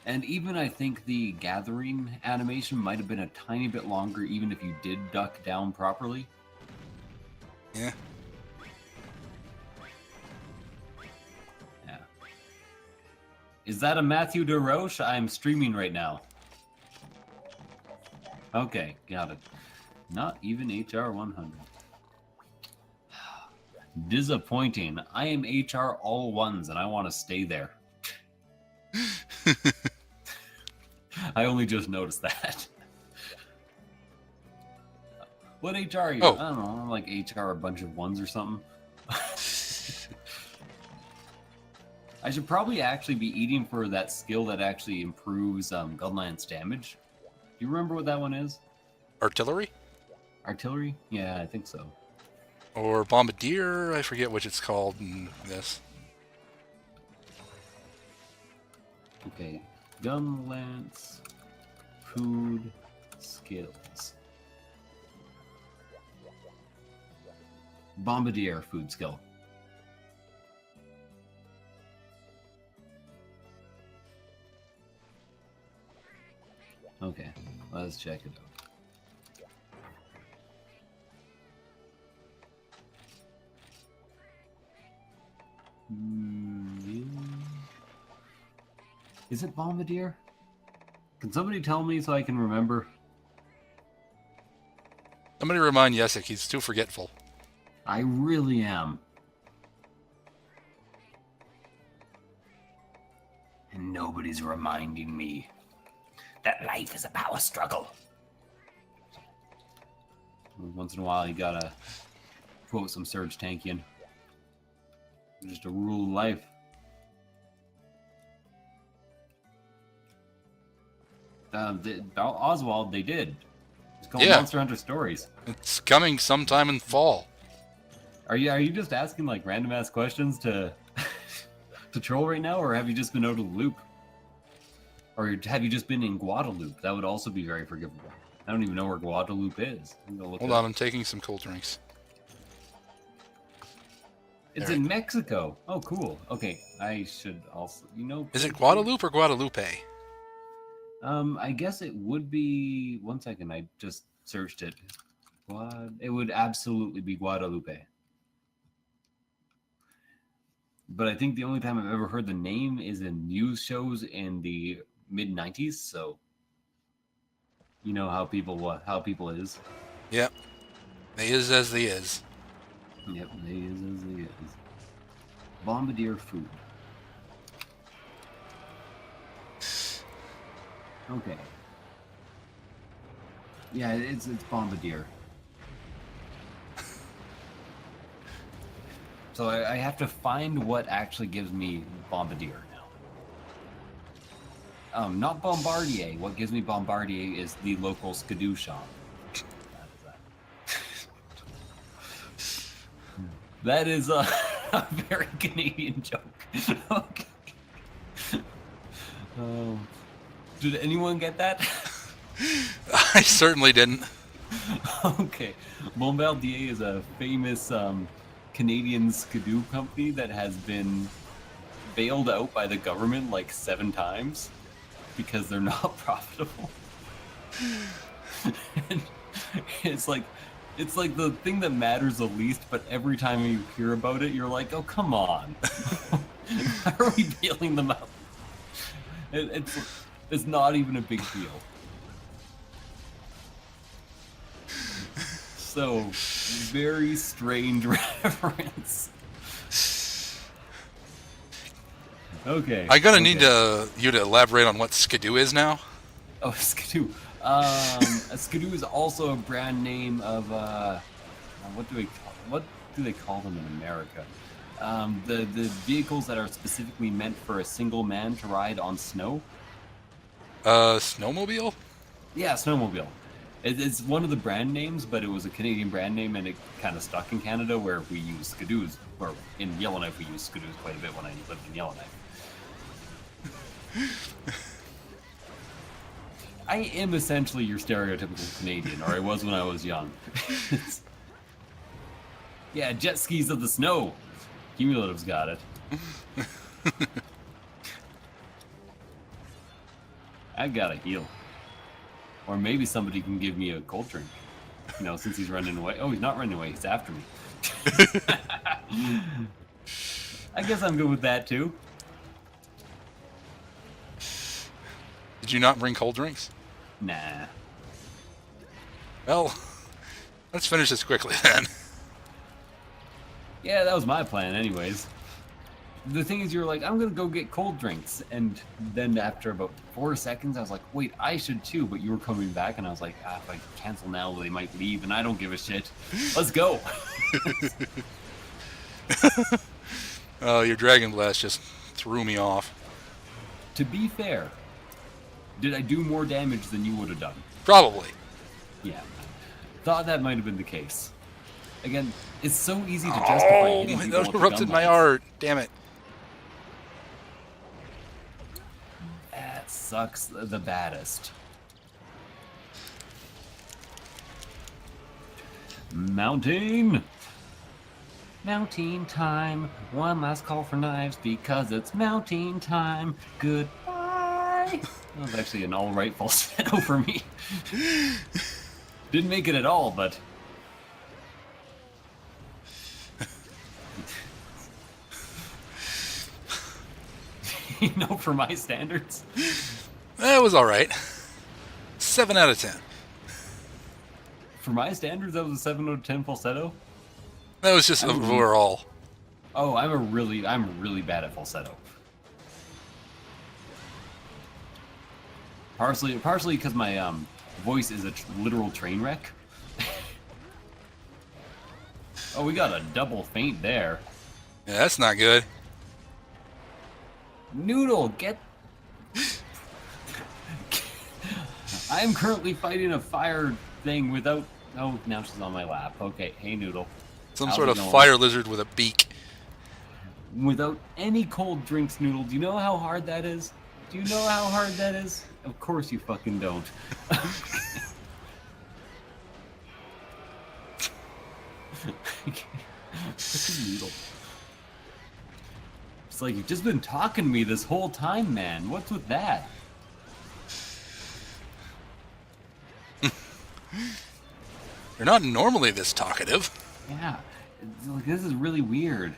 And even I think the gathering animation might have been a tiny bit longer, even if you did duck down properly. Yeah. Yeah. Is that a Matthew DeRoche? I'm streaming right now. Okay, got it. Not even HR 100. Disappointing. I am HR all ones and I want to stay there. I only just noticed that. What HR are you? Oh. I don't know, I'm like HR a bunch of ones or something. I should probably actually be eating for that skill that actually improves Gunlance damage. Do you remember what that one is? Artillery? Artillery? Yeah, I think so. Or Bombardier? I forget which it's called in this. Okay, Gunlance, food, skills. Bombardier food skill. Okay, let's check it out. Yeah. Is it Bombardier? Can somebody tell me so I can remember? Somebody remind Yessik, he's too forgetful. I really am. And nobody's reminding me that life is a power struggle. Once in a while, you gotta quote some Serge Tankian. Just a rule of life. Oswald, they did. It's called Monster Hunter Stories. It's coming sometime in fall. Are you just asking like random ass questions to to troll right now, or have you just been out of the loop? Or have you just been in Guadeloupe? That would also be very forgivable. I don't even know where Guadeloupe is. Hold on, I'm taking some cold drinks. It's in Mexico. Oh, cool. Okay, I should also, Is it Guadeloupe or Guadalupe? I guess it would be. One second, I just searched it. It would absolutely be Guadalupe. But I think the only time I've ever heard the name is in news shows in the mid-90s, so you know how people is. Yep. They is as they is. Yep, they is as they is. Bombardier food. Okay. Yeah, it's Bombardier. So I have to find what actually gives me Bombardier now. Not Bombardier. What gives me Bombardier is the local skidoo shop. That is a very Canadian joke. Okay. Did anyone get that? I certainly didn't. Okay. Bombardier is a famous Canadian skidoo company that has been bailed out by the government like 7 times because they're not profitable. And it's like the thing that matters the least, but every time you hear about it, you're like, oh, come on. Why are we bailing them out? It's not even a big deal. So, very strange reference. Okay. I'm gonna need you to elaborate on what Skidoo is now. Oh, Skidoo. A Skidoo is also a brand name of what do they call them in America? The vehicles that are specifically meant for a single man to ride on snow. Snowmobile? Yeah, snowmobile. It's one of the brand names, but it was a Canadian brand name, and it kind of stuck in Canada, where we use Skidoos. Or in Yellowknife, we use Skidoos quite a bit when I lived in Yellowknife. I am essentially your stereotypical Canadian, or I was when I was young. Yeah, jet skis of the snow. Cumulative's got it. I gotta heal. Or maybe somebody can give me a cold drink. You know, since he's running away. Oh, he's not running away. He's after me. I guess I'm good with that, too. Did you not bring cold drinks? Nah. Well, let's finish this quickly then. Yeah, that was my plan anyways. The thing is, you're like, I'm gonna go get cold drinks. And then after about 4 seconds, I was like, wait, I should too. But you were coming back, and I was like, if I cancel now, they might leave, and I don't give a shit. Let's go. Oh, your Dragon Blast just threw me off. To be fair, did I do more damage than you would have done? Probably. Yeah. Thought that might have been the case. Again, it's so easy to justify hitting people that with the erupted gun my lights. heart. Damn it. That sucks the baddest. Mounting! Mounting time. One last call for knives because it's mounting time. Goodbye! That was actually an alright falsetto for me. Didn't make it at all, but... You know, for my standards. That was alright. 7 out of 10. For my standards, that was a 7 out of 10 falsetto. That was just overall. Oh, I'm really bad at falsetto. Partially because my voice is a literal train wreck. Oh, we got a double feint there. Yeah, that's not good. Noodle, get... I'm currently fighting a fire thing without... Oh, now she's on my lap. Okay, hey Noodle. Some How's sort it of going? fire lizard with a beak. Without any cold drinks, Noodle. Do you know how hard that is? Do you know how hard that is? Of course you fucking don't. Noodle. It's like, you've just been talking to me this whole time, man. What's with that? You're not normally this talkative. Yeah, like, this is really weird.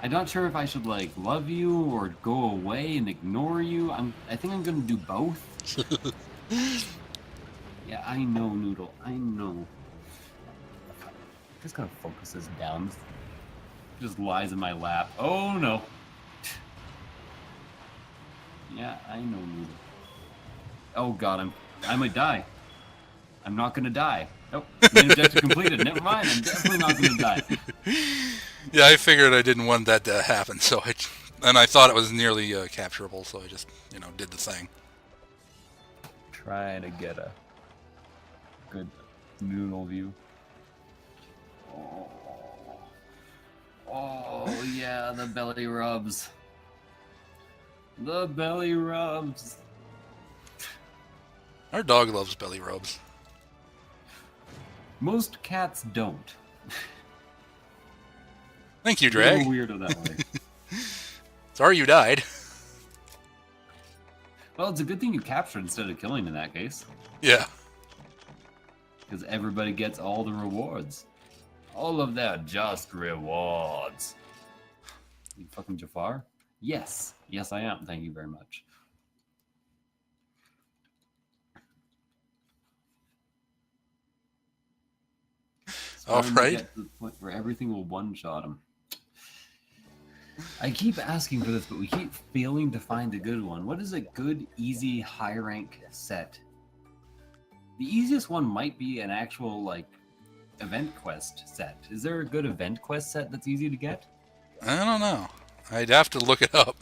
I'm not sure if I should like love you or go away and ignore you. I think I'm gonna do both. Yeah, I know, Noodle. I know. Just gotta focus this down. Just lies in my lap. Oh no. Yeah, I know, Noodle. Oh god, I might die. I'm not gonna die. Nope. Main objective completed. Never mind. I'm definitely not gonna die. Yeah, I figured I didn't want that to happen, so I thought it was nearly capturable, so I just, did the thing. Try to get a good noodle view. Oh yeah, the belly rubs. The belly rubs. Our dog loves belly rubs. Most cats don't. Thank you, A Drag. little weirdo that way. Sorry you died. Well, it's a good thing you captured instead of killing in that case. Yeah. Because everybody gets all the rewards. All of their just rewards. You fucking Jafar? Yes. Yes, I am. Thank you very much. All Starting to right. get to the point where everything will one-shot him. I keep asking for this, but we keep failing to find a good one. What is a good, easy, high rank set? The easiest one might be an actual, like, event quest set. Is there a good event quest set that's easy to get? I don't know. I'd have to look it up.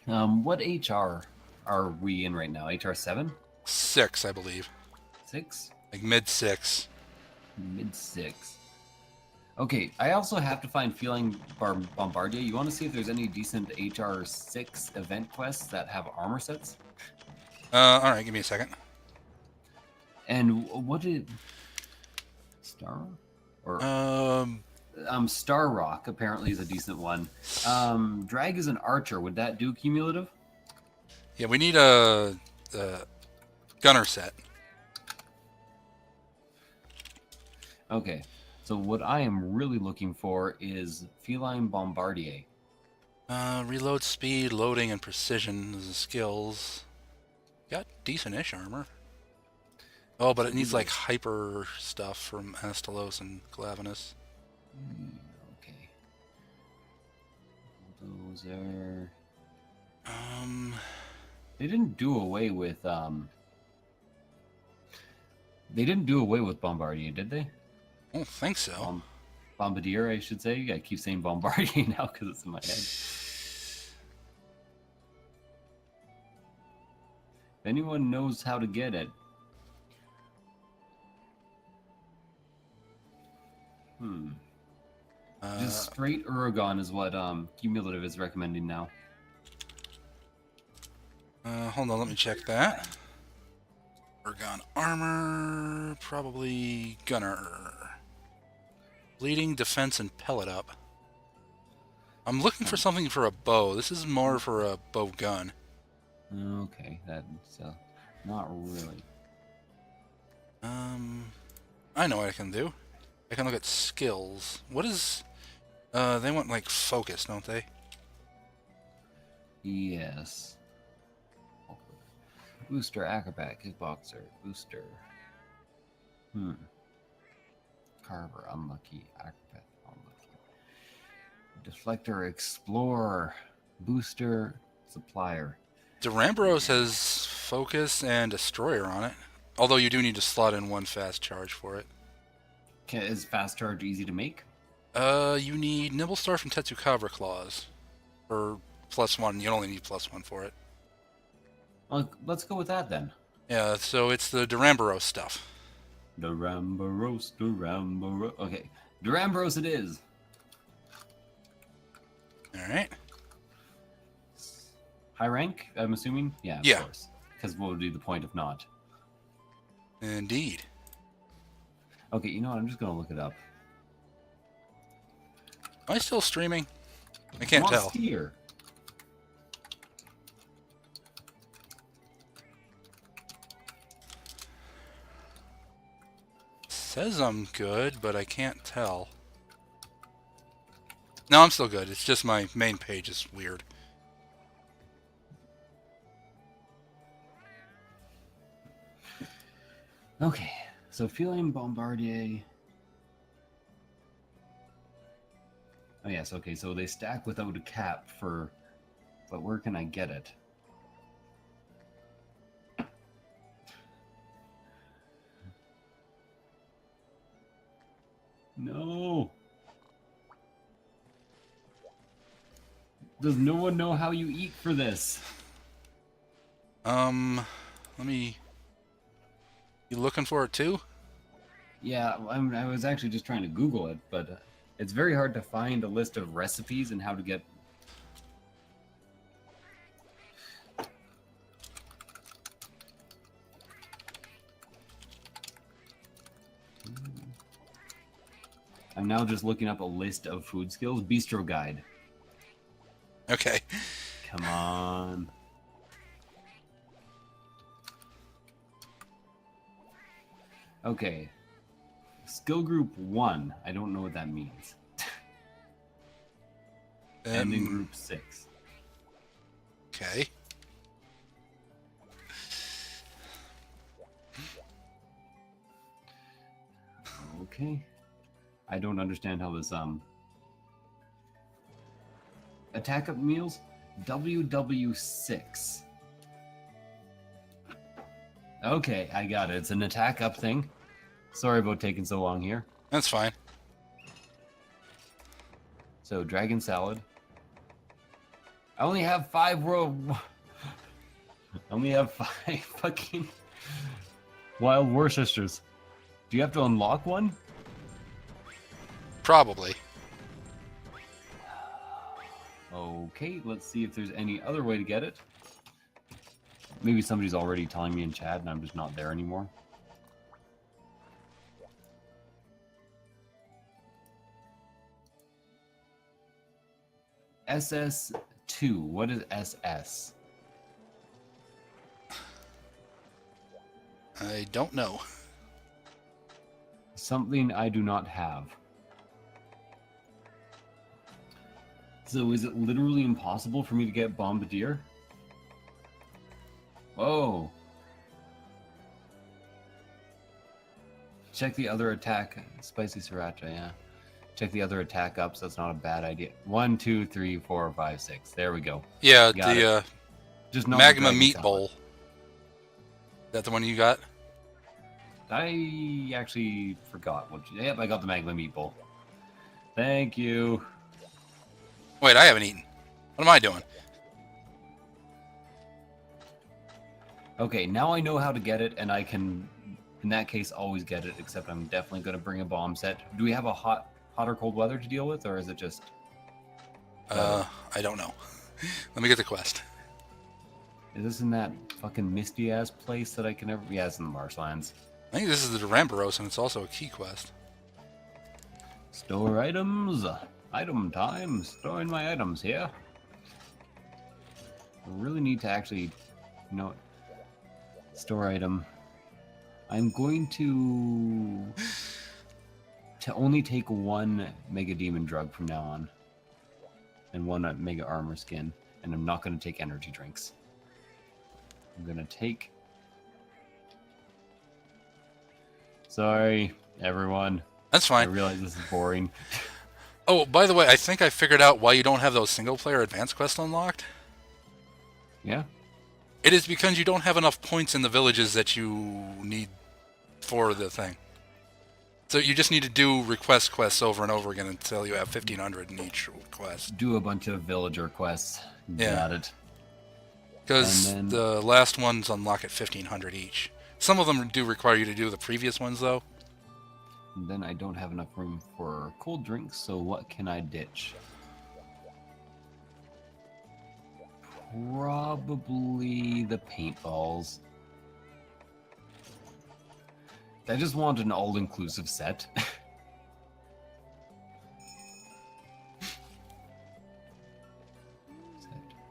What HR are we in right now? HR 7? 6, I believe. 6? Like mid 6. Mid 6. Okay, I also have to find Feeling Bombardier. You want to see if there's any decent HR 6 event quests that have armor sets? Alright, give me a second. And what did Star or Star Rock apparently is a decent one. Drag is an archer. Would that do cumulative? Yeah, we need a gunner set. Okay, so what I am really looking for is Feline Bombardier. Reload speed, loading, and precision is the skills. Got decent-ish armor. Oh, but it needs like hyper stuff from Astalos and Glavenus. Okay. Those are. They didn't do away with They didn't do away with Bombardier, did they? I don't think so. Bombardier, I should say. I keep saying Bombardier now because it's in my head. If anyone knows how to get it. Just straight Uragon is what Cumulative is recommending now. Hold on, let me check that. Uragon armor, probably gunner. Bleeding, defense, and pellet up. I'm looking for something for a bow. This is more for a bow gun. Okay, that's not really. I know what I can do. I can look at skills. What is... they want, like, focus, don't they? Yes. Booster, acrobat, kickboxer, booster. Carver, unlucky. Acrobat, unlucky. Deflector, explorer, booster, supplier. Durambros has focus and destroyer on it. Although you do need to slot in one fast charge for it. Is fast charge easy to make? You need Nibblestar from Tetsukabra Claws. For +1. You only need +1 for it. Well, let's go with that then. Yeah, so it's the Duramboros stuff. Duramboros. Okay, Duramboros it is. Alright. High rank, I'm assuming? Yeah, of course. Because what would be the point if not? Indeed. Okay, you know what? I'm just going to look it up. Am I still streaming? I can't tell. Here. Says I'm good, but I can't tell. No, I'm still good. It's just my main page is weird. Okay, so Feeling Bombardier. Oh yes, okay, so they stack without a cap for... But where can I get it? No! Does no one know how you eat for this? Let me... You looking for it too? Yeah, I was actually just trying to Google it, but it's very hard to find a list of recipes and how to get... I'm now just looking up a list of food skills. Bistro Guide. Okay. Come on. Okay. Skill group 1. I don't know what that means. And in group 6. Okay. Okay. I don't understand how this attack up meals WW6. Okay, I got it. It's an attack up thing. Sorry about taking so long here. That's fine. So dragon salad. I only have 5 I only have 5 fucking wild Worcesters. Do you have to unlock one? Probably. Okay, let's see if there's any other way to get it. Maybe somebody's already telling me in chat and I'm just not there anymore. SS2. What is SS? I don't know. Something I do not have. So is it literally impossible for me to get Bombardier? Whoa. Check the other attack. Spicy Sriracha, yeah. Check the other attack ups. That's not a bad idea. 1, 2, 3, 4, 5, 6. There we go. Yeah, Got the Just not magma the meat salad. bowl. Is that the one you got? I actually forgot what. Yep, I got the magma meat bowl. Thank you. Wait, I haven't eaten. What am I doing? Okay, now I know how to get it, and I can, in that case, always get it. Except I'm definitely going to bring a bomb set. Do we have a hot or cold weather to deal with, or is it just? I don't know. Let me get the quest. Is this in that fucking misty ass place that I can never? Yeah, it's in the marshlands. I think this is the Duramboros, and it's also a key quest. Store items. Item time. Storing my items here. I really need to actually, store item. I'm going to only take 1 Mega Demon drug from now on, and 1 Mega Armor skin, and I'm not going to take energy drinks. I'm going to take. Sorry, everyone. That's I fine. realize this is boring. Oh, by the way, I think I figured out why you don't have those single-player advanced quests unlocked. Yeah? It is because you don't have enough points in the villages that you need for the thing. So you just need to do request quests over and over again until you have 1,500 in each quest. Do a bunch of villager quests. Yeah. Got it. Because And then- the last ones unlock at 1,500 each. Some of them do require you to do the previous ones, though. And then I don't have enough room for cold drinks, so what can I ditch? Probably the paintballs. I just want an all-inclusive set.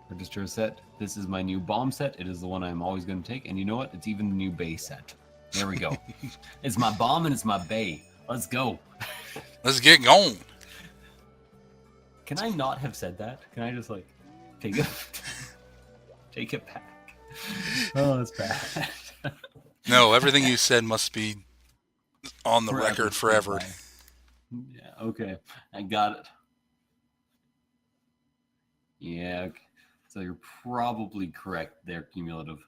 Register a set. This is my new bomb set. It is the one I'm always going to take. And you know what? It's even the new bay set. There we go. It's my bomb and it's my bay. Let's go. Let's get going. Can I not have said that? Can I just like take it take it back? Oh, that's bad. No, everything you said must be on the record forever. Yeah, okay. I got it. Yeah, okay. So you're probably correct there, cumulative.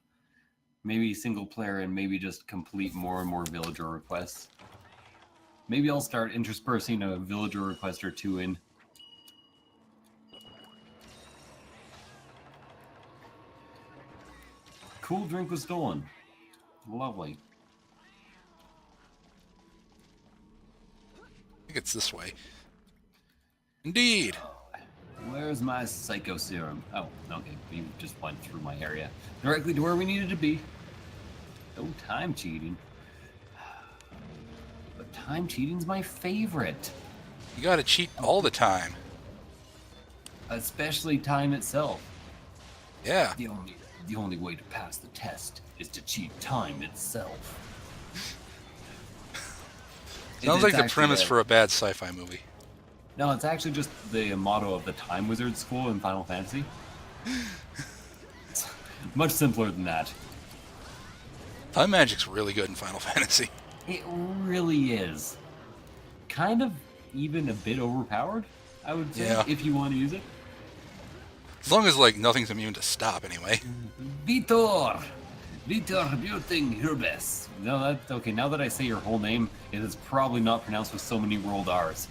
Maybe single player and maybe just complete more and more villager requests. Maybe I'll start interspersing a villager request or 2 in. Cool drink was stolen. Lovely. I think it's this way. Indeed. Where's my psycho serum? Oh, okay. You just went through my area. Directly to where we needed to be. No time cheating. But time cheating's my favorite. You gotta cheat all the time. Especially time itself. Yeah. The only way to pass the test is to cheat time itself. Sounds like It's the actually premise for a bad sci-fi movie. No, it's actually just the motto of the Time Wizard School in Final Fantasy. It's much simpler than that. Time magic's really good in Final Fantasy. It really is. Kind of even a bit overpowered, I would say, Yeah. if you want to use it. As long as, like, nothing's immune to stop, anyway. Vitor! Vitor Buting Herbes. No, that's okay. Now that I say your whole name, it is probably not pronounced with so many rolled R's.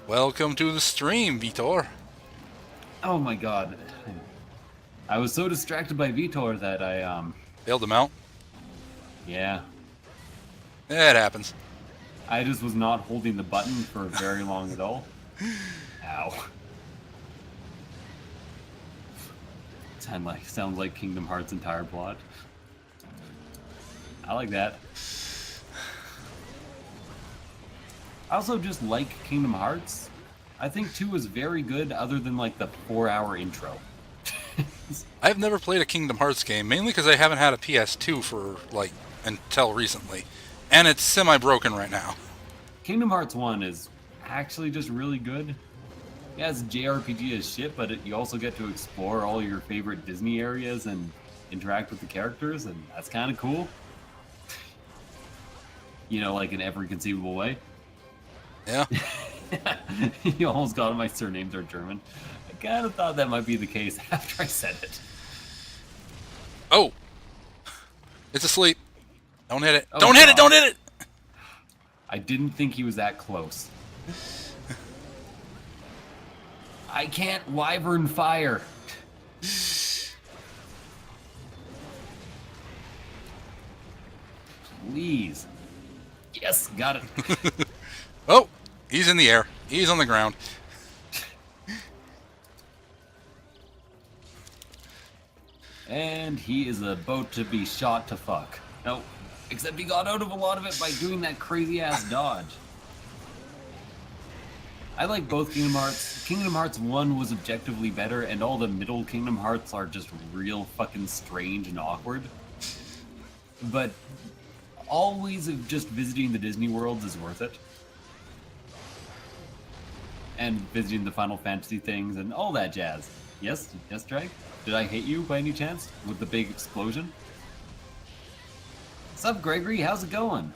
Welcome to the stream, Vitor. Oh my god. I was so distracted by Vitor that Bailed him out. yeah. Yeah, it happens. I just was not holding the button for very long at all. Ow. Sounds like Kingdom Hearts' entire plot. I like that. I also just like Kingdom Hearts. I think 2 was very good other than like the 4-hour intro. I've never played a Kingdom Hearts game, mainly because I haven't had a PS2 for, like, until recently. And it's semi-broken right now. Kingdom Hearts 1 is actually just really good. Yeah, it's JRPG as shit, but you also get to explore all your favorite Disney areas and interact with the characters, and that's kind of cool. You know, like in every conceivable way. Yeah. You almost got it, my surnames are German. I kind of thought that might be the case after I said it. Oh! It's asleep. Don't hit it. Oh, Don't hit it! God. Don't hit it! I didn't think he was that close. I can't wyvern fire. Please. Yes, got it. Oh! He's in the air. He's on the ground. And he is about to be shot to fuck. No, except he got out of a lot of it by doing that crazy ass dodge. I like both Kingdom Hearts. Kingdom Hearts 1 was objectively better, and all the middle Kingdom Hearts are just real fucking strange and awkward. But always just visiting the Disney worlds is worth it. And visiting the Final Fantasy things and all that jazz. Yes, Drake? Did I hit you by any chance with the big explosion? What's up, Gregory? How's it going?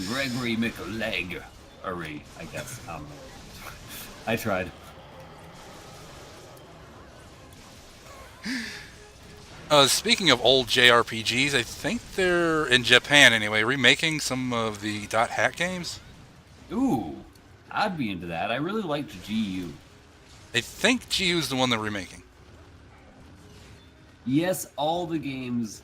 Gregory McLeg. I guess. I tried. Speaking of old JRPGs, I think they're, in Japan anyway, remaking some of the Dot Hack games. Ooh, I'd be into that. I really liked GU. I think GU's the one they're remaking. Yes, all the games...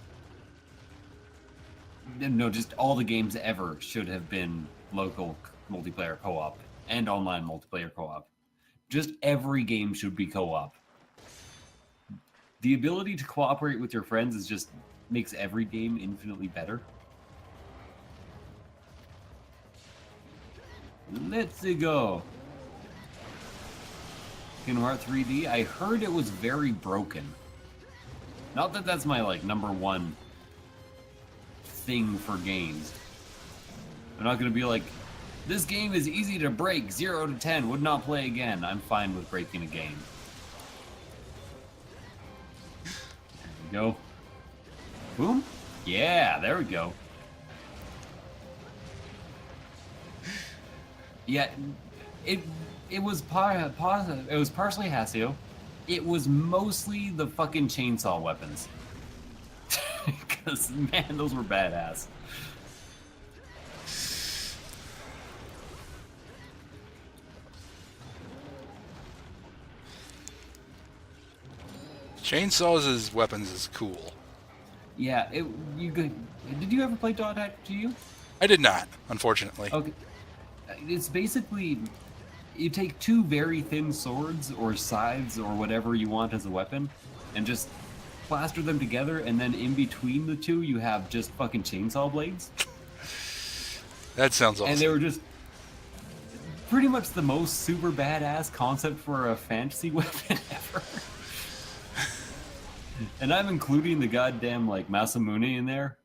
No, just all the games ever should have been local multiplayer co-op and online multiplayer co-op. Just every game should be co-op. The ability to cooperate with your friends is just makes every game infinitely better. Let's go. Kingdom Hearts 3D. I heard it was very broken. Not that that's my like number one thing for games. I'm not gonna be like, this game is easy to break, 0 to 10, would not play again. I'm fine with breaking a game. There we go. Boom. Yeah, there we go. Yeah, it was it was partially Hasio. It was mostly the fucking chainsaw weapons. Because man, those were badass. Chainsaws as weapons is cool. Yeah, did you ever play Dot Hack GU? I did not, unfortunately. Okay. It's basically, you take two very thin swords or scythes or whatever you want as a weapon, and just plaster them together, and then in between the two you have just fucking chainsaw blades. That sounds awesome. And they were just pretty much the most super badass concept for a fantasy weapon ever. And I'm including the goddamn like Masamune in there.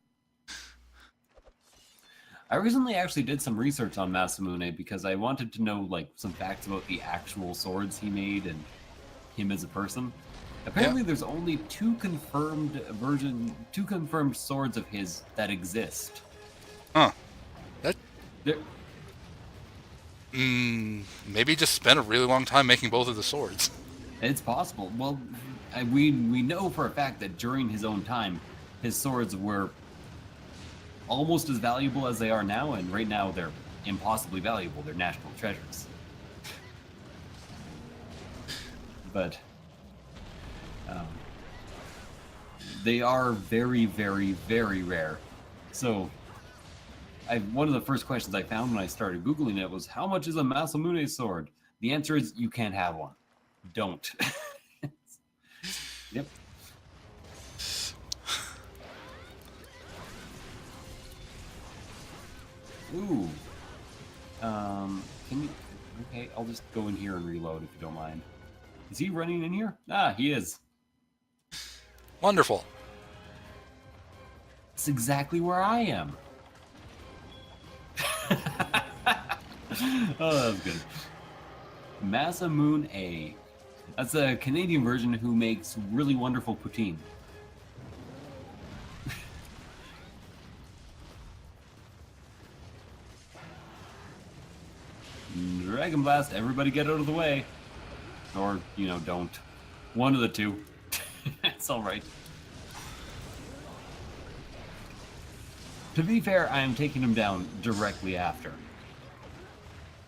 I recently actually did some research on Masamune because I wanted to know like some facts about the actual swords he made and him as a person. Apparently, there's only two confirmed swords of his that exist. Huh. That There, maybe he just spent a really long time making both of the swords. it's possible. Well, we know for a fact that during his own time, his swords were almost as valuable as they are now, and right now they're impossibly valuable. They're national treasures. But they are very, very, very rare. So, one of the first questions I found when I started Googling it was, how much is a Masamune sword? The answer is, you can't have one. Don't. Yep. Ooh. Can you... Okay, I'll just go in here and reload if you don't mind. Is he running in here? Ah, he is. Wonderful. It's exactly where I am. Oh, that was good. Masamune A. That's a Canadian version who makes really wonderful poutine. Dragon Blast, everybody get out of the way. Or, you know, don't. One of the two. It's alright. To be fair, I am taking him down directly after.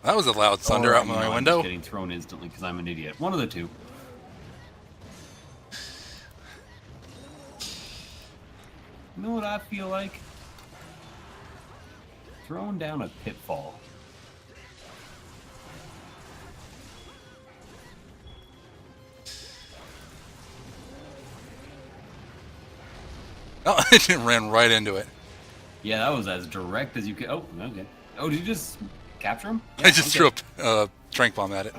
That was a loud thunder out my window. I'm just getting thrown instantly because I'm an idiot. One of the two. You know what I feel like? Thrown down a pitfall. Oh, it ran right into it. Yeah, that was as direct as you could. Oh, okay. Oh, did you just capture him? Yeah, I just threw a trank bomb at it.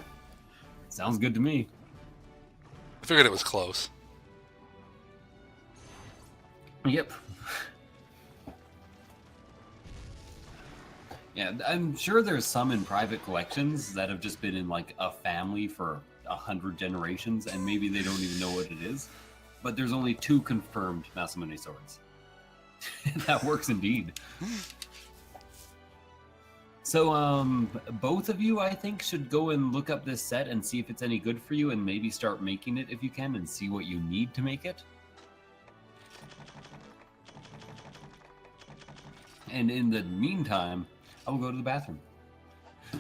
Sounds good to me. I figured it was close. Yep. Yeah, I'm sure there's some in private collections that have just been in like a family for 100 generations, and maybe they don't even know what it is. But there's only 2 confirmed Masamune swords. That works indeed. So, both of you, I think, should go and look up this set and see if it's any good for you, and maybe start making it if you can, and see what you need to make it. And in the meantime, I will go to the bathroom.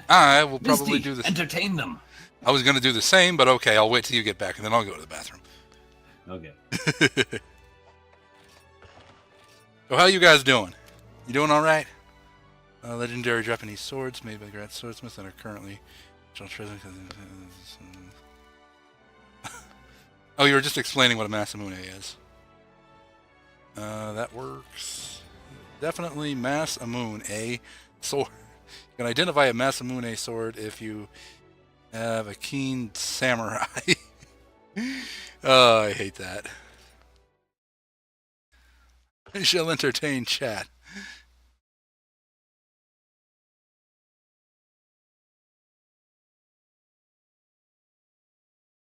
I will probably Misty, do this. entertain them. I was going to do the same, but okay, I'll wait till you get back, and then I'll go to the bathroom. Okay. So how you guys doing? You doing all right? Legendary Japanese swords made by Grant Swordsmith that are currently... Oh, you were just explaining what a Masamune is. That works. Definitely Masamune sword. You can identify a Masamune sword if you have a keen samurai. Oh, I hate that. I shall entertain chat.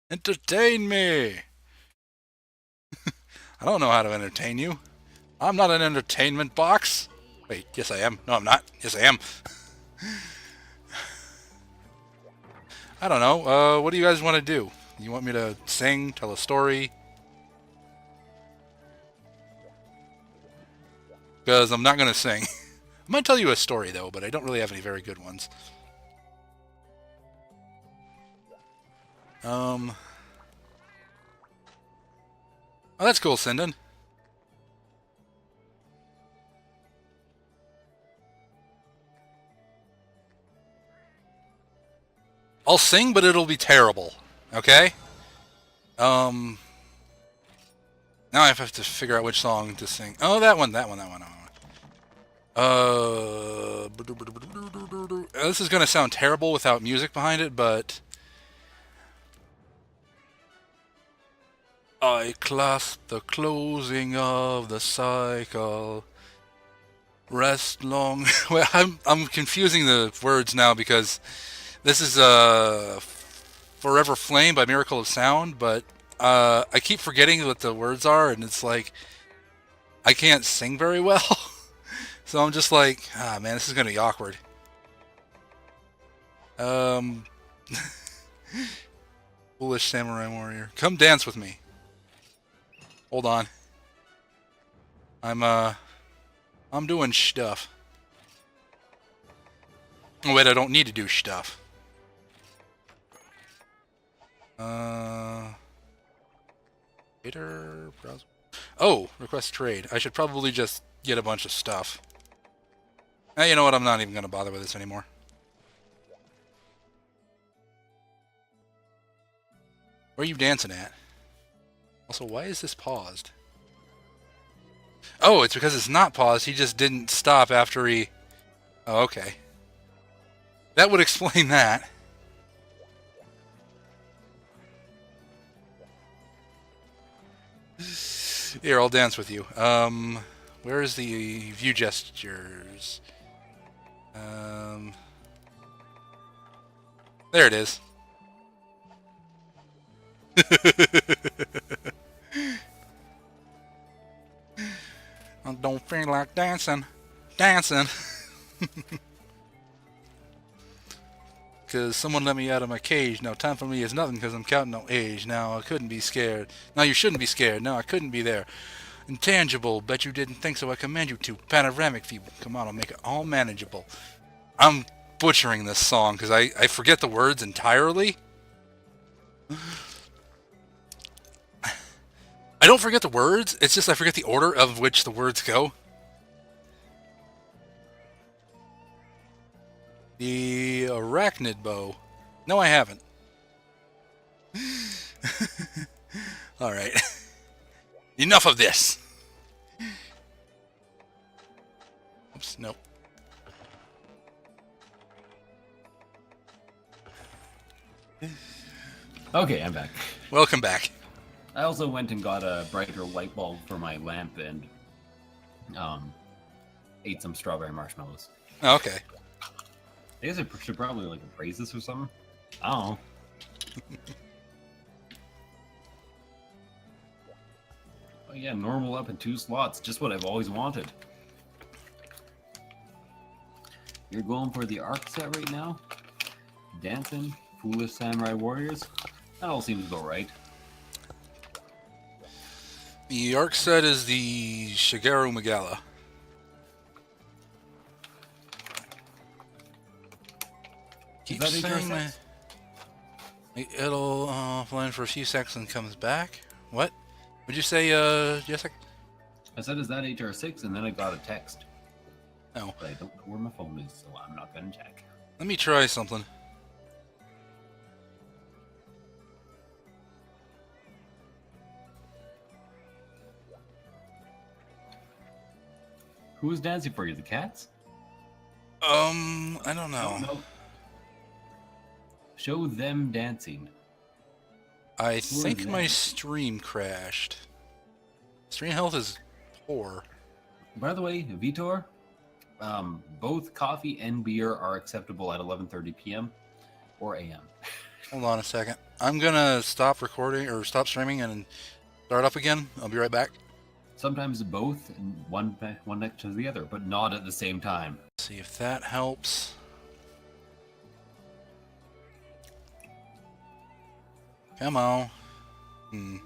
Entertain me! I don't know how to entertain you. I'm not an entertainment box. Wait, yes I am. No, I'm not. Yes I am. I don't know. What do you guys want to do? You want me to sing, tell a story? Because I'm not going to sing. I might tell you a story, though, but I don't really have any very good ones. Oh, that's cool, Sinden. I'll sing, but it'll be terrible. Okay? Now I have to figure out which song to sing. Oh, that one. This is going to sound terrible without music behind it, but... I clasp the closing of the cycle. Rest long. Well, I'm confusing the words now because this is Forever Flame by Miracle of Sound, but I keep forgetting what the words are, and it's like I can't sing very well. So I'm just like, ah, man, this is gonna be awkward. Um, Foolish Samurai Warrior, come dance with me. Hold on, I'm doing stuff. Oh wait, I don't need to do stuff. Trader browser. Oh, request trade. I should probably just get a bunch of stuff. You know what? I'm not even gonna bother with this anymore. Where are you dancing at? Also, why is this paused? Oh, it's because it's not paused. He just didn't stop after he... Oh, okay. That would explain that. Here, I'll dance with you. Where is the view gestures? There it is. I don't feel like dancing. Dancing. Because someone let me out of my cage. Now time for me is nothing because I'm counting no age. Now I couldn't be scared. Now you shouldn't be scared. No, I couldn't be there. Intangible. Bet you didn't think so. I command you to. Panoramic view. Come on, I'll make it all manageable. I'm butchering this song because I forget the words entirely. I don't forget the words. It's just I forget the order of which the words go. The arachnid bow. No, I haven't. Alright. Enough of this! Oops, nope. Okay, I'm back. Welcome back. I also went and got a brighter light bulb for my lamp and ate some strawberry marshmallows. Oh, okay. I guess I should probably like appraise this or something. I don't know. Oh yeah, normal up in 2 slots, just what I've always wanted. You're going for the arc set right now? Dancing, Foolish Samurai Warriors? That all seems about right. The arc set is the Shigeru Megala. Keep saying that. It'll offline for a few seconds and comes back. What? Would you say, Yessik? I said, is that HR6? And then I got a text. No. But I don't know where my phone is, so I'm not going to check. Let me try something. Who was dancing for you? The cats? I don't know. No. Show them dancing. I think my stream crashed. Stream health is poor. By the way, Vitor, both coffee and beer are acceptable at 11:30 p.m. or a.m. Hold on a second. I'm gonna stop recording or stop streaming and start up again. I'll be right back. Sometimes both, and one next to the other, but not at the same time. See if that helps. Come on. There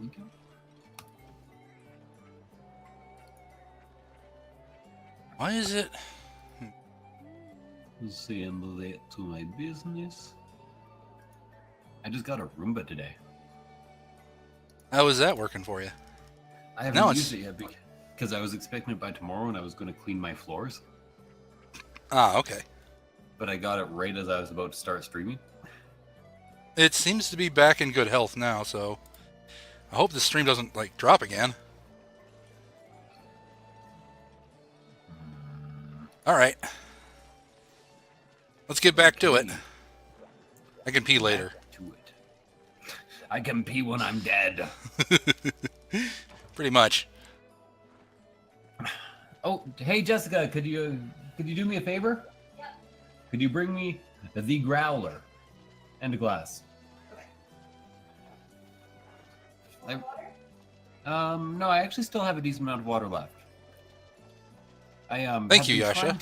we go. Why is it? Saying late to my business. I just got a Roomba today. How is that working for you? I haven't used it yet because I was expecting it by tomorrow and I was going to clean my floors. Ah, okay. But I got it right as I was about to start streaming. It seems to be back in good health now, so I hope the stream doesn't, like, drop again. Alright. Let's get back to it. I can pee later. To it. I can pee when I'm dead. Pretty much. Oh, hey Jessica, could you do me a favor? Yeah. Could you bring me the growler and a glass? Water? No, I actually still have a decent amount of water left. Thank you, Yasha.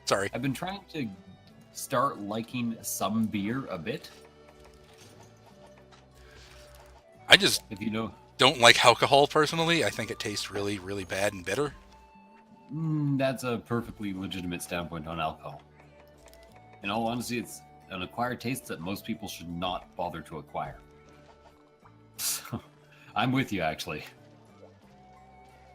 Sorry. I've been trying to start liking some beer a bit. I just If you know, don't like alcohol personally. I think it tastes really, really bad and bitter. that's a perfectly legitimate standpoint on alcohol. In all honesty, it's an acquired taste that most people should not bother to acquire. So, I'm with you, actually.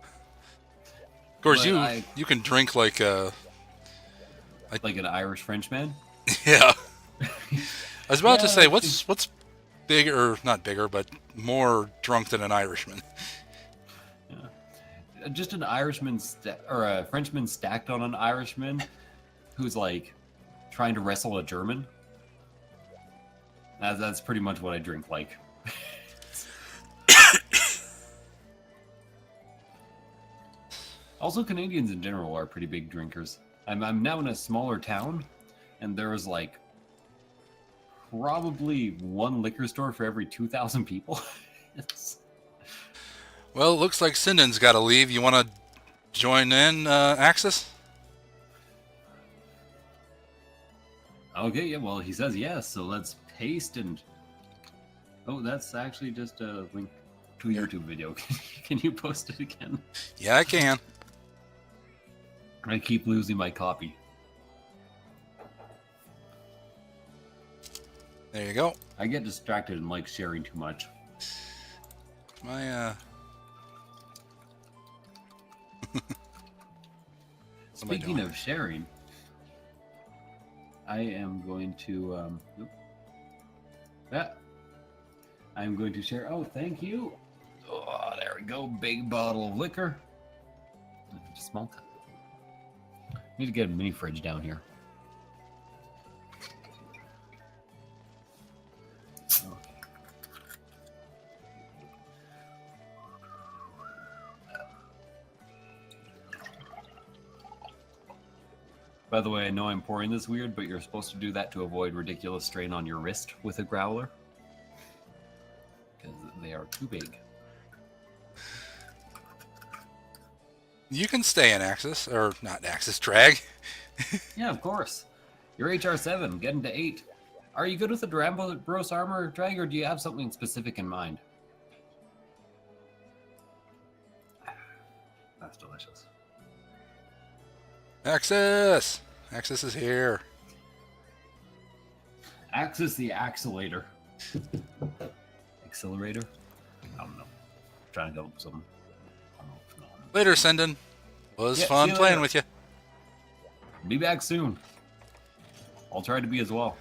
Of course, But you can drink like like an Irish Frenchman. yeah. I was about to Yeah, say that's what's bigger, not bigger, but more drunk than an Irishman. Just an Irishman or a Frenchman stacked on an Irishman who's like trying to wrestle a German. That's pretty much what I drink like. Also, Canadians in general are pretty big drinkers. I'm now in a smaller town, and there was like probably one liquor store for every 2,000 people. Well, it looks like Sinden's got to leave. You want to join in, Axis? Okay, yeah, well, he says yes, so let's paste and... Oh, that's actually just a link to a YouTube video. Can you post it again? Yeah, I can. I keep losing my copy. There you go. I get distracted and like sharing too much. My What am I Speaking doing? of sharing, I am going to I'm going to share. Oh, thank you. Oh, there we go. Big bottle of liquor. Small cup. Need to get a mini fridge down here. Okay. By the way, I know I'm pouring this weird, but you're supposed to do that to avoid ridiculous strain on your wrist with a growler. Because they are too big. You can stay in Axis, or not Axis, Drag. Yeah, of course. You're HR7, getting to 8. Are you good with the Duramboros armor, Drag, or do you have something specific in mind? That's delicious. Axis! Axis is here. Axis the Accelerator. Accelerator? I don't know. Trying to come up with something. Later, Sinden. Was Yeah, fun see you playing later. with you. Be back soon. I'll try to be as well.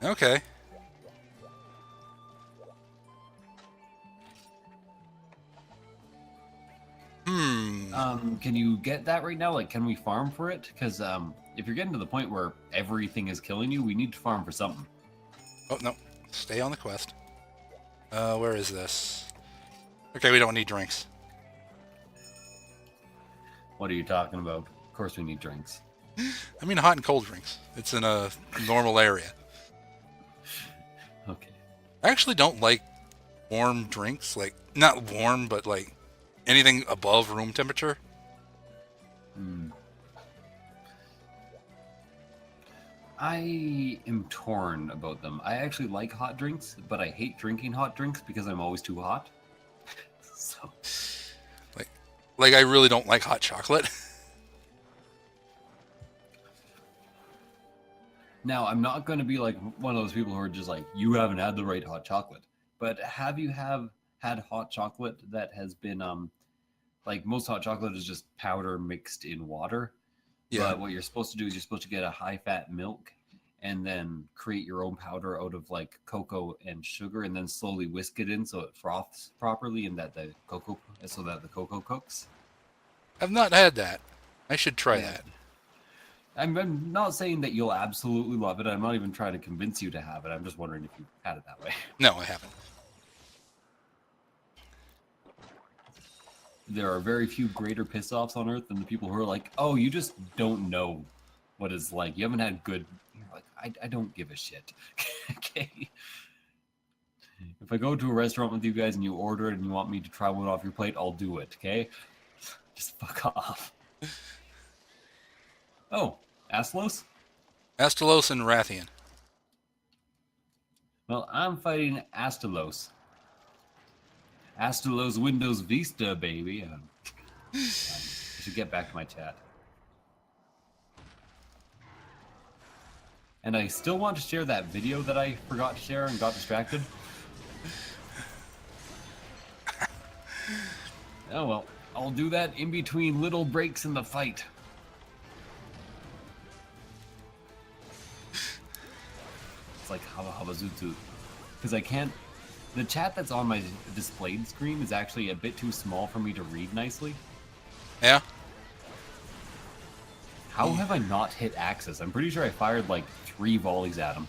Okay. Can you get that right now? Like, can we farm for it? Because if you're getting to the point where everything is killing you, we need to farm for something. Oh, no. Stay on the quest. Where is this? Okay, we don't need drinks. What are you talking about? Of course we need drinks. I mean hot and cold drinks. It's in a normal area. Okay. I actually don't like warm drinks. Like, not warm, but like anything above room temperature. I am torn about them. I actually like hot drinks, but I hate drinking hot drinks because I'm always too hot. So, Like, I really don't like hot chocolate. now, I'm not going to be like one of those people who are just like, you haven't had the right hot chocolate. But have you had hot chocolate that has been, like most hot chocolate is just powder mixed in water. Yeah. But what you're supposed to do is you're supposed to get a high-fat milk and then create your own powder out of like cocoa and sugar and then slowly whisk it in so it froths properly and that the cocoa cooks. I've not had that. I should try Yeah. that. I'm not saying that you'll absolutely love it. I'm not even trying to convince you to have it. I'm just wondering if you had it that way. No, I haven't. There are very few greater piss-offs on Earth than the people who are like, oh, you just don't know what it's like. You haven't had good... You're like, I don't give a shit. Okay? If I go to a restaurant with you guys and you order it and you want me to try one off your plate, I'll do it, okay? Just fuck off. Oh, Aslos? Astalos and Rathian. Well, I'm fighting Astalos. Astalos Windows Vista, baby. I should get back to my chat. And I still want to share that video that I forgot to share and got distracted. Oh well, I'll do that in between little breaks in the fight. It's like Habazutu. Because I can't... The chat that's on my displayed screen is actually a bit too small for me to read nicely. Yeah? How have I not hit Axis? I'm pretty sure I fired like 3 volleys at him.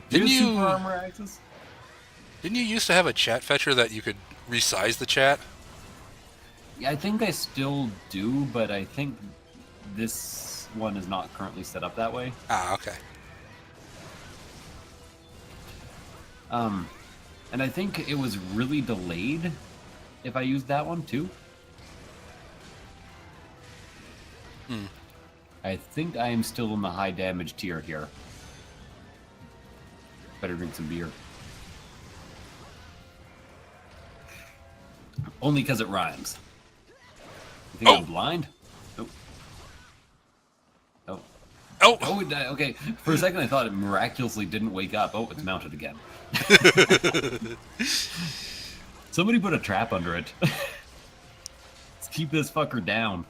Didn't you... Super armor Axis? Didn't you used to have a chat fetcher that you could resize the chat? Yeah, I think I still do, but I think this one is not currently set up that way. Ah, okay. And I think it was really delayed if I used that one too. I think I am still in the high damage tier here. Better drink some beer. Only because it rhymes. You think I'm blind? Nope. Oh. Oh! Oh, it died. Okay. For a second I thought it miraculously didn't wake up. Oh, it's mounted again. Somebody put a trap under it. Let's keep this fucker down.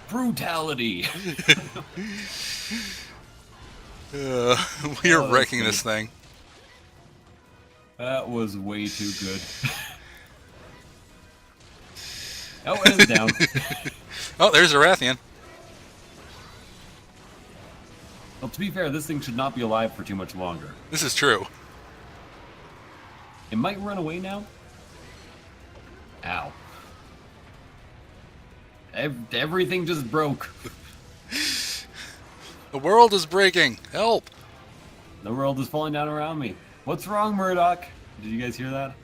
Brutality. We are wrecking this thing. That was way too good. Oh, it's down. Oh, there's a Rathian. Well, to be fair, this thing should not be alive for too much longer. This is true. It might run away now. Ow. Everything just broke. The world is breaking. Help! The world is falling down around me. What's wrong, Murdoch? Did you guys hear that?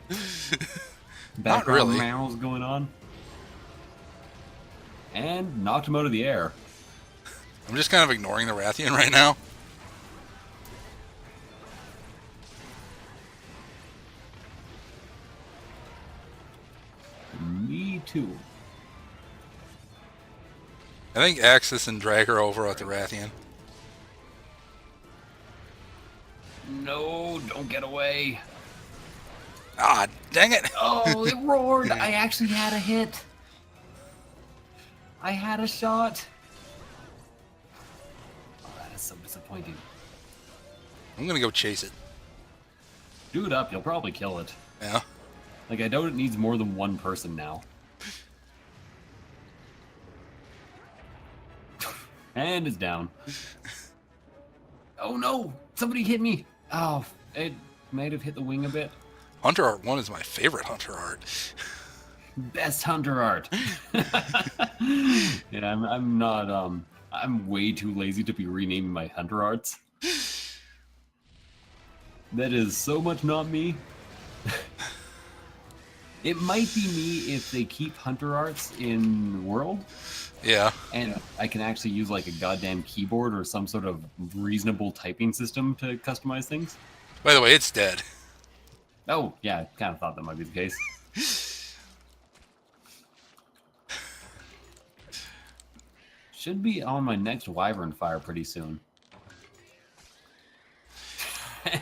Not really. Background going on. And knocked him out of the air. I'm just kind of ignoring the Rathian right now. Me too. I think Axis and Drag are over at the Rathian. No, don't get away. Ah, dang it! Oh, it roared. I actually had a hit. I had a shot. Oh, that is so disappointing. I'm gonna go chase it. Do it up. You'll probably kill it. Yeah. Like, I doubt it needs more than one person now. And it's down. Oh no! Somebody hit me! Oh, it might have hit the wing a bit. Hunter Art 1 is my favorite Hunter Art. Best hunter art. Yeah, I'm not, I'm way too lazy to be renaming my hunter arts. That is so much not me. It might be me if they keep hunter arts in World. Yeah. And I can actually use like a goddamn keyboard or some sort of reasonable typing system to customize things. By the way, it's dead. Oh, yeah, I kind of thought that might be the case. Should be on my next Wyvern fire pretty soon.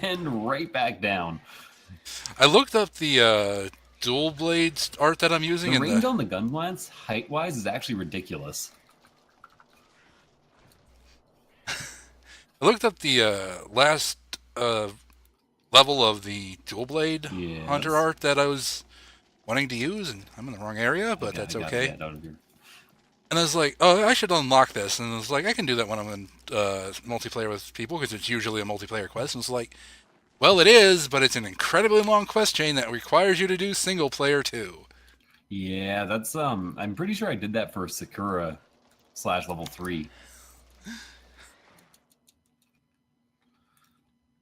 And right back down. I looked up the dual blades art that I'm using. The And range on the gun lance, height-wise, is actually ridiculous. I looked up the last level of the dual blade Yes. hunter art that I was wanting to use, and I'm in the wrong area, but that's okay. Get out of here. And I was like, oh, I should unlock this. And I was like, I can do that when I'm in multiplayer with people, because it's usually a multiplayer quest. And it's like, well, it is, but it's an incredibly long quest chain that requires you to do single player too. Yeah, that's I'm pretty sure I did that for Sakura / level 3.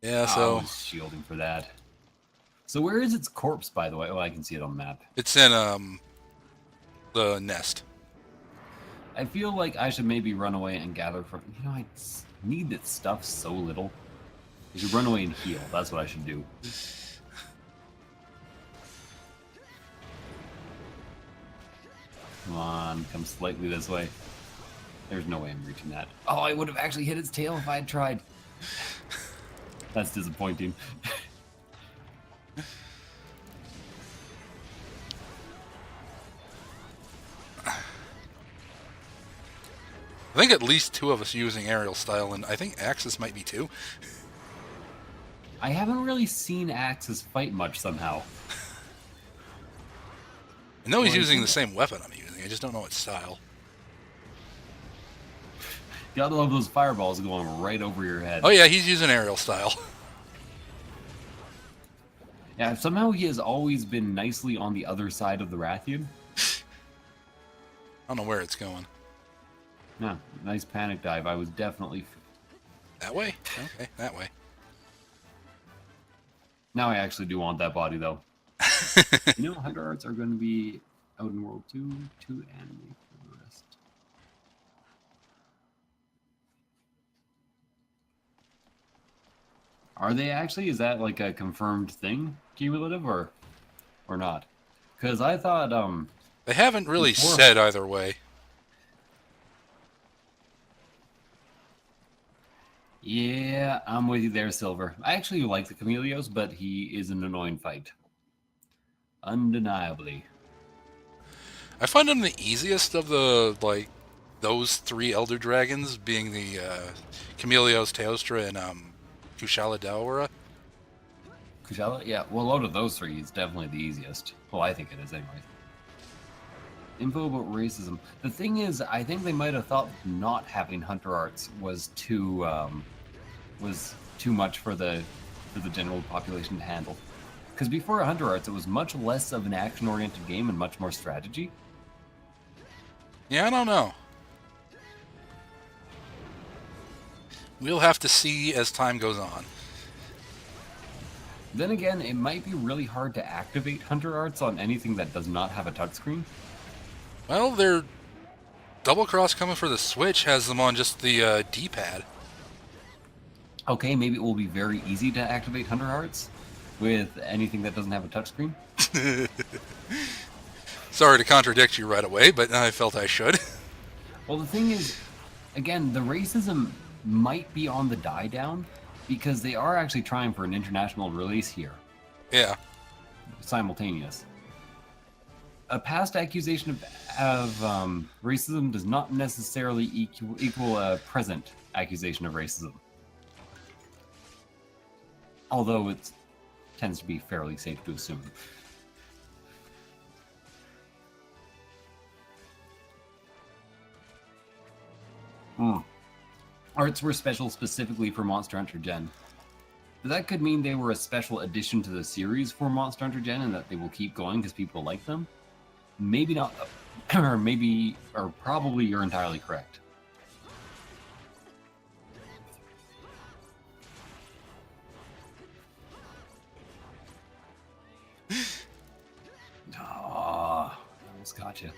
Yeah, I so was shielding for that. So where is its corpse, by the way? Oh, I can see it on the map. it's in the nest. I feel like I should maybe run away and gather from... You know, I need that stuff so little. I should run away and heal. That's what I should do. Come on, come slightly this way. There's no way I'm reaching that. Oh, I would have actually hit its tail if I had tried. That's disappointing. I think at least 2 of us using aerial style, and I think Axis might be 2. I haven't really seen Axis fight much somehow. I know he's using the same weapon I'm using, I just don't know its style. Gotta love those fireballs going right over your head. Oh yeah, he's using aerial style. Yeah, somehow he has always been nicely on the other side of the Rathian. I don't know where it's going. No, nice panic dive. I was definitely... That way? Okay, that way. Now I actually do want that body, though. You know, Hunter Arts are going to be out in World 2, 2 anime for the rest. Are they actually? Is that like a confirmed thing, cumulative, or not? Because I thought They haven't really before... said either way. Yeah, I'm with you there, Silver. I actually like the Chameleos, but he is an annoying fight. Undeniably. I find him the easiest of the, like, those 3 Elder Dragons, being the Chameleos, Teostra, and Kushala Daora. Kushala? Yeah, well, out of those 3, it's definitely the easiest. Well, I think it is, anyway. Info about racism. The thing is, I think they might have thought not having Hunter Arts was too much for the general population to handle. Because before Hunter Arts, it was much less of an action-oriented game and much more strategy. Yeah, I don't know. We'll have to see as time goes on. Then again, it might be really hard to activate Hunter Arts on anything that does not have a touchscreen. Well, their Double Cross coming for the Switch has them on just the D-pad. Okay, maybe it will be very easy to activate Hunter Hearts with anything that doesn't have a touchscreen. Sorry to contradict you right away, but I felt I should. Well, the thing is, again, the racism might be on the die down because they are actually trying for an international release here. Yeah. Simultaneous. A past accusation of racism does not necessarily equal a present accusation of racism. Although it tends to be fairly safe to assume. Arts were special specifically for Monster Hunter Gen. But that could mean they were a special addition to the series for Monster Hunter Gen and that they will keep going because people like them. Maybe not, or maybe, or probably you're entirely correct. Oh, I almost got you.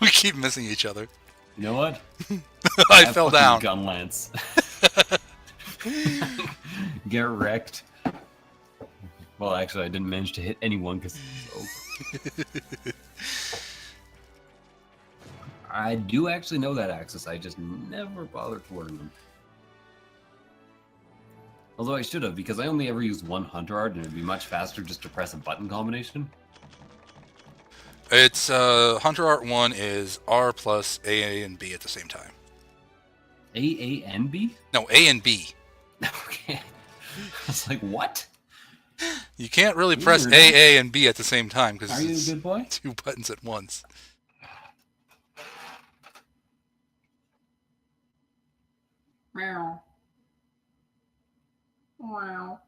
We keep missing each other. You know what? I fell down. Gun lance. Get wrecked. Well, actually, I didn't manage to hit anyone because I do actually know that axis. I just never bothered to learn them. Although I should have, because I only ever used one hunter art, and it'd be much faster just to press a button combination. It's Hunter Art 1 is R plus A and B at the same time. A and B? No, A and B. Okay. I was like, what? You can't really press A and B at the same time because Are you a good boy? 2 buttons at once. Meow. Wow.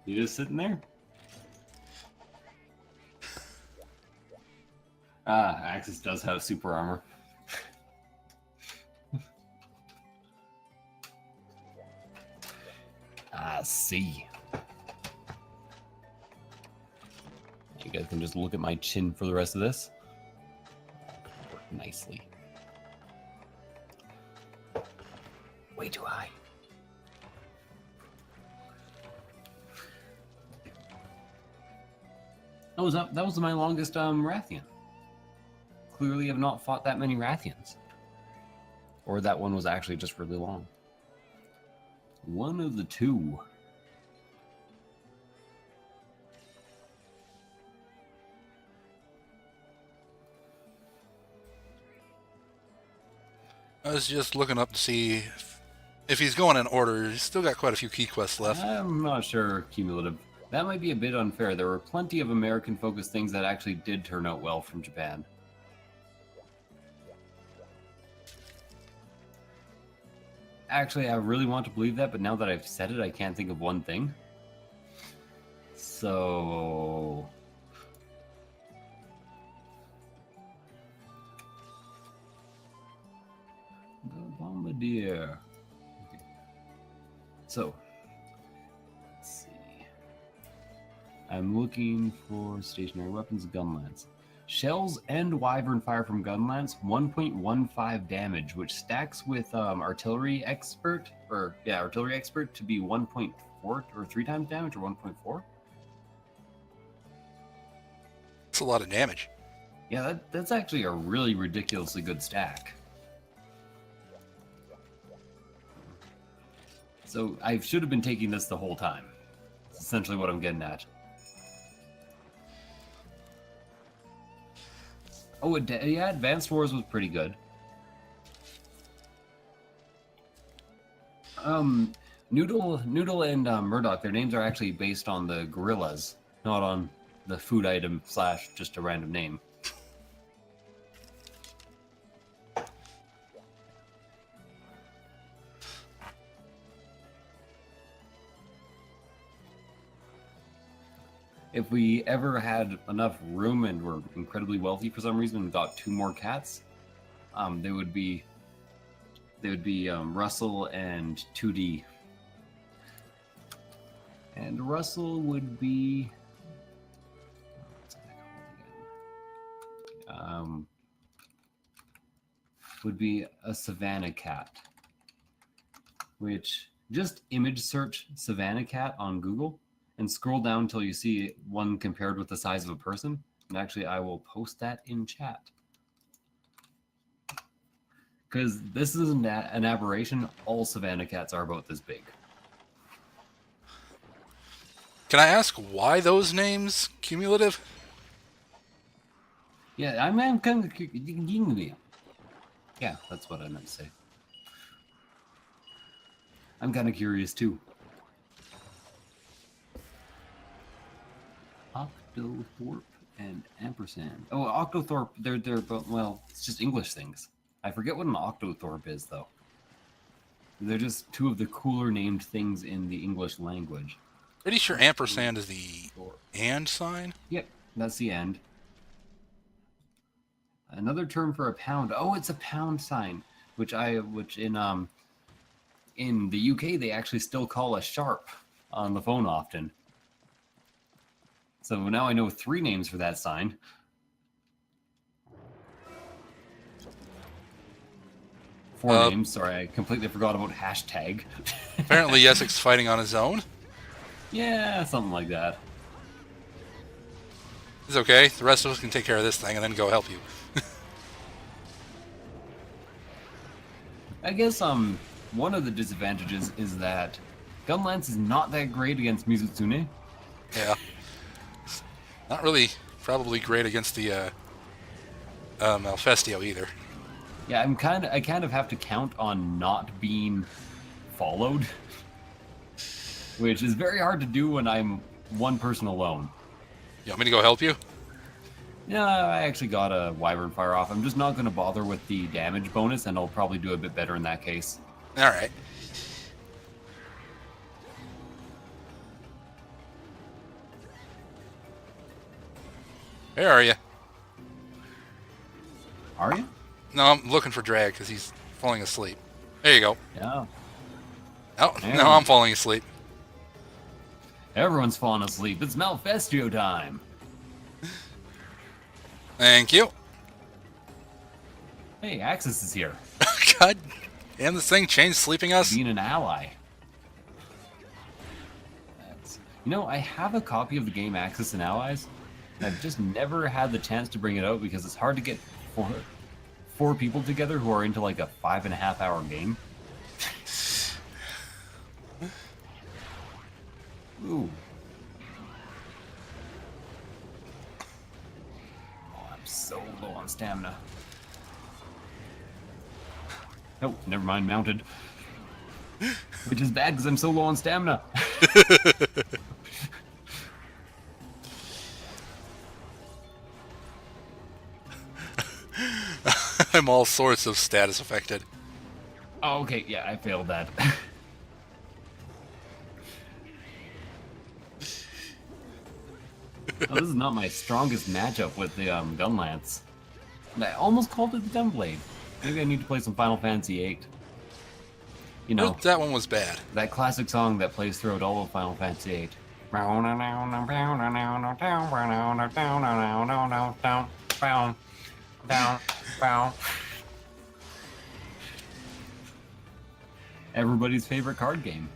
You just sitting there? Axis does have super armor. See. You guys can just look at my chin for the rest of this. Nicely. Way too high. That was my longest Rathian. Clearly have not fought that many Rathians. Or that one was actually just really long. One of the two. I was just looking up to see if he's going in order. He's still got quite a few key quests left. I'm not sure, cumulative. That might be a bit unfair. There were plenty of American-focused things that actually did turn out well from Japan. Actually, I really want to believe that, but now that I've said it, I can't think of one thing. So... the Bombardier. Okay. So... let's see. I'm looking for stationary weapons, gunlance. Shells and Wyvern fire from gunlance, 1.15 damage, which stacks with artillery expert, to be 1.4 or 3 times damage, or 1.4. It's a lot of damage. Yeah, that's actually a really ridiculously good stack. So I should have been taking this the whole time. That's essentially what I'm getting at. Oh, yeah, Advanced Wars was pretty good. Noodle and Murdoch, their names are actually based on the gorillas, not on the food item / just a random name. If we ever had enough room and were incredibly wealthy for some reason and got 2 more cats, they would be Russell and 2D. And Russell would be a Savannah cat, which just image search Savannah cat on Google and scroll down until you see one compared with the size of a person. And actually, I will post that in chat. Because this is an aberration. All Savannah cats are about this big. Can I ask why those names cumulative? Yeah, I'm kind of... yeah, that's what I meant to say. I'm kind of curious, too. Octothorpe and Ampersand. Oh, Octothorpe, they're both, well, it's just English things. I forget what an Octothorpe is, though. They're just 2 of the cooler named things in the English language. Pretty sure ampersand is the and sign. Yep, that's the end. Another term for a pound. Oh, it's a pound sign, which in the UK they actually still call a sharp on the phone often. So now I know 3 names for that sign. Four names. Sorry, I completely forgot about hashtag. Apparently, Yessik's fighting on his own. Yeah, something like that. It's okay. The rest of us can take care of this thing and then go help you. I guess one of the disadvantages is that Gunlance is not that great against Mizutsune. Yeah. Not really probably great against the Malfestio either. Yeah, I kind of have to count on not being followed, which is very hard to do when I'm one person alone. You want me to go help you? Yeah, I actually got a Wyvern Fire off. I'm just not going to bother with the damage bonus, and I'll probably do a bit better in that case. Alright. Where are you? Are you? No, I'm looking for Drag because he's falling asleep. There you go. Yeah. Oh, Yeah. no, I'm falling asleep. Everyone's falling asleep. It's Malfestio time. Thank you. Hey, Axis is here. God damn, this thing changed sleeping us. Being an ally. You know, I have a copy of the game Axis and Allies, and I've just never had the chance to bring it out because it's hard to get four people together who are into like a 5.5 hour game. Ooh. Oh, I'm so low on stamina. Oh, never mind, mounted. Which is bad because I'm so low on stamina. I'm all sorts of status affected. Oh, okay, yeah, I failed that. Oh, this is not my strongest matchup with the Gunlance. I almost called it the Gunblade. Maybe I need to play some Final Fantasy VIII. You know, That one was bad. that classic song that plays throughout all of Final Fantasy VIII. Everybody's favorite card game.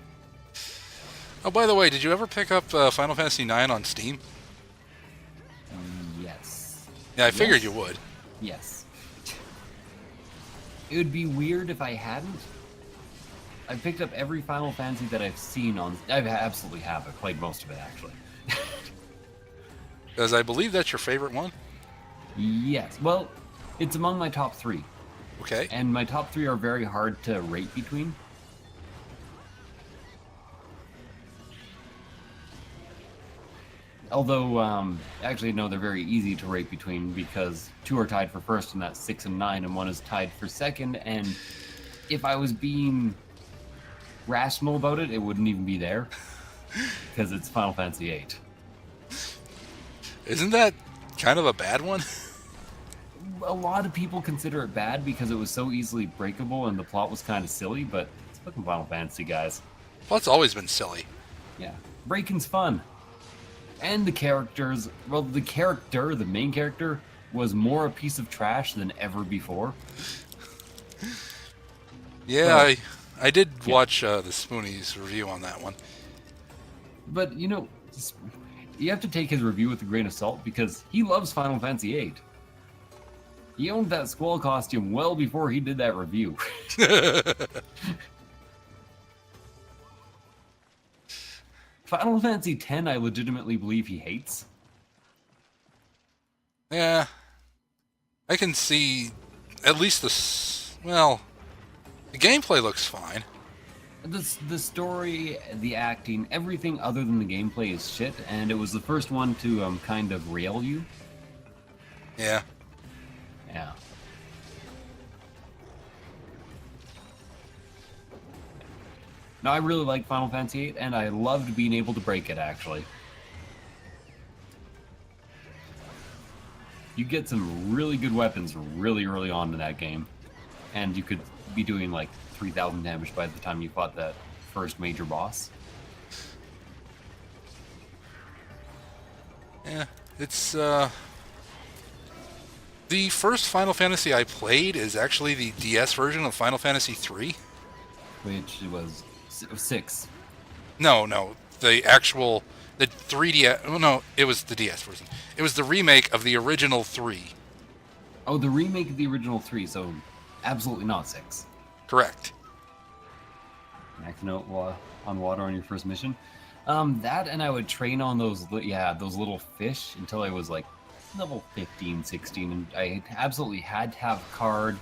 Oh, by the way, did you ever pick up Final Fantasy IX on Steam? Yes. Yeah, I figured Yes. you would. Yes. It would be weird if I hadn't. I picked up every Final Fantasy that I've seen on... I absolutely have. I've played most of it, actually. Because I believe that's your favorite one. Yes. Well, it's among my top 3. Okay. And my top 3 are very hard to rate between. Although, actually, no, they're very easy to rate between because 2 are tied for first, and that's 6 and 9, and 1 is tied for second. And if I was being rational about it, it wouldn't even be there because it's Final Fantasy VIII. Isn't that kind of a bad one? A lot of people consider it bad because it was so easily breakable and the plot was kind of silly, but it's fucking Final Fantasy, guys. Well, it's always been silly. Yeah. Breaking's fun. And the characters, well, the main character, was more a piece of trash than ever before. Yeah, I did watch the Spoonies review on that one. But, you know, you have to take his review with a grain of salt because he loves Final Fantasy VIII. He owned that Squall costume well before he did that review. Final Fantasy X, I legitimately believe he hates. Yeah, I can see at least well, the gameplay looks fine. The story, the acting, everything other than the gameplay is shit, and it was the first one to kind of rail you. Yeah. Yeah. No, I really like Final Fantasy VIII, and I loved being able to break it, actually. You get some really good weapons really early on in that game, and you could be doing like 3,000 damage by the time you fought that first major boss. Yeah, it's the first Final Fantasy I played is actually the DS version of Final Fantasy 3. Which was 6. No, the actual the 3DS. Oh no, it was the DS version. It was the remake of the original 3. Oh, the remake of the original 3, so absolutely not 6. Correct. Acting out on water on your first mission. That and I would train on those little fish until I was like level 15, 16, and I absolutely had to have card,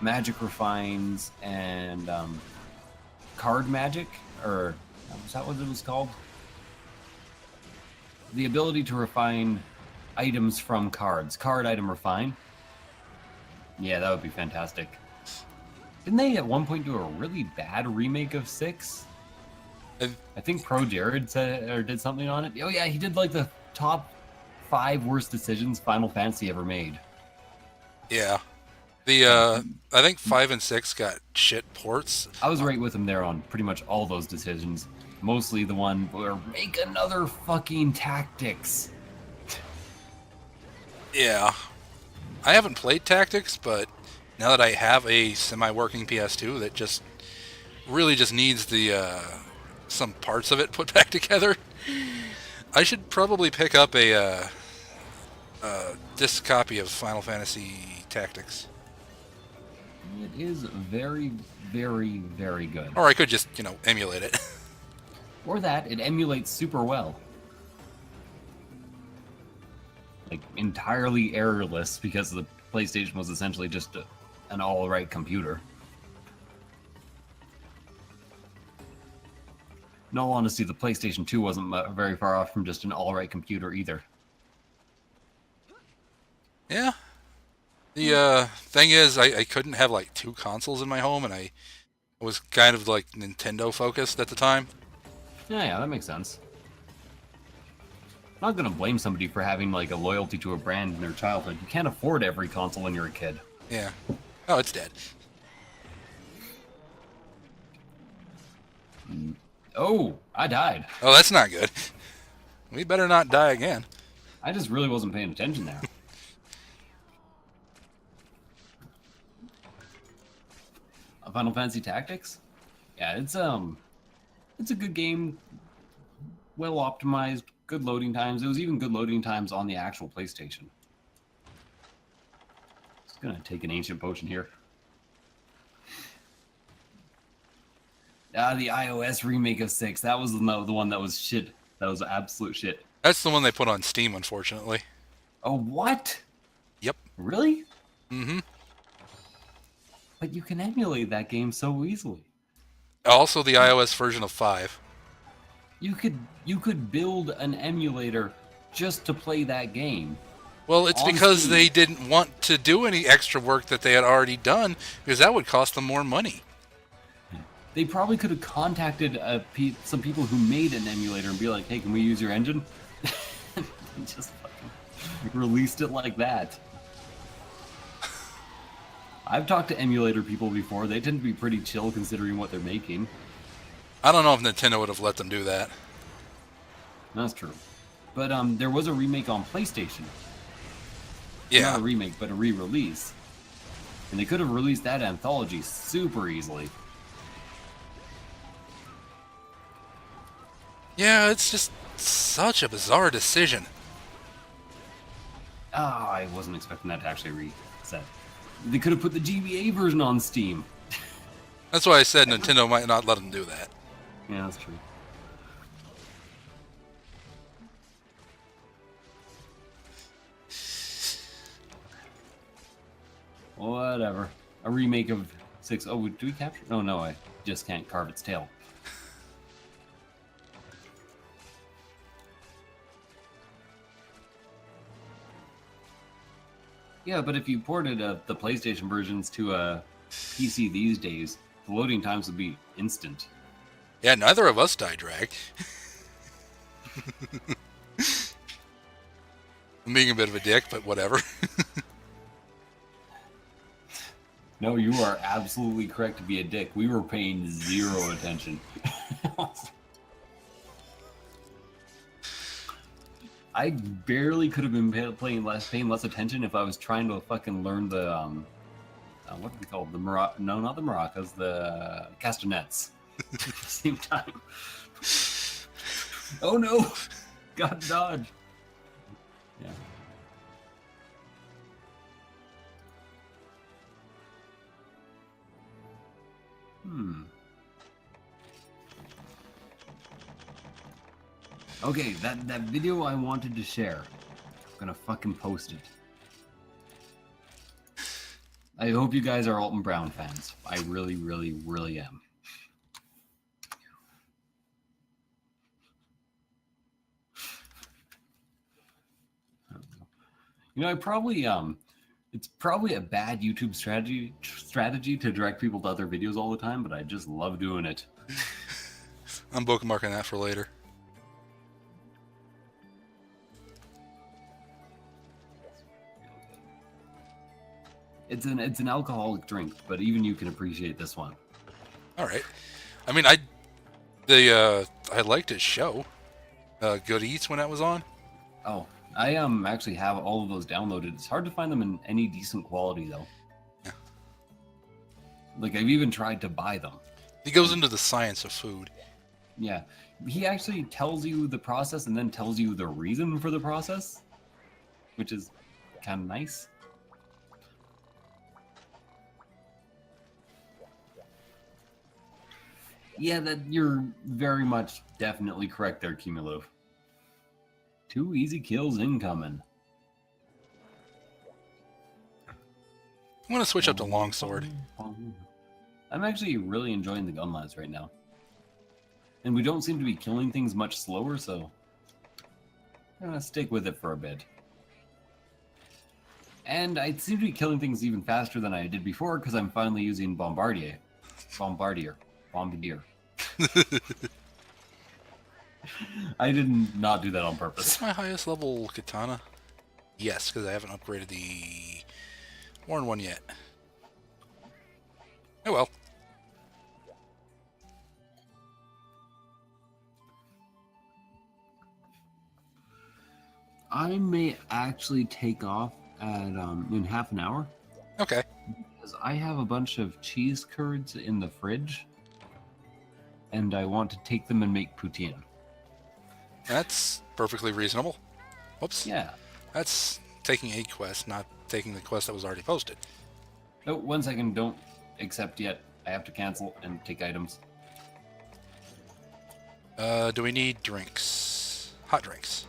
magic refines, and card magic, or was that what it was called? The ability to refine items from cards. Card item refine. Yeah, that would be fantastic. Didn't they at one point do a really bad remake of 6? I think Pro Jared said or did something on it. Oh yeah, he did like the top 5 worst decisions Final Fantasy ever made. Yeah. I think 5 and 6 got shit ports. I was right with him there on pretty much all those decisions. Mostly the one where make another fucking tactics. Yeah. I haven't played Tactics, but now that I have a semi-working PS2 that just really just needs the some parts of it put back together, I should probably pick up a disc copy of Final Fantasy Tactics. It is very, very, very good. Or I could just, emulate it. Or that, it emulates super well. Like, entirely errorless because the PlayStation was essentially just an all-right computer. In all honesty, the PlayStation 2 wasn't very far off from just an all-right computer either. Yeah. The thing is, I couldn't have like 2 consoles in my home, and I was kind of like Nintendo focused at the time. Yeah, that makes sense. I'm not gonna blame somebody for having like a loyalty to a brand in their childhood. You can't afford every console when you're a kid. Yeah. Oh, it's dead. Oh, I died. Oh, that's not good. We better not die again. I just really wasn't paying attention there. Final Fantasy Tactics? Yeah, it's a good game. Well optimized, good loading times. It was even good loading times on the actual PlayStation. Just gonna take an ancient potion here. The iOS remake of 6. That was the one that was shit. That was absolute shit. That's the one they put on Steam, unfortunately. Oh, what? Yep. Really? Mm-hmm. But you can emulate that game so easily. Also, the iOS version of 5. You could build an emulator just to play that game. Well, it's because they didn't want to do any extra work that they had already done, because that would cost them more money. They probably could have contacted some people who made an emulator and be like, hey, can we use your engine? And just fucking released it like that. I've talked to emulator people before. They tend to be pretty chill considering what they're making. I don't know if Nintendo would have let them do that. That's true. But there was a remake on PlayStation. Yeah. Not a remake, but a re-release. And they could have released that anthology super easily. Yeah, it's just such a bizarre decision. I wasn't expecting that to actually reset. They could have put the GBA version on Steam. That's why I said Nintendo might not let them do that. Yeah, that's true. Whatever. A remake of 6. Oh, do we capture? Oh, no, I just can't carve its tail. Yeah, but if you ported the PlayStation versions to a PC these days, the loading times would be instant. Yeah, neither of us die drag. I'm being a bit of a dick, but whatever. No, you are absolutely correct to be a dick. We were paying zero attention. I barely could have been paying less attention if I was trying to fucking learn the what are they called? No, not the maracas, the castanets. At the same time. Oh no! Got dodged. Yeah. Okay, that video I wanted to share. I'm gonna fucking post it. I hope you guys are Alton Brown fans. I really, really, really am. You know, I probably it's probably a bad YouTube strategy to direct people to other videos all the time, but I just love doing it. I'm bookmarking that for later. It's an alcoholic drink, but even you can appreciate this one. All right. I mean, I liked his show, Good Eats, when that was on. Oh, I actually have all of those downloaded. It's hard to find them in any decent quality though. Yeah. Like I've even tried to buy them. He goes into the science of food. Yeah, he actually tells you the process and then tells you the reason for the process, which is kind of nice. Yeah, that you're very much definitely correct there, Cumulative. 2 easy kills incoming. I'm going to switch up to longsword. I'm actually really enjoying the gunlance right now. And we don't seem to be killing things much slower, so I'm going to stick with it for a bit. And I seem to be killing things even faster than I did before because I'm finally using Bombardier. I did not do that on purpose. Is this my highest level katana? Yes, because I haven't upgraded the worn one yet. Oh well. I may actually take off at in half an hour. Okay. Because I have a bunch of cheese curds in the fridge. And I want to take them and make poutine. That's perfectly reasonable. Whoops. Yeah. That's taking a quest, not taking the quest that was already posted. Oh, 1 second. Don't accept yet. I have to cancel and take items. Do we need drinks? Hot drinks.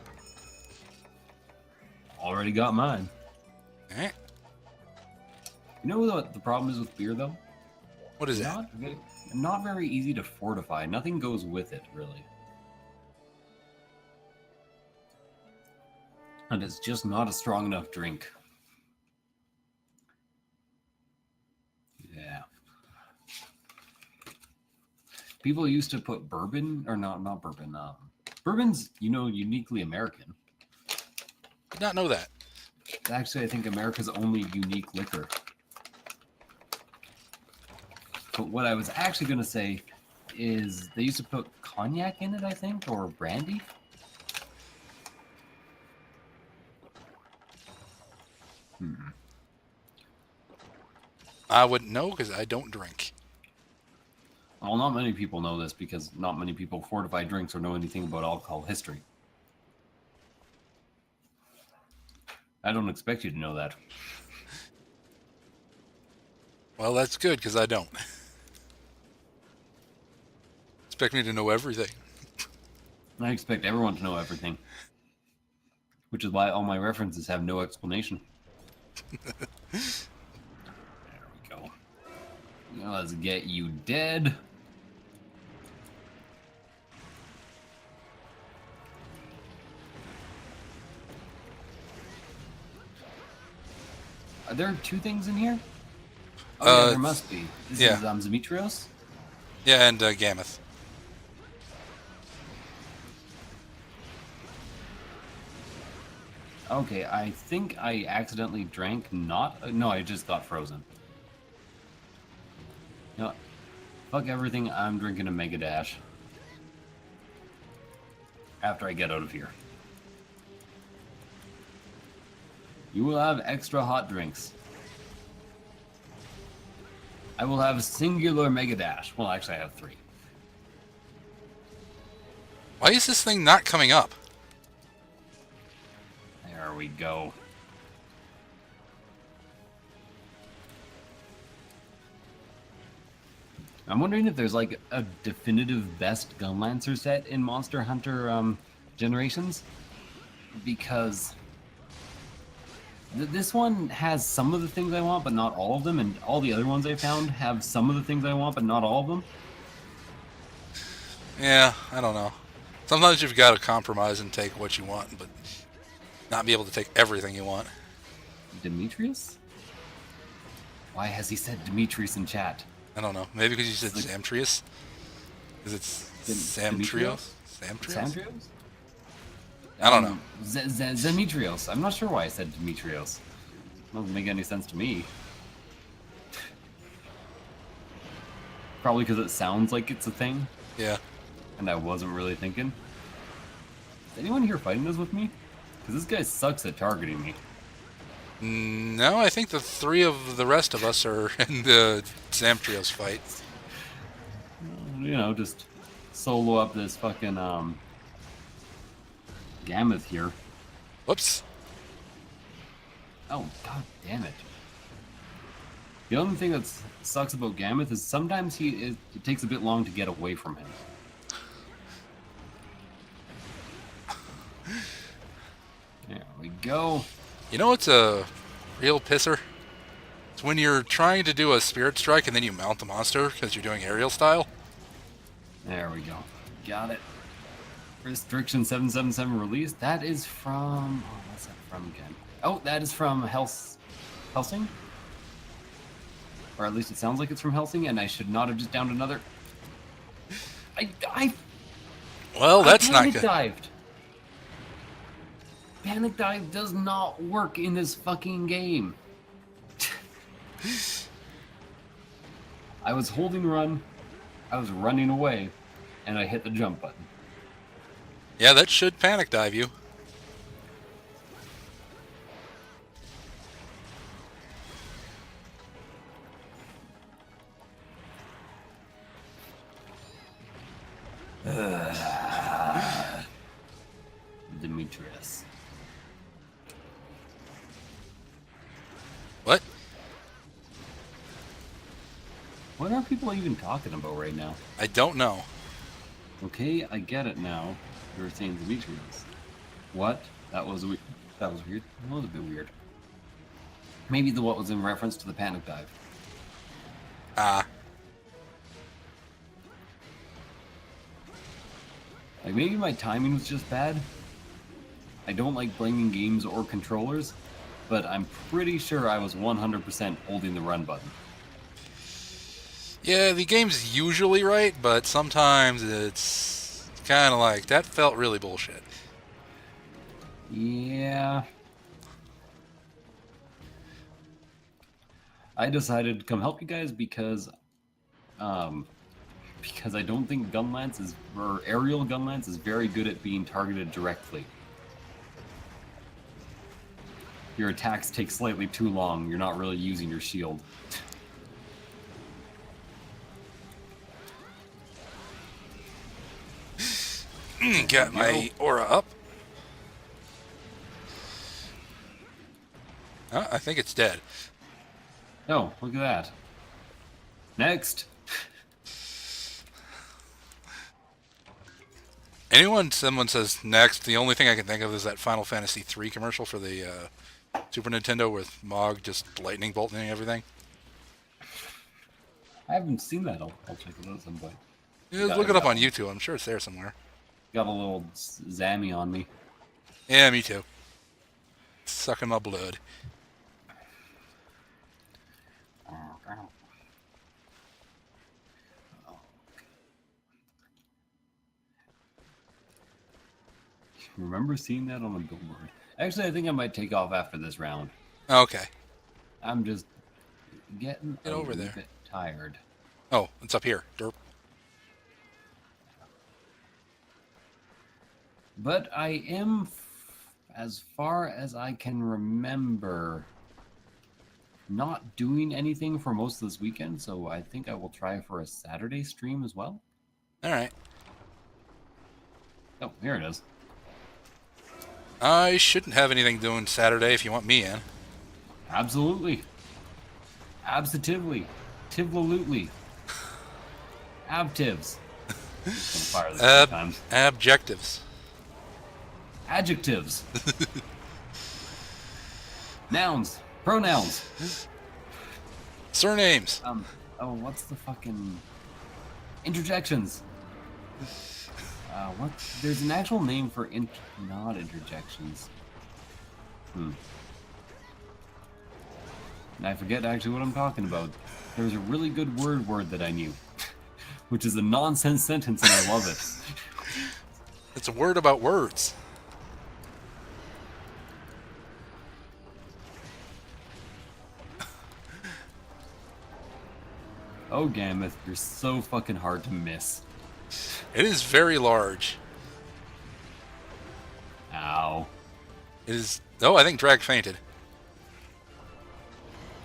Already got mine. Eh? You know what the problem is with beer, though? What is that? Not very easy to fortify. Nothing goes with it, really. And it's just not a strong enough drink. Yeah. People used to put bourbon, or not bourbon. Bourbon's, uniquely American. Did not know that. Actually, I think America's only unique liquor. But what I was actually going to say is they used to put cognac in it, I think, or brandy. I wouldn't know because I don't drink. Well, not many people know this because not many people fortify drinks or know anything about alcohol history. I don't expect you to know that. Well, that's good because I don't. Expect me to know everything. I expect everyone to know everything. Which is why all my references have no explanation. There we go. Now let's get you dead. Are there 2 things in here? Oh, yeah, there must be. This is Zimitrios? Yeah, and Gameth. Okay, I think I accidentally drank no, I just got frozen. You know what? Fuck everything, I'm drinking a Mega Dash. After I get out of here. You will have extra hot drinks. I will have a singular Mega Dash. Well, actually I have 3. Why is this thing not coming up? There we go. I'm wondering if there's like a definitive best Gunlancer set in Monster Hunter Generations, because this one has some of the things I want, but not all of them, and all the other ones I found have some of the things I want, but not all of them. Yeah, I don't know. Sometimes you've got to compromise and take what you want, but not be able to take everything you want. Demetrius? Why has he said Demetrius in chat? I don't know. Maybe because you said Like- Samtrius? Is it Demetrios? Samtrios? Samtrios? I don't know. Demetrios. I'm not sure why I said Demetrios. Doesn't make any sense to me. Probably because it sounds like it's a thing, Yeah. and I wasn't really thinking. Is anyone here fighting this with me? Because this guy sucks at targeting me. No, I think the three of the rest of us are in the Samtrios fight. You know, just solo up this fucking Gammoth here. Whoops. Oh, god damn it. The only thing that sucks about Gammoth is sometimes it takes a bit long to get away from him. There we go. You know what's a real pisser? It's when you're trying to do a spirit strike and then you mount the monster because you're doing aerial style. There we go. Got it. Restriction 777 release. That is from... Oh, what's that from again? Oh, that is from Helsing? Or at least it sounds like it's from Helsing, and I should not have just downed another... Well, that's not panic good. dived. Panic dive does not work in this fucking game. I was holding run, I was running away, and I hit the jump button. Yeah, that should panic dive you. Demetrius. What? What are people even talking about right now? I don't know. Okay, I get it now. You're saying Demetrius. What? That was weird. That was weird. That was a bit weird. Maybe the what was in reference to the panic dive. Ah. Like, maybe my timing was just bad. I don't like blaming games or controllers, but I'm pretty sure I was 100% holding the run button. Yeah, the game's usually right, but sometimes it's kind of like, that felt really bullshit. Yeah. I decided to come help you guys because I don't think Gunlance is, or aerial Gunlance is very good at being targeted directly. Your attacks take slightly too long. You're not really using your shield. Got my aura up. I think it's dead. Oh, look at that. Next. Someone says next, the only thing I can think of is that Final Fantasy III commercial for the Super Nintendo with Mog just lightning bolting everything. I haven't seen that. I'll check it out at some point. Yeah, look it up on YouTube. I'm sure it's there somewhere. Got a little Zammy on me. Yeah, me too. Sucking my blood. Remember seeing that on the billboard? Actually, I think I might take off after this round. Okay. I'm just getting Get over there. A bit tired. Oh, it's up here. Derp. But I am, as far as I can remember, not doing anything for most of this weekend, so I think I will try for a Saturday stream as well. All right. Oh, here it is. I shouldn't have anything doing Saturday if you want me in. Absolutely. Absitively. Tivlalutely. Abtivs. I'm gonna fire this 3 times. Abjectives. Adjectives. Nouns. Pronouns. Surnames. Oh, what's the fucking... Interjections. What? There's an actual name for not interjections. And I forget actually what I'm talking about. There was a really good word that I knew, which is a nonsense sentence, and I love it. It's a word about words. Oh, Gammoth, you're so fucking hard to miss. It is very large. Ow. It is... Oh, I think Drag fainted.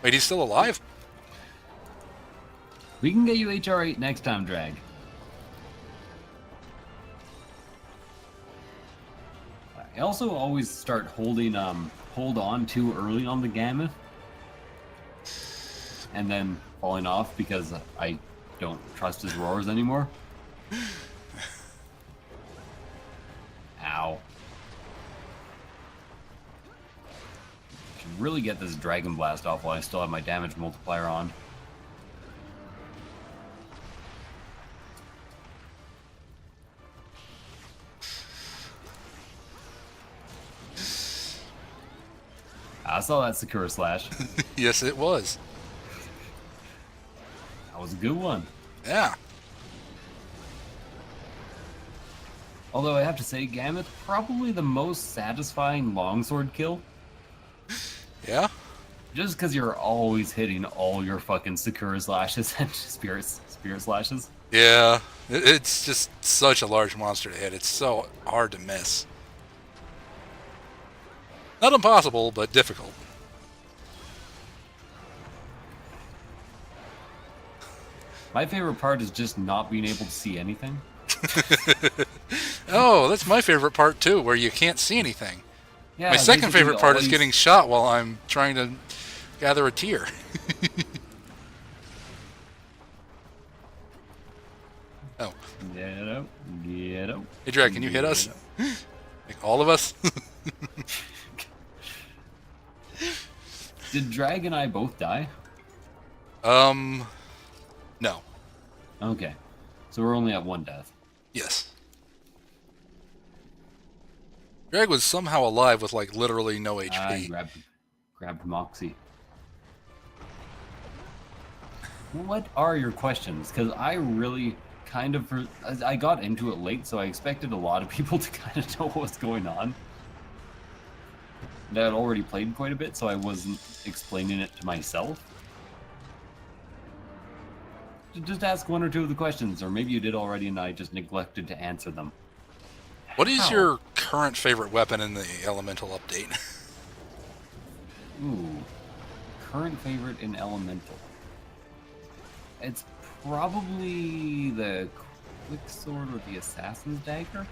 Wait, he's still alive? We can get you HR8 next time, Drag. I also always start hold on too early on the Gammoth. And then falling off because I don't trust his roars anymore. Ow. Should really get this Dragon Blast off while I still have my damage multiplier on. I saw that Sakura Slash. Yes, it was. That was a good one. Yeah. Although I have to say, Gammoth, probably the most satisfying longsword kill. Yeah? Just because you're always hitting all your fucking Sakura Slashes and Spirit Slashes. Yeah. It's just such a large monster to hit. It's so hard to miss. Not impossible, but difficult. My favorite part is just not being able to see anything. Oh, that's my favorite part too, where you can't see anything. Yeah, My second basically favorite part all is these- getting shot while I'm trying to gather a tear. Oh. Get out. Get out. Hey, Drag, can you hit us? Like all of us? Did Drag and I both die? No. Okay. So we're only at 1 death. Yes. Drag was somehow alive with, like, literally no I HP. grabbed Moxie. What are your questions? Because I really kind of... I got into it late, so I expected a lot of people to kind of know what was going on. And I had already played quite a bit, so I wasn't explaining it to myself. Just ask 1 or 2 of the questions, or maybe you did already and I just neglected to answer them. What is How? your current favorite weapon in the Elemental update? Ooh. Current favorite in Elemental. It's probably the Quick Sword or the Assassin's Dagger?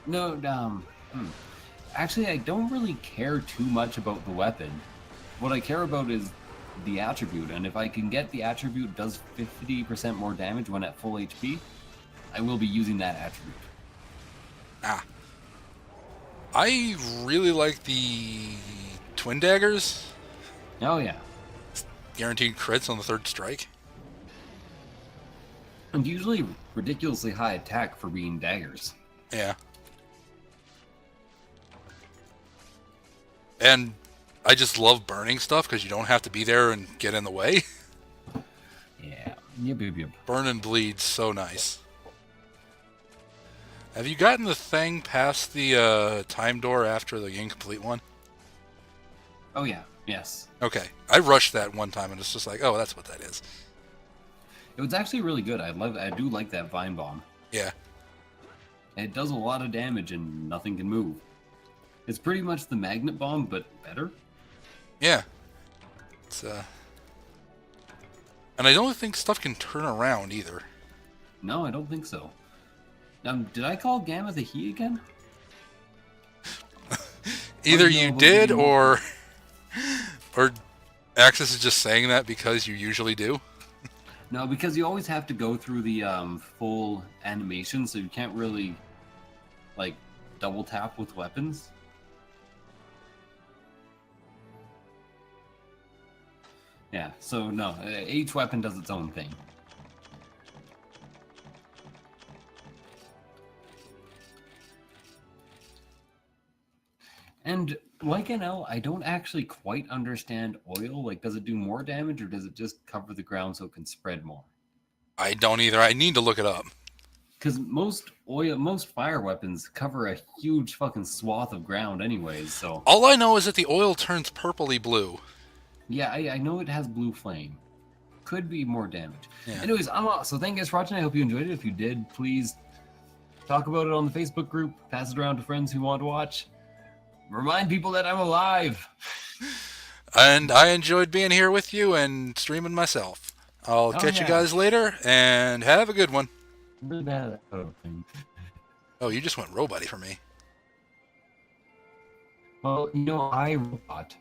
No, Actually, I don't really care too much about the weapon. What I care about is the attribute, and if I can get the attribute does 50% more damage when at full HP, I will be using that attribute. Ah. I really like the Twin Daggers. Oh yeah. Guaranteed crits on the 3rd strike. And usually ridiculously high attack for being daggers. Yeah. And I just love burning stuff because you don't have to be there and get in the way. Yeah. Yep. Burn and bleed's so nice. Have you gotten the thing past the time door after the incomplete one? Oh yeah. Yes. Okay. I rushed that one time and it's just like, oh, that's what that is. It was actually really good. I do like that Vine Bomb. Yeah. It does a lot of damage and nothing can move. It's pretty much the Magnet Bomb, but better. Yeah. It's, and I don't think stuff can turn around either. No, I don't think so. Did I call Gamma the he again? Either Oh, you no, did, but or Axis is just saying that because you usually do. No, because you always have to go through the full animation, so you can't really like double tap with weapons. Yeah, so no, each weapon does its own thing. And like NL, I don't actually quite understand oil. Like, does it do more damage or does it just cover the ground so it can spread more? I don't either. I need to look it up. Because most fire weapons cover a huge fucking swath of ground, anyways. So All I know is that the oil turns purpley blue. yeah, I know it has blue flame. Could be more damage. Yeah. Anyways, I'm out. So thank you guys for watching. I hope you enjoyed it. If you did, please talk about it on the Facebook group. Pass it around to friends who want to watch. Remind people that I'm alive. And I enjoyed being here with you and streaming myself. I'll catch you yeah. guys later, and have a good one. Really bad at that sort of thing. Oh, you just went robot-y for me. Well, I robot.